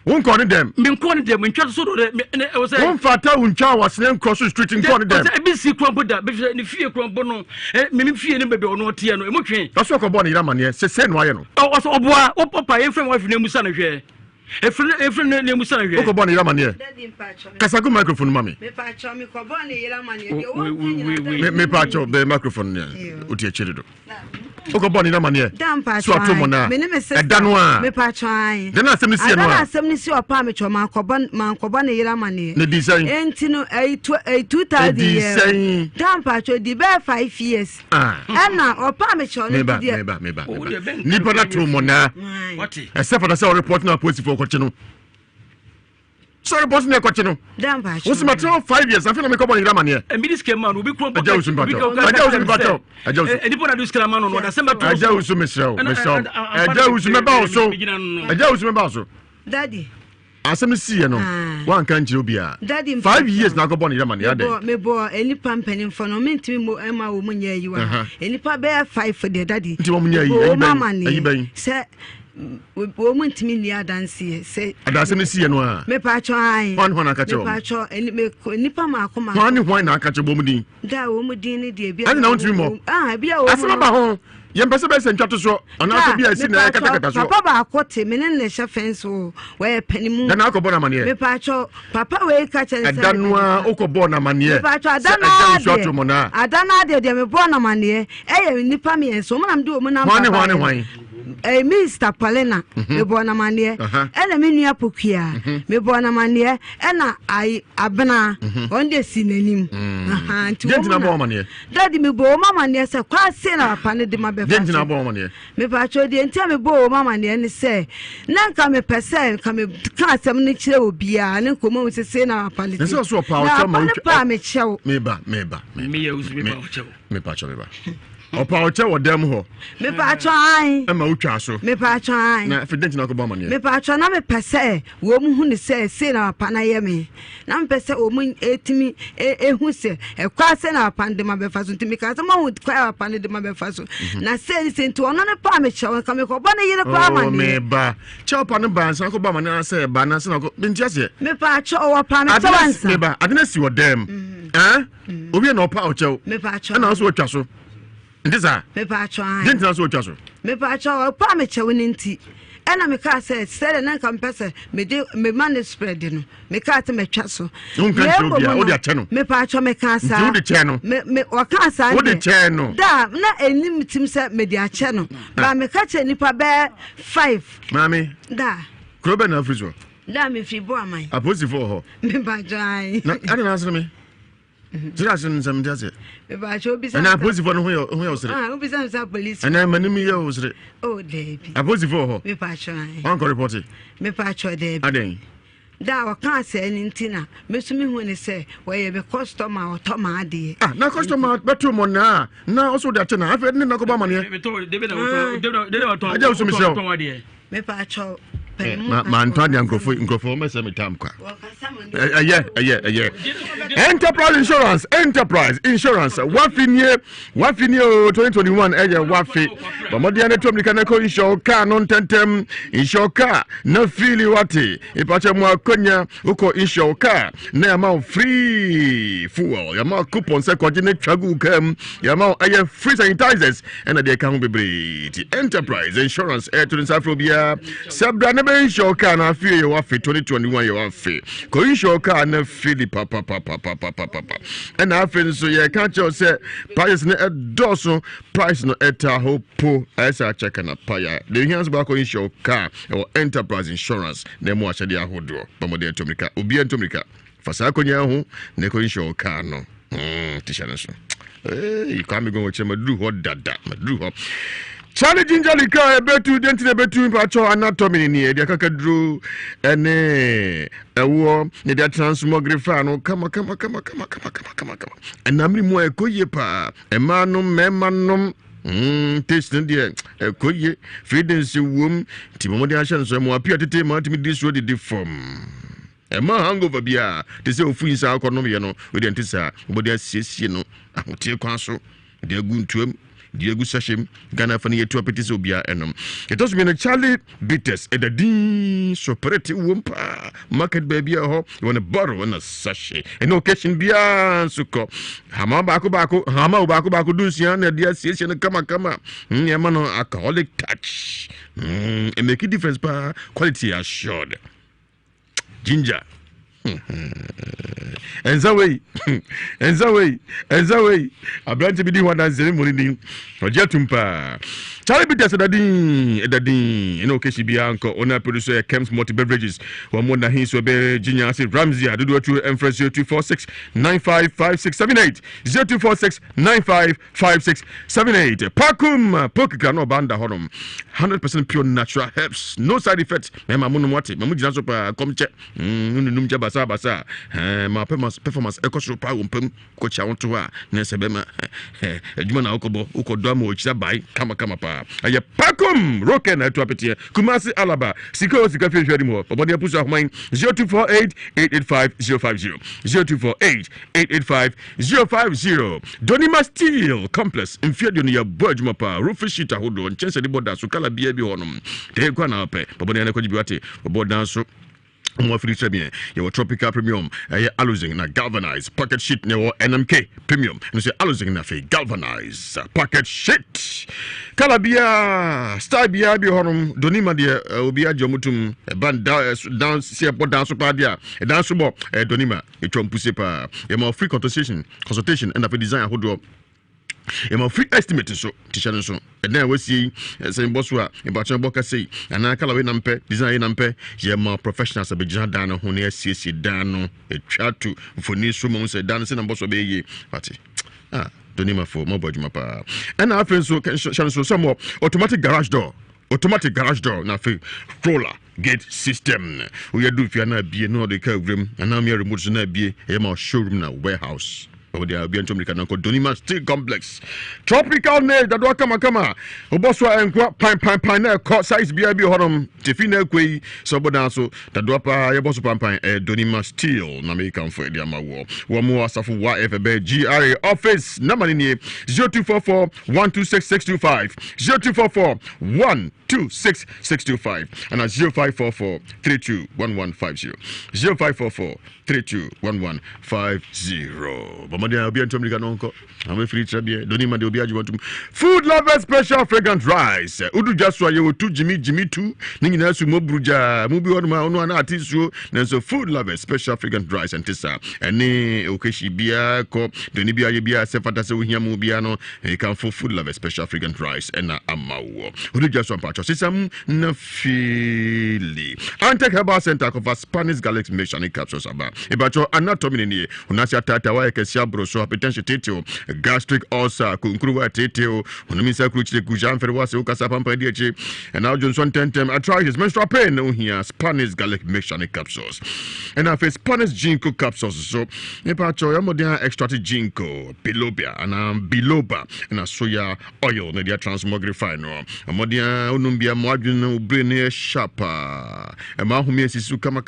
wonko ne dem menko ne dem ntwa so do de o se won fata untwa wasne cross street nko ne dem o se bi si krombo da be ne fie krombo no me fie ne bebe ono tie no emotwe o so ko bo ne ira mane se no aye no o so oboa o papa ye frem wa fi na musa na hwe efre ne musa na hwe o ko bo ne ira mane kasa go microphone mami me pa cho me ko bo ne ira mane me pa cho be microphone ne o tie chiri do o ko bo ne ira mane so ato mo na eda no a me pa cho ai de na asem ni si no a asem ni si opa me cho man ko bo ne ira mane ne di sen enti no 2000 years dan pa cho di be 5 years na opa me cho no di me ba ni pa na to mo na what except for the report na post for kwachi no sorry boss na kwachi no dan pa cho wo ma 5 years afina me ko bo ne ira mane e mi diske man obi kro agya usu bato edi pona diske man no da semba to agya usu mesrel agya usu me ba so agya usu me ba so daddy asem si ye no wan kan kire obi a 5 years na ko bo ne ira mane ade me bo eni pampanin fo no mentimi mo ema wo munya yiwa eni pa be 5 de daddy nti wo munya yi ayi ben se wo mentimi ni adanse se adanse me si ye no a me pa cho ai wan hona ka che wo me pa cho eni pa ma akoma wan ni hwan na ka che bo mu din da wo mu din ni de bia ani na wontimi mo bia wo asema ba ho yempese be sentwa to so ana so bia si na kata so papa ba akote me ne ne hye fence wo we panimu da na ko bo na mane me pa cho papa we ka che se adanwa o ko bo na mane me pa cho adana de me bo na mane nipa me enso mo na me de o mo na hwan Mr. Palena me bo na mane ena me nua pokua me bo na mane ena ai abena on de sinanim nti na bo mane daddy me bo mama ne se kwa se na papa ne de ma be fa na bo mane me pa cho de ntia me bo mama ne ne se na nka me pese ka me ka asem ne kire obia ne komo se na papa ne se so pa o cha ma pa me chew me ba me ya uzu me pa o chew me pa cho me ba opa o che wo dem ho me pa cho ai e ma utwa so me pa cho ai na fident na ko ba mane me pa cho na me pese wo mu hu ne se na papa na ye me na me pese o mu etimi ehu se e kwa se na papa de ma be fa so ntimi ka se ma hu kwa papa ne de ma be fa so na se nti ono ne pa me chew ka me ko ba ne yire pa mane me ba chew pa ne ba san ko ba mane na se ba na se na ko binti ase me pa cho o pa me chew ansa me ba adena si wo dem obi na opa o chew me pa cho na so otwa so ndisa me pa cho ai dinti na so otwa so me pa cho pa me chew ni nti ena me ka se na nka mpese me de me man spread no me ka te me twa so o de ache no me pa cho me ka sa o de che no me o ka sa o de che no da na enim tim se me de ache no ba me ka che nipa be 5 mami da krobe na frizo da me fi bo amai aposi for ho me ba jai na ana na asere me Jirasin some does it. Ba cho bi sa. And I pose for who else. Ah, obi sa police. And I'm an enemy was it. Oh, Debbie. I pose for her. Me pa cho. Uncle reported. Me pa cho Debbie. Aden. Da wa kan say anything na. Me so me hu ni say we be customer or to ma ade. Ah, na customer better mo na. Na also that na. I feel ni na ko ba money. Me to David na to. Aja so me say. Me pa cho. Ma Antoine Nkrofo me say me tam kwa. Yeah. Enterprise Insurance. Wafinye 2021 wafi. Bamodi ane to mlika ko insure car non tentem insure car na fili wati. Ipache mo akonya uko insure car na amount free fuel. Ya ma coupon se coordinate tragu kam. Ya ma free sanitizers and they can be Enterprise Insurance to the Safrobia. Sabra na insure car na fili wafi 2021 wafi. Ko insure car na fili papa. And I feel so you can't just say price na doso price no eta hopo as I check na paya. The hands back on insure car or Enterprise Insurance na mo acha dia hodo. Bamode Tomrika obi Tomrika fasa konya ho na ko insure car no. Tisha na so. You can't go with madru ho dada madru ho. Charlie Gingerlika betu dentine betu mpacho anatomy ni e dia kakadru ene ewo ne dia transmogrifa no kama enamri mo ekoye pa emanum memanom taste dia ekoye feedings wom timomode ahye nso mo apia tete ma timi diso de form ema hangover bia te se ofu insa akonom ye no we de ntisa obodi asiesie no ahotie kwan so de aguntuam Diego Sashim, Ghana Fanny to Appetis Obia enum. It was been a Charlie Bitters at the Dean Sopereti Wumpa, Market Baby, you want to borrow on a sachet, and no catching beyond Suko. Hama Baku Dusian, and the association of Kama, Yamano alcoholic touch. And make a difference by quality assured. Ginger. And that way, I plan to be the one that's ceremony for Jatumpa. Charlie Bitters at the Dean, in occasion, be uncle, owner producer, Kemp's multi beverages, one more than his obey Genius Ramsey, I do to Empress 0246 955678 0246 955678. Pakum, Pokekano Banda Honum, 100% pure natural herbs, no side effects. Mamma Munumati, Mamujina Sopa, Comche, Numjabas. Basa ma performance ekoso pa wompem ko cha wonto a na sebema adwuma na okobo ukodo ama ochira bai kama pa aye pakom roken to apetie Kumasi Alaba sika fe hwadi mo obodi apuso ahman 0248885050 0248885050 Donima Steel Complex mfiedo no ya bodwuma pa roof sheet ahodo nchense de boda so kala bia bi honom de kwa na pe obodi na kwaji bi wate obodan so more free bien. Your tropical premium, Aluzing na galvanized pocket sheet near NMK premium. And say Aluzing na fe galvanized pocket sheet. Kalabia, star bia bi honum Donima dia obia jomutum band down see about dance padia. Dance bo Donima e trompuse pa. E more free consultation and a design hodo. Ema free estimate so teacher so and then we see say boss wa e ba chen boka say ana kala we nampe design nampe ye ma professionals be jina dan ho na asiesie dan no e twa to foni so mo say dan say na boss be ye party Donima for mo boduma pa and na afen so shan so some automatic garage door na fe roller gate system we do fi na bie no de ka wrem ana me remote na bie e ma showroom na warehouse. Dia be Tomrika na Donima Steel Complex tropical nail that kama oboswa enkwa pan na ko size bia bi honom tefi na kwei so bodan so that do pa ye boso pan Donima Steel na me kan for dia ma wo mo asafo wa FB GRA office na mani ni 0244 126625 0244 126625 and 0544 321150 0544 321150 Bamadia obi Tomrika nonko am free trabie Donima de obi ajiwantum food lover special fragrant rice udu jaswa ye wotu jimi 2 ni nyina su mobruja mu bi wonma onu ana atisu nanso food lover special fragrant rice antisa ene okeshi bia ko doni bia ye bia se fata se ohia mu bia no e kan for food lover special fragrant rice ena amawo udu jaswa pacho sisam na fili Antec Herbal Center of Spanish Galaxy Mechanic Capsules aba ebacho anatomy ne unasi atata wa ekesi abroso hypertension teteo gastric ulcer kunkruwa teteo unamisa kruchire kujanfere wase ukasa pampa dieche and now Johnson tentem arthritis menstrual pain here Spanish garlic mixture capsules and now Spanish ginkgo capsules so ebacho ya modern extracted ginkgo biloba and biloba and soya oil na dia transmogrify no modern unumbia moadwin brain sharpa ema home sisu kama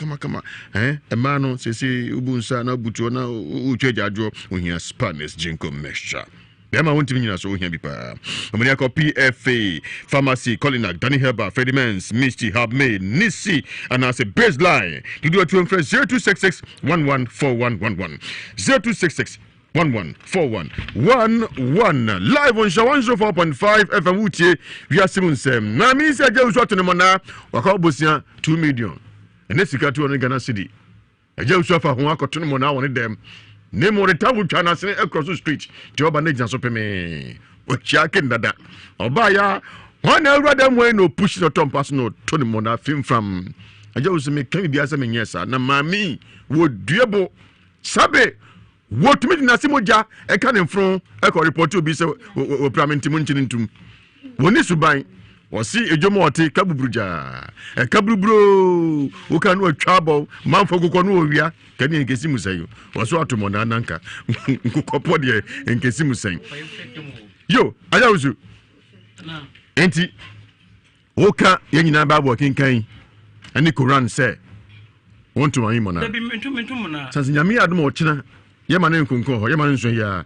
ema no sesi ubunsa na butuo na uchejajo ohia Spanish ginkgo mixture Bema won't mean so here bipa. Ammonia PFA Pharmacy Colinac Danny Herba Fredimans Misty have made Nissi and as a baseline you do a 0266 114111 0266 114111 live on Shawanzo 4.5 FM Utie via Simonsem. Na mi se je uso to mona waka obosia 2 million. And this got to Ghana city. Je uso fa ho akoto mona won dem. Nemo the tabu chana sene across the street. Joba next and so me. Ochiakin dada. Obaya. One ever them way no push the tom pass no Tony Mona film from. I just me can be as a yes, na mami would diabo sabe. What me na simoja e kan in front e ko report obi se o pramenti munchinintum. Woni suban Wasi ejomo oti kabubruja. Kabrubro uka no atwabo manfo kokko no owia kani enkesi musayo. Waso atomo na nanka nkokopo de enkesi musayo. Yo, aya uzu. Enti oka yenyina babo kinkan. Ani Quran say want to ayi mona. Sanse nyame adom ochina yema na nkonko ho yema nso ya.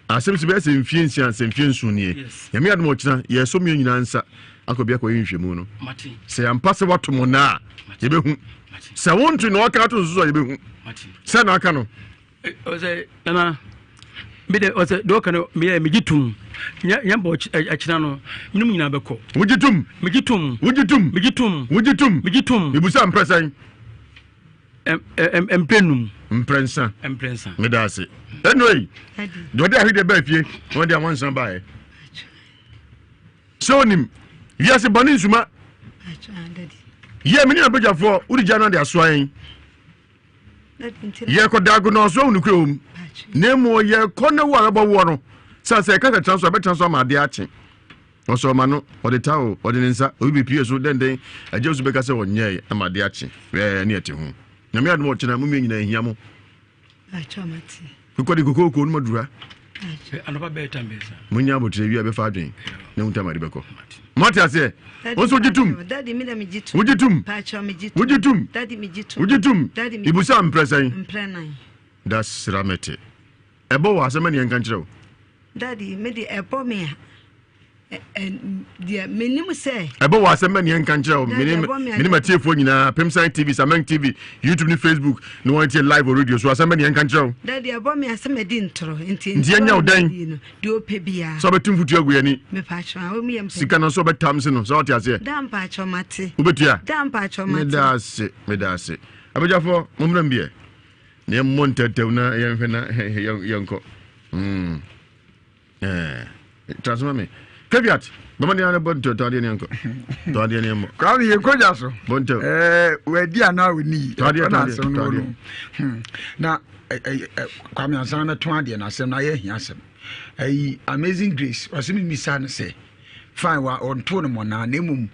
Asem be se mfiensia semfiensu nie. Nyame adom ochina ye so me nyina nsa akobia ko yinhwemu no. Se ampase watomo na yebehu. Se wontu no aka to so yebehu. Se na aka no. Oze na bide oze do kana me gitum nyambo achina no nyum nyina beko wugitum ibusa mpresan mprensa medase anyway do dey ahide ba fie won dey awansan ba e so nim yes bani suma ye meni abejafo uri jana dey asoan ye ko dago no so unukrom nemo ye ko ne wa ba wo no say ka transfer be transfer ma de achi oso ma no o de tawo o de nsa obi pie so den ajesu be ka se wonye ma de achi ne ati hu na me admo china mu nyina hia mo acha mati ko de kokoko no madura anoba be tambeza munya botre wi abefa adwen na muta mari beko mati ase onso gitum daddy mi da mi gitum wugitum pacha mi gitum wugitum daddy mi gitum wugitum ibusa mpresan mprenai das ramete ebo wa asema ne enkan kireo daddy me de ebo me dia menim say ebo wa asema ne enkan kireo menim atiefo nyina Pemsan TV Samang TV YouTube ni Facebook no want live or radio so asema ne enkan kireo daddy ebo me asema di ntro nti anya odan de opebia so betum futu agu yani me pacha o me yem sika no so betamse no so atiase dan pacha mate ubetua dan pacha mate medase abejafo momram bie ne montetew na yenhwe na yenko transform me caveat mama ni ana bonto to ade ne yenko to ade ne mo ka wi yenko jaso bonto wedi ana woni to ade na kwame ansana to ade na asem na ye hia asem amazing grace wasemi misa na say fine wa on to no mo na nemum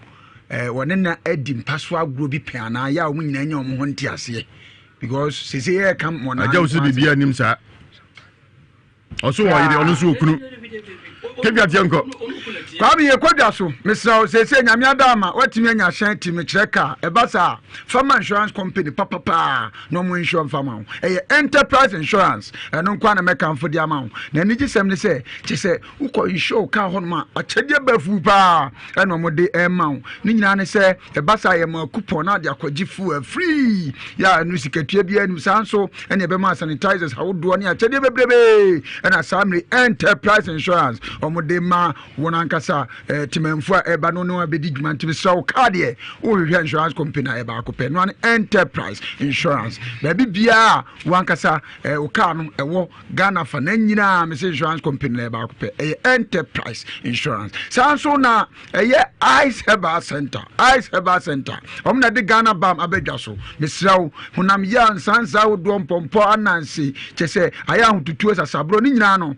wone na adim paso agro bi pe ana ya o nyina nya o mo honti ase because sese here come on aja usi bibia nim sa oso wa yire onu so okunu kebia tianko kwami ye kodwa so mesra sese nyame adama watimi anya hyan timi kireka ebasa farmer insurance company papa no mo insure farmer enterprise insurance eno kwa na meka mfodi ama na ni gisem ne se chese uko insure ka ho ma achede bafu pa eno mo de ema ni nyina ne se ebasa ye ma coupon na de akwagifu free ya nu sikatua bia nu sanso ene be ma sanitizers hawodo ne achede bebrebe ena samre enterprise insurance omo de ma wona nkasa wankasa timemfo eba no no abedi dwuma ntimi so card ye wo hwehwe insurance company eba akopɛ no an enterprise insurance baby bia wankasa o car no ewo Ghana fa na nyina me insurance company eba akopɛ enterprise insurance sanso na Ice Herbal Center omna de Ghana bam abedwa so mesrawo hunam ya nsansa wo do mpompo anansi chese aya hututu asabro ni nyina no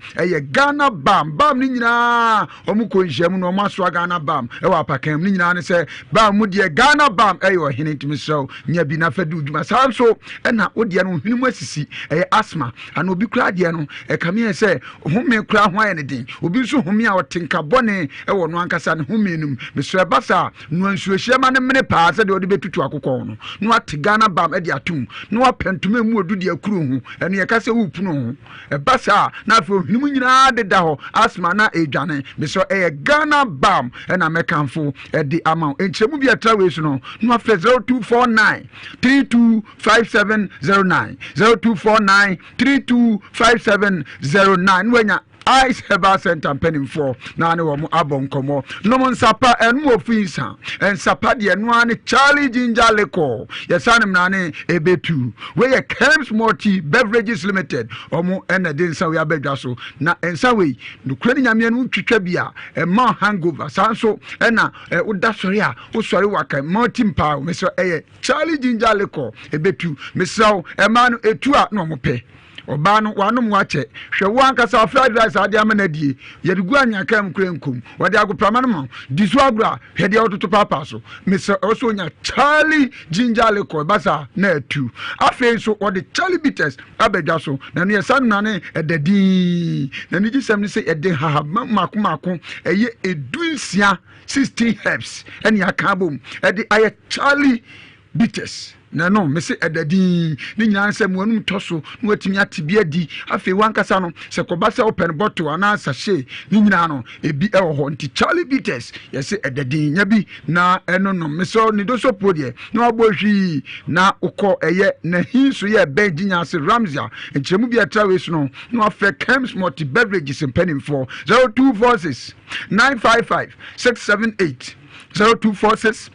Ghana bam ni nyina omuko nhyiam no omaso Ghana bam wa apakam ni nyina ne se bam mu de Ghana bam hene ntimi so nya bi na fadu dwuma sanso na ode no hwinimu asisi asthma ana obi kura de no kame se home kura ho aye ne din obi so home a otenka bone wo no ankasa ne home num mesra basa no ansuohia ma ne mene paa se de ode betutu akokɔ no no ate Ghana bam de atum no apentuma mu odu de akuru ho ene ye kase wo puno ho basa na afo hwinimu nyina de da ho asthma na edwane meso Ghana bam na mekanfo de amount enchemu bi atrawe so no no afre 0249 325709 0249 325709 wenya Ice Herbal Center penning for na ne wo abon komo no mon sapa enu ofisa en sapa de enu ane Charlie Ginger Liquor yesanem na ne ebetu we ye Kems Multi Beverages Limited omo ene de nsa we abedwa so na ensa we no kura ni nyame anu twitwa bia e ma hangover sanso ena uda sori a wo sori waka multi mpa me so Charlie Ginger Liquor ebetu me so e ma no etu a no mo pe oba no wanom wache hwe wankasa fried rice ade amanadie yedugu anyaka mkrenkum wade agoprama no disu agura hwede ototo papa so mese oso nya Charlie Ginger Liquor basa na atu afen so wade Charlie Bitters abedwa so na no yesanu na ne edadi na ni gisem ni se ede haha makoma eye edunsia 16 herbs eni akabom ede aye Charlie Bitters na no me se edadi ni nyina nsem wonu toso no watimi atibia di afi wankasa no se kobasa open bottle ana sachet ni nyina no ebi ho nti Charlie Bitters yese edadi nya bi na eno no me so ni do so podie na obohwi na ukọ na hinso ye benjinya se Ramsia enchemu bi atrawe so no no afa Kems Multi Beverages penning for 0246 955 678 0246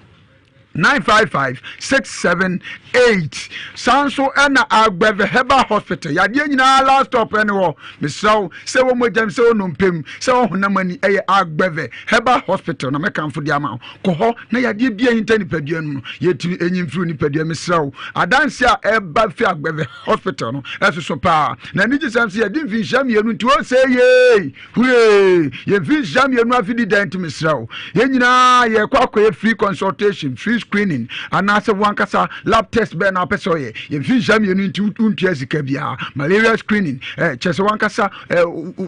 955-678 sanso ena agbeve Herbal Hospital yade nyina last stop ene wo misraw se wo modam se ono mpem se wo honamani agbeve Herbal Hospital na mekanfo dia ma ko ho na yade bia hinta nipadua no yeti enyimfru nipadua misraw adanse a eba fi agbeve Hospital no esoso pa na niji samse yade mfi nham yenu nti wo se ye hure ye mfi nham yenu afidi dent misraw ye nyina ye kwakọ free consultation free screening and as one kasa lab test be na person ye fi jam ye nti untu azika bia malaria screening chese one kasa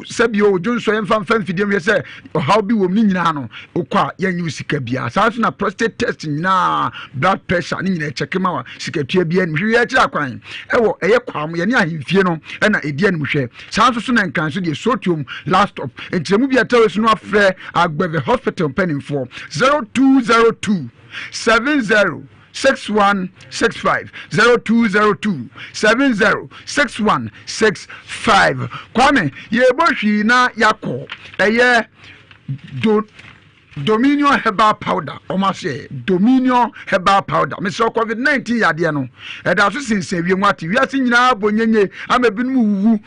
sebio jonso ye mfam fidiem ye se how bi wom ni nyina no okwa ye nyu sika bia sa so na prostate test na blood pressure ni nyina check ma wa sika tua bia ni hwe ye kira kwan ewo eye kwam ye ni ahemfie no na edi anim hwe sa so na nkan so de sotium last stop entremu bia tawe so no afre Agbeve Hospital penning for 0202 706165 0202 706165 kwame ye bohwi na yakọ Dominion Herbal Powder omase Dominion Herbal Powder me so COVID-19 yade no da so sinse wie nwati wiase nyina bonyenye amabinu wuwu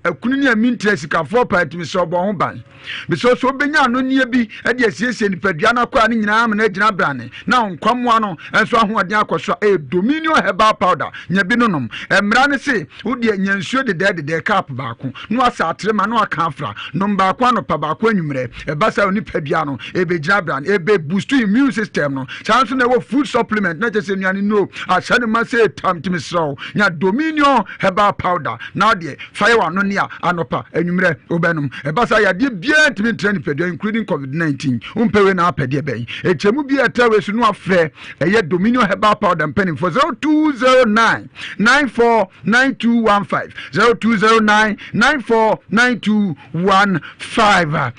akunu ni amintre sikafo part me so bo ho ban me so benya no nie bi de asiesie nipadua na kwa ni nyina am na gina brane na nkwamwa no enso ahoɔden akɔso Dominion Herbal Powder nya bi nonom emra ne se wo de nyansuo de cap baako no asa atrema no aka afra no baako no pa baako anwumre basa nipadua no Jabran ebe boost immune system no chance na wo food supplement na just nuane no asane ma say tam timi so nya Dominion Herbal Powder now there fire one no nia anopa anwumre obenum ebasa ya de bia timi training pedo including COVID-19 umpewe na apede ben echemu bia tawe so no afre Dominion Herbal Powder penning for 0209 949215 0209 949215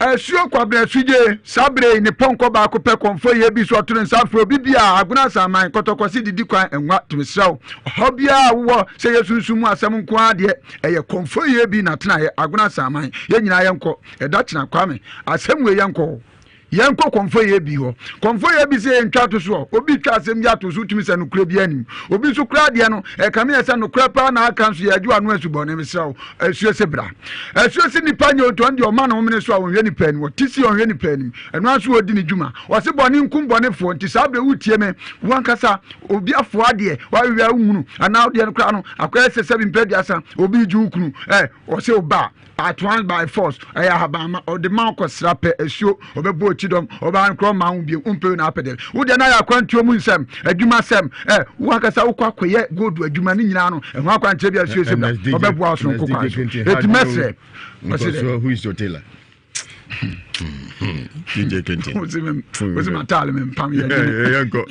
Asuo kwabra suje sabre ne ponko ba ko pe konfo ye bi so to nsafo bibia aguna saman kotokosi didi kwan enwa tumisraw hobia wo se yesunsumu asem nko ade eye konfo ye bi na tena ye aguna saman ye nyina ye nko eda tena kwame asem we ye nko yanko konfo ye bi ho konfo ye bi se ntwa to so obi twa asem ya to so tumi se no kura bi anim obi so kura de no e kame ye se no kura pa na aka so ye adwa no asubon ne misraw asuo se bra asuo se nipa nye oto ndi o ma no homene so a wonhwe nipa ni otisi onhwe nipa ni eno aso odi ni dwuma wo se bone nkum bone fo nti sabre wutie me wankasa obi afo ade wa wi ahunu ana ode no kura no akwai se 7 mpedi asa obi ju ukunu wo se oba at once by force habama or the man ko srape asuo obebo chidom oba nkro ma hu bi umpe na apedel wo de na ya kwantuo mu nsem adwuma sem wo akasa wo kwakoye godu adwuma ni nyina no ehu akwanche bi asuo sem obebo aso nko kwa etimese who is your tailor DJ 20 was my tale me pam ya go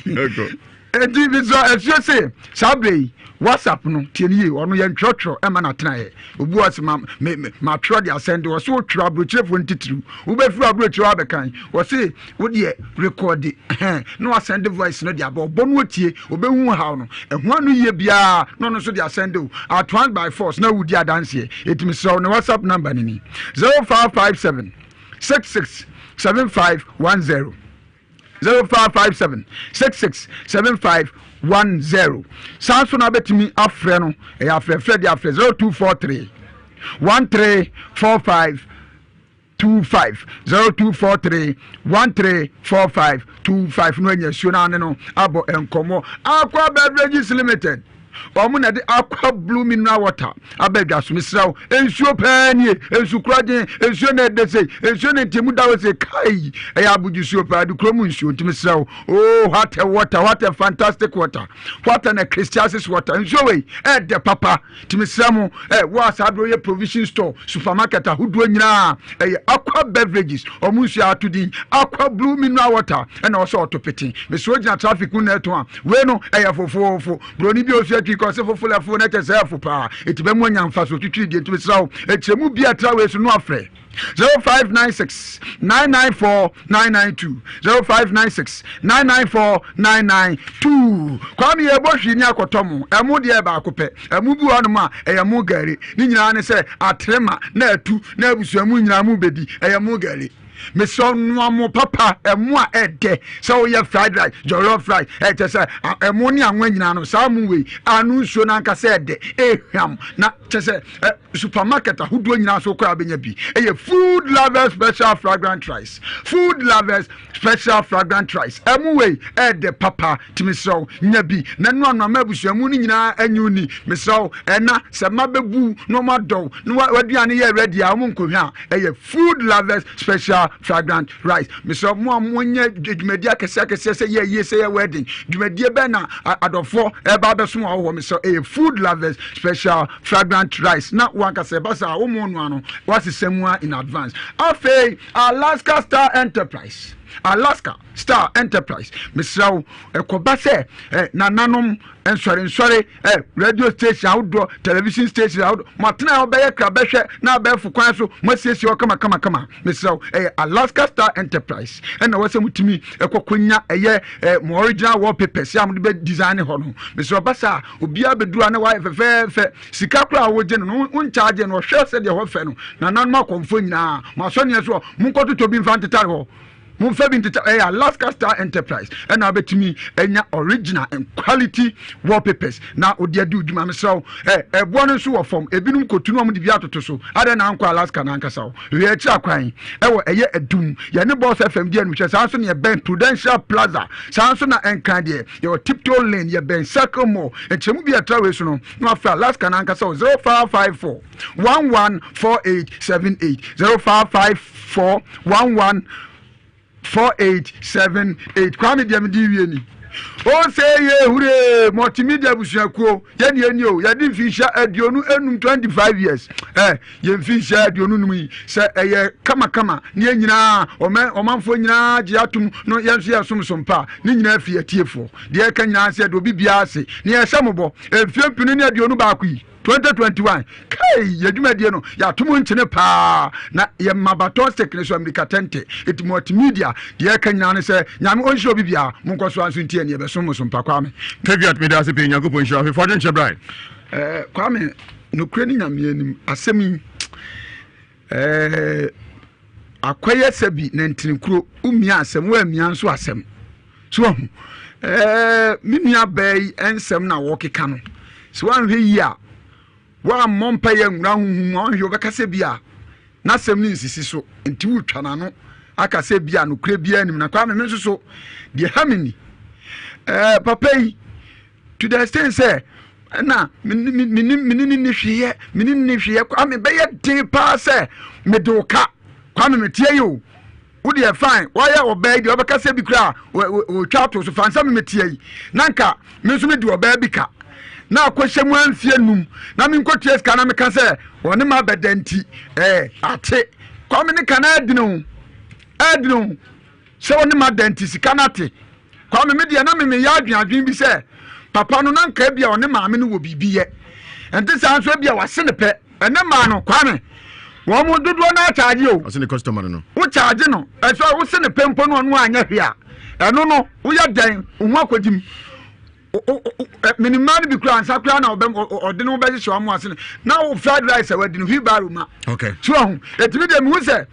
edi bizo asuo se sabre WhatsApp no tieni ono ye ntwotwo ema na tena ye obu wase ma tro dia send wo so tro abrochefo ntitru wo be fru abrochewo abekan wo se wo de record no send voice no dia bo no otie obehu ha no ehu anu ye bia no so dia send o at one by force na wo di adanse etimi so no WhatsApp number ni 0557 667510 0557 667510 Samson abetimi afre no e afre de afre 0243 134525 0243 134525 no nya suona ne no abo enkomo Aqua Beverages Limited omu na de Aqua Blue Mineral Water abedwa so misraw ensuo paanie ensukuraje ensuo na edese ensuo na ntemu dawo se kai eya abuju suo pa de kromu ensuo ntimisraw oh what a water, what a fantastic water, what an Christiasis water ensuo we de papa timisramu wa sabro ye provision store supermarket ahudu nyina Aqua Beverages omu nsuo atudi Aqua Blue Mineral Water na also otopeti meso gina traffic na eto a we no fofofo broni bi osu because fofula fo na tese afopa etibemu anyamfa so twitwi die ntimisraw echemu bia trawe so no afre 0596 994 992 0596 994 992 kwami ebohwi ni akotomo emu de ba akopɛ emu bu ɔno ma ɛyɛmu gari ni nyina ne sɛ atrema na atu na abusuamu nyina mu bedi ɛyɛmu gari meso no papa emu a ede so ye fried rice jollof rice tese emu ni anwa nyina no samu we anu nsuo na nka se ede ehwam na tese supermarket ahudo nyina so kwa benya bi food lovers special fragrant rice emu we ede papa timiso nya bi na no no mabusuamu ni nyina anyuni meso ena se mabebu no madɔ no waduane ye ready a mo nkohwa food lovers special fragrant rice Mr. Monya Jumedia Kesa say ye say a wedding Jumedia Bena Adofo Eba Besom or Mr. A food lovers special fragrant rice not one Casabasa Omono what's the same one in advance Afe Alaska Star Enterprise Mr. Ekobase nananom ensore radio station outdoor television station outdoor matna obeye krabehwe na abefu kwan so masiesie okama kama Mr. Alaska Star Enterprise na wase mutimi ekokonya mo original wallpapers ya mo be design ho no Mr. Basa obia bedura na wa fe sika kra wo je no uncharge no hwe se de ho fe no nananom akomfo nyina maso ne so munkoto tobi mfanteta ho Alaska Star Enterprise and I bet me original and quality wallpapers now odiadu djuma meso ebonu so wo form ebinum kotunu am de biato to so ada na anko Alaska na ankasaw we echi akwan eye adum ye ne boss FM dia nu hwe sanso ne Ben Prudential Plaza sanso na enkan de ye Tiptoe Lane ye Ben Circle Mall enchemu bia trawe so no afa Alaska na ankasaw 0554 114878 0554 114878 kwame dia medi wieni o say ye hure multimedia busuakuo ye ne ani o ye di fisha aduonu enum 25 years ye fisha aduonu num se eye kama ne nyina omanfo nyina gye atum no ye nso ye somsompa ne nyina afie tiefo de ka nyina se do bibia ase ne ye sembo efie pinu ne aduonu ba akui 2021 kai yadwumadie no ya tomo nkyene pa na ye mabato stick so America tente it multimedia de ka nyina ne se nyame onhiro bibia monkoso anso ntie ne besom so mpa Kwame Caveat me da se pe Nyankopon hiro afi Forden Chebrai Kwame no kura ni nyame anim asemi akwaya sabi na ntinkuro umia asem wa amia nso asem so minua bai ensem na wo keka no so anhwe yi a wa mompa ya nwura huhu anhwe obekase bia na asem ni nsisi so nti wutwa na no akase bia no kura bia anim na kwa me nso so de hamini papa yi to the extent say na minini hwiye kwa me be ye din pa say me doka kwa me tie yo wodi e fine why obey di obekase bi kra o twa to so fansa me tie yi nanka me so me di obey bi ka na akohyemu amfie num na me nkotie ska na me ka say woni ma bedanti ate kwa me ne kana adinu se woni ma danti sika na ate kwa me dia na me ya adwan bi say papa no nanka bia woni maame no wo bibiye enti san so bia wase ne pe ene ma no kwa me wo mo dodo na charge o ase ne customer no wo charge no so wo se ne pempo no no anya hwea eno no wo ya dan wo akodim minimum bi kura ansa kura na obem ode no be hye amu ase na wo fried rice awadi no hibaro ma okay so etimi de mi wo se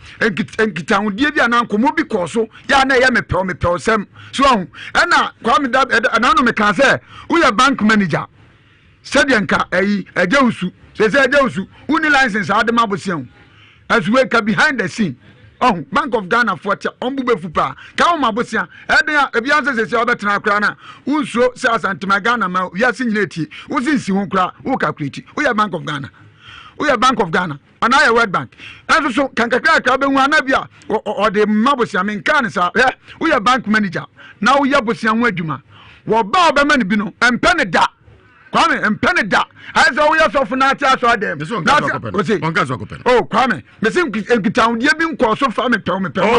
enkitahudie bi anankomo bi koso ya na ye mepew sem so na kwa me da na no me kan se wo ya bank manager sedianka ejewusu se ejewusu uni license adema bosian as we ka behind the scene Bank of Ghana for ombu fupa ka o mabosia ebia se obetena akra na unso se asantima Ghana ma wiase nyina eti wo sinsi ho kra wo calculate wo ya Bank of Ghana and I World Bank and so kan kakra ka be hu anabia o de mabosia men kan sa wo ya bank manager na wo ya bosia ho adwuma wo ba obema ne bi no empene da Kwame empene da aizo wo yaso funa ati aso adem onkazo kopen Kwame mesin nkitaudie bi nko so fa me pe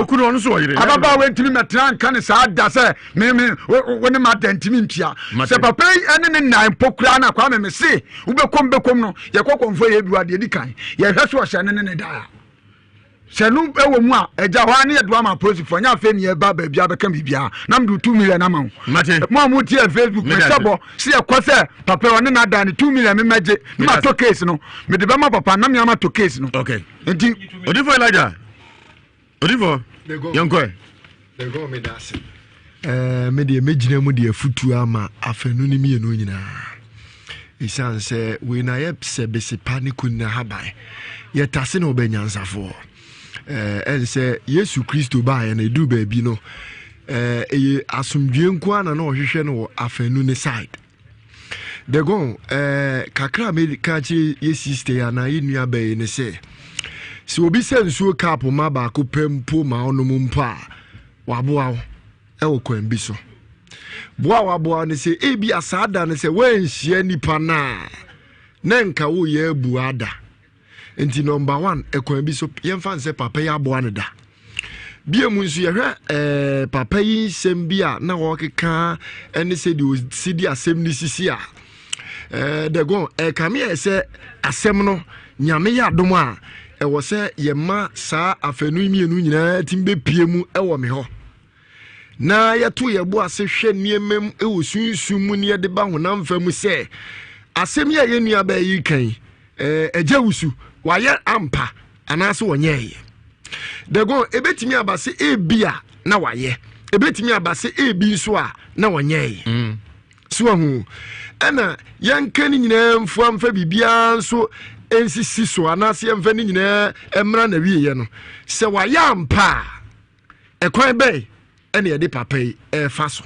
kunu onu so yire ababa we ntimi metran kan sa da se me woni ma dantimi ntia se papa ene ne nan pokura na Kwame me se wo bekom no ye kokomfo ye biwa de dikan ye hwe so hye ne da senu ewo mu a eja ho ane edo ama prosi fo nya fe ne e ba bia beka bibia na mdu 2 million na ma mo mu tie Facebook me sebo se e kwose papa one na da ne 2 million me meje ma to case no me de be ma papa na me ama to case no okay enti odifo Elijah odifo yonkwe they go me dase me de megina mu de afutu ama afanu ni me no nyina isan se we na ye se bese panic na habai ye tase no benyansafo say Yesu Kristo ba ya na edu ba bi no asomdwe nko ana na ohwehwe no afanu ne side de go kakra America chi ye sister ya na yinua ba ne se si obi se nsuo cap ma ba ko pempo ma ono mumpa waboa wo kwan bi so boa waboa ne se ebi asada ne se wanhia nipa na nka wo ye buada enti number 1 ekwan bi so yemfa nse papa ya aboa ne da bia mu nso yehwe papa yi sem bia na wo keka ene se di sidi asem ni sisi a de go kame ese asem no nyame ya dom a wo se yema saa afanu mienu nyina timbe pie mu wo me ho na yeto yebo ase hwe niemem wo sunsun mu ne de ba honam fa mu se asem ya yenua ba yi kan ejawusu waye ampa anaso wonyeye de go ebetimi abase ebia na waye ebetimi abase ebi nso a na wonyeye so hu ana yankani nyina mfu amfa bibia nso ensisi so anase yamfa ni nyina emra na wiye no se waye ampa ekwan be ene yede papa fa so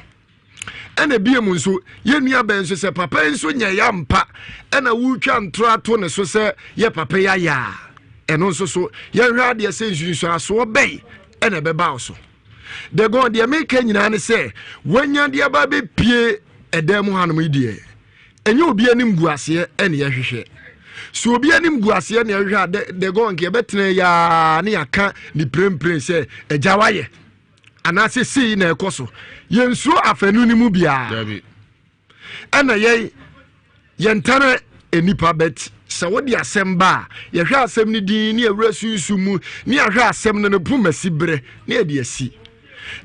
ene biemu nso yenua ben so se papa nso nya ya mpa ena wutwa ntro ato ne so se ye papa ya eno nso so ye hwa de se nsunsu aso be ene beba so de go de make nyina ne se wanya de ba be pie edem hanom idie enye obi anim guase ene ye hwehwe so obi anim guase ne hwehwe de go nke betene ya ne aka ni prempren se ejawaye anase si na ekoso yensu afanu ni mu bia dabi ana yentare enipa bet sɛ wode asɛm ba a yɛhwɛ asɛm no din ne awura sunsu mu ne yɛhwɛ asɛm no no pomasi berɛ ne yɛde asi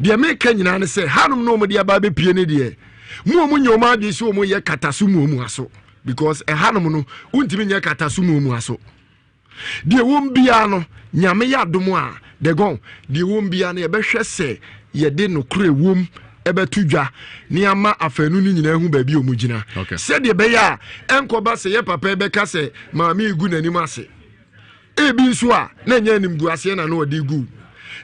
deɛ meka nyinaa ne sɛ hanom no ɔmde aba bɛpie ne deɛ mu ɔmu nyɛ ɔma ade sɛ ɔmu yɛ kataso mu ɔmu aso because ɛhanom no wontimi nyɛ kataso mu ɔmu aso deɛ wɔm biara no nyame yɛ adom a degon deɛ wɔm biara no yɛbɛhwɛ sɛ yɛde no korɛ wɔm ɛbɛto dwa ne ama afanu no nyinaa hu baabi ɔmu gyina sɛdeɛ bɛyɛ a ɛnkɔba sɛ yɛ papa bɛka sɛ maame igu n'anim ase ebi nso a na nyɛ animgu aseɛ na ɔde gu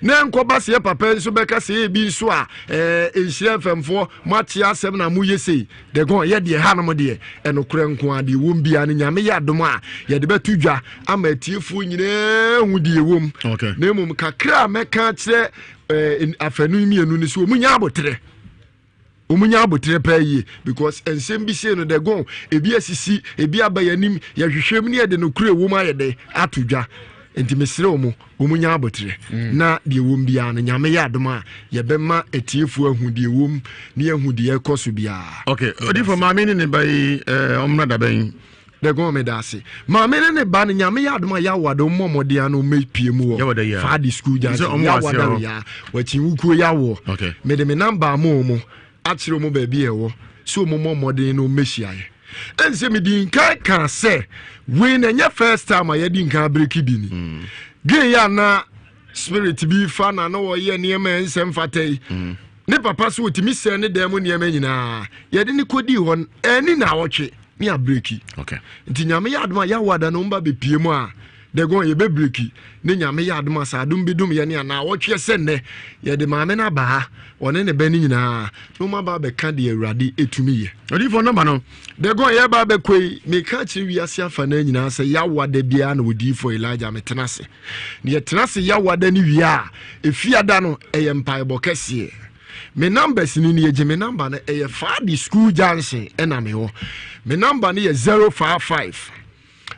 na nkɔba sɛ yɛ papa nso bɛka sɛ ebi nso a ɛnhyira mfɛmfoɔ moate asɛm na moyɛ sei degon yɛdeɛ hanom deɛ ɛnokorɛ nko a deɛ wɔm biara no nyame yɛ adom a yɛde bɛto dwa ama atiefoɔ nyinaa hu deɛ wɔm na mmom kakra a mɛka kyerɛ afanu mmienu no so ɔmu nya abotrɛ omunya abotre pa yie because ensem bi se no de gon ebi asisi ebi aba yanim ya hwehwem ne de no kure wo ma yede atodwa enti mesere omunya abotre na de wom bia no nyame ya adoma ye bema etiefu ahu de wom ne ahu de ekoso bia okay odi for maame ne bai omna da ban de gon me da se maame ne ba no nyame ya adoma ya wado mmomode ano mepie mu wo fa di school ja ya wado ya wachi wukuo ya wo me de me number mo atiro mo baabi ewo so mo modern no mesiae ense me din kan kan se we na nya first time a yedi nkan break bi ni ge ya na spirit bi fa na no wo ye ne ma ensem fatai ne papa so otimi se ne dem ne ma nyina yedi ni kodi hon eni na wotwe ne a breaki okay nti nyame ya adoma ya wada no mba bepie mu a de gon ye be breaki ne nyame ya adoma sa adum bidum ye ne na wotwe se ne ye de maame na ba one ne bani nyina no ma ba be ka de awurade etumi ye odi for number no de gon ye ba be koi me ka chi wiase afa na nyina se ya wada bia na odi for Elijah metenase ne ye tenase ya wada ni wi a efiada no eye mpai bokese me numbers ni ye je me number na eye fa di school junction ena me ho me number ni ye 055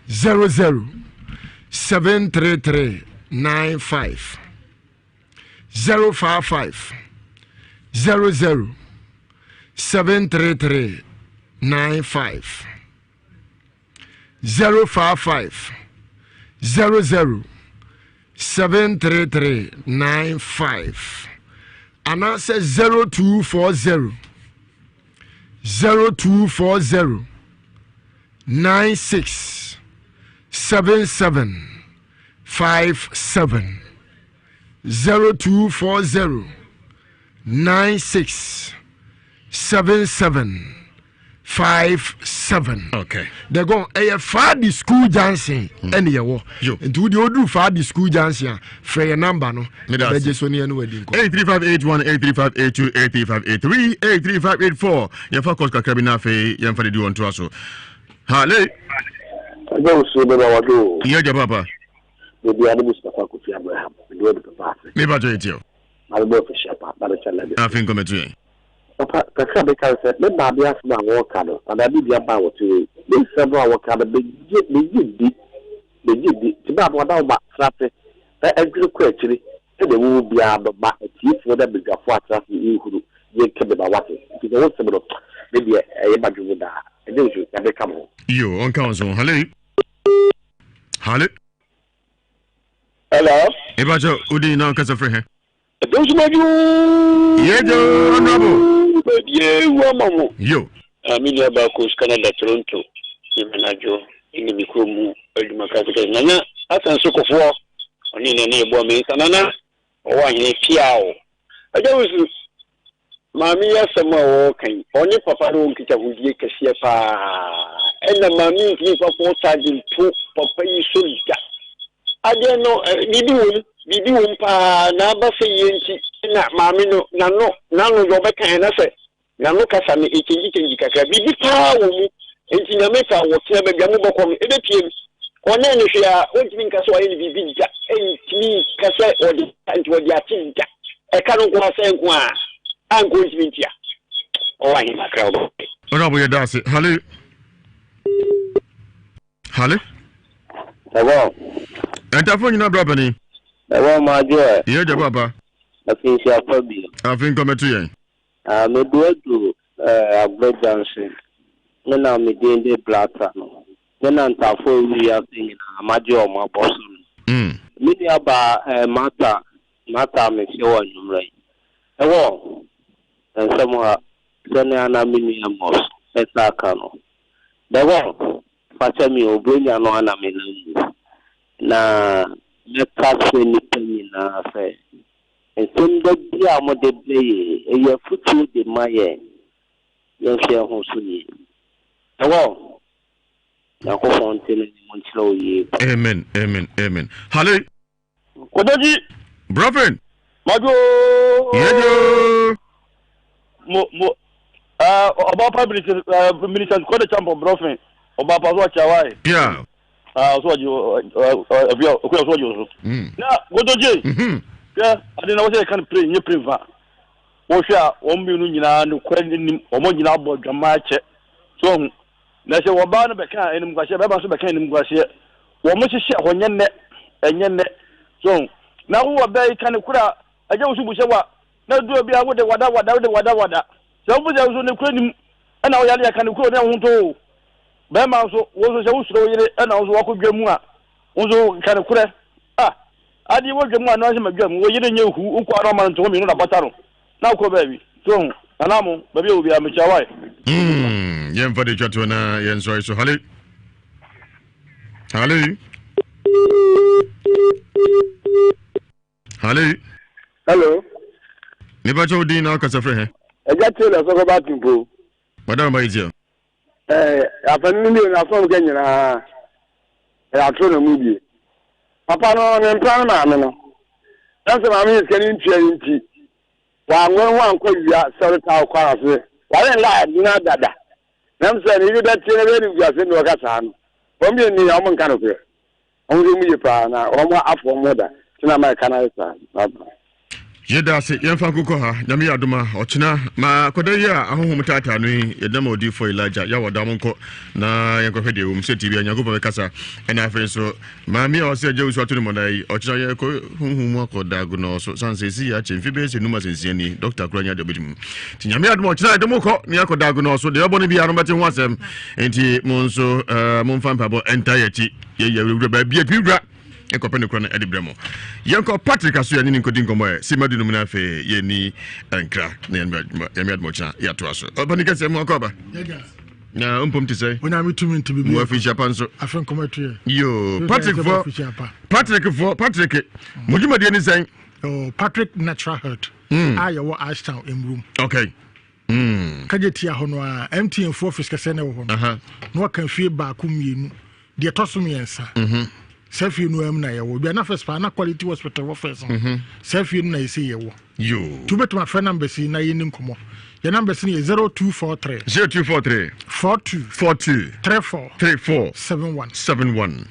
00 73395 055 00 73395 055 00 73395 and I say 0240 0240 96 7757 0240 96 7757 okay they go a fadi school dancing any year and would you do fadi school dancing for your number no me da just only any wedding 83581 83582 83583 83584 your focus kakra na fe yam fa de do on to aso hale ajo so be ba wado ye ja papa we bi adu Mustafa Kofi Abraham do de papa me ba jo etio albo fe shapa ba de challenge afin kometu papa kakra be kan se me ba bia se na wo ka no ada bi bia ba wo tu me se ba wo ka be di ti ba bo da ba trafe e agri ko akiri e de wo bia ba ti fo da be gafo atrafe e huru ye ke be ba wate ti wo se bro be bia e ba ju da e de ju ka be kam yo on council hale hello ebajo udi na kasa free he those maju yejo honorable ye wo mamu yo Amelia Bakos Canada Toronto imanajo ini mikromu eduma kasika nana asan sokofo oni ne ebo me sanana o wa hene piao ajawu mami ya sama wo kan oni papa ro nkita hudie kase pa ena mami nti papa charge to papa yi solida ade no bibi won pa na ba se yenti na mami no nano yo be kan na se nano kasa me ekenji kakra bibi pa wo mu enti na meka wo tia be bia mo bokom ebe piem one ne hwea ontimi nkasa wa ni bibi ja enti kasa odi anti odi ati ja e ka no kwa se nko a anko ntimi ntia o wa ni makra obo honorable ya dase hale Hello. Entafo nyina bra bani. Hello ma jo. Ye je papa. Afin si afabi. Afin kometu yen. Me do agbo Johnson. Me na me de blata no. Tenant for we are saying Amadio my boss. Many about Mata makes your right. And somewhere Senana Miniamos, Etacano. The one, Fatami Obrina no Anamina. Na let us win in a fair. And some the Amo de Blay, a year foot to the Maya. Yes, Hosuni. Hello. Amen. Hello. Kodoji. Brother. Majo. Yejo. About public minister called the champion brother. About Paswa Chawai. Yeah. So you now Kodoji. Yeah, I didn't know what I can pray. You pray. Osha, 1 million no question or more than about the match. So na se woba no beka enim kwase beba so beka enim kwase wo mo hihye honye ne so na wo ba yi kan kura aje wo subu se wa na duo bia wo de wada se wo je so ne kura nim na wo yale ya kan kura ne ho to be ma so wo so se wo suro yire na wo so wo ko dwamu a wo so kan kura adi wo dwamu a na se ma dwamu wo yire nye hu nko aro ma nto mi no na bataro na ko ba bi so anamo ba bi obi a me chawai Yen for the chatuna, yen sorry, so hello. Hello. Never told you now, Casafre. I got you a about you. Madame, my dear. After million, I saw again. I told a movie. Papa, no, and plan, man. That's what I mean, getting change. One could be a solid tower class. Why lie, not that. I'm saying you that you are saying, Wakasan. From you, the Amon Canopy. Only me, Prana, or more up for mother. To my canal. Yeda se yemfa kuko ha nyame adoma ochina ma kodaya ahohom tata no yedam odi for Elijah ya wadam nko na yenkofе de um se TV anyagopo mekasa ena afen so ma mi o se je uso atuni monai ochina ye ko hunhum akoda guno so sansesi ya chemfi be se numa sensi ni Dr. Kuranya de bidim ti nyame adoma ochina edem ko ni akoda guno so de obo ne bia no beti ho asem enti monso monfa mpabo entire ti ye yewura ba bia twidra ekopene krona edibremo yanko Patrick aso yani nkodi ngomo si madu no na fe ye ni ankra na yemi admocha ya to aso obani kase mo akoba na umpom ti say ona mitumi ntibi bi mo fi japan so afan komatue yo Patrick mojuma de ni say Patrick Natural Health ayo wo Ashtown emroom okay kaje tia hono a MTN 4 fiska sene wo hono no kan fie ba ku mienu de tosum yensa Selfie no am na yewo bia na first pa na quality hospital wo first selfie no na yesi yewo yo to bet my phone number si na yeni nkomo your number si 0243 42 34 71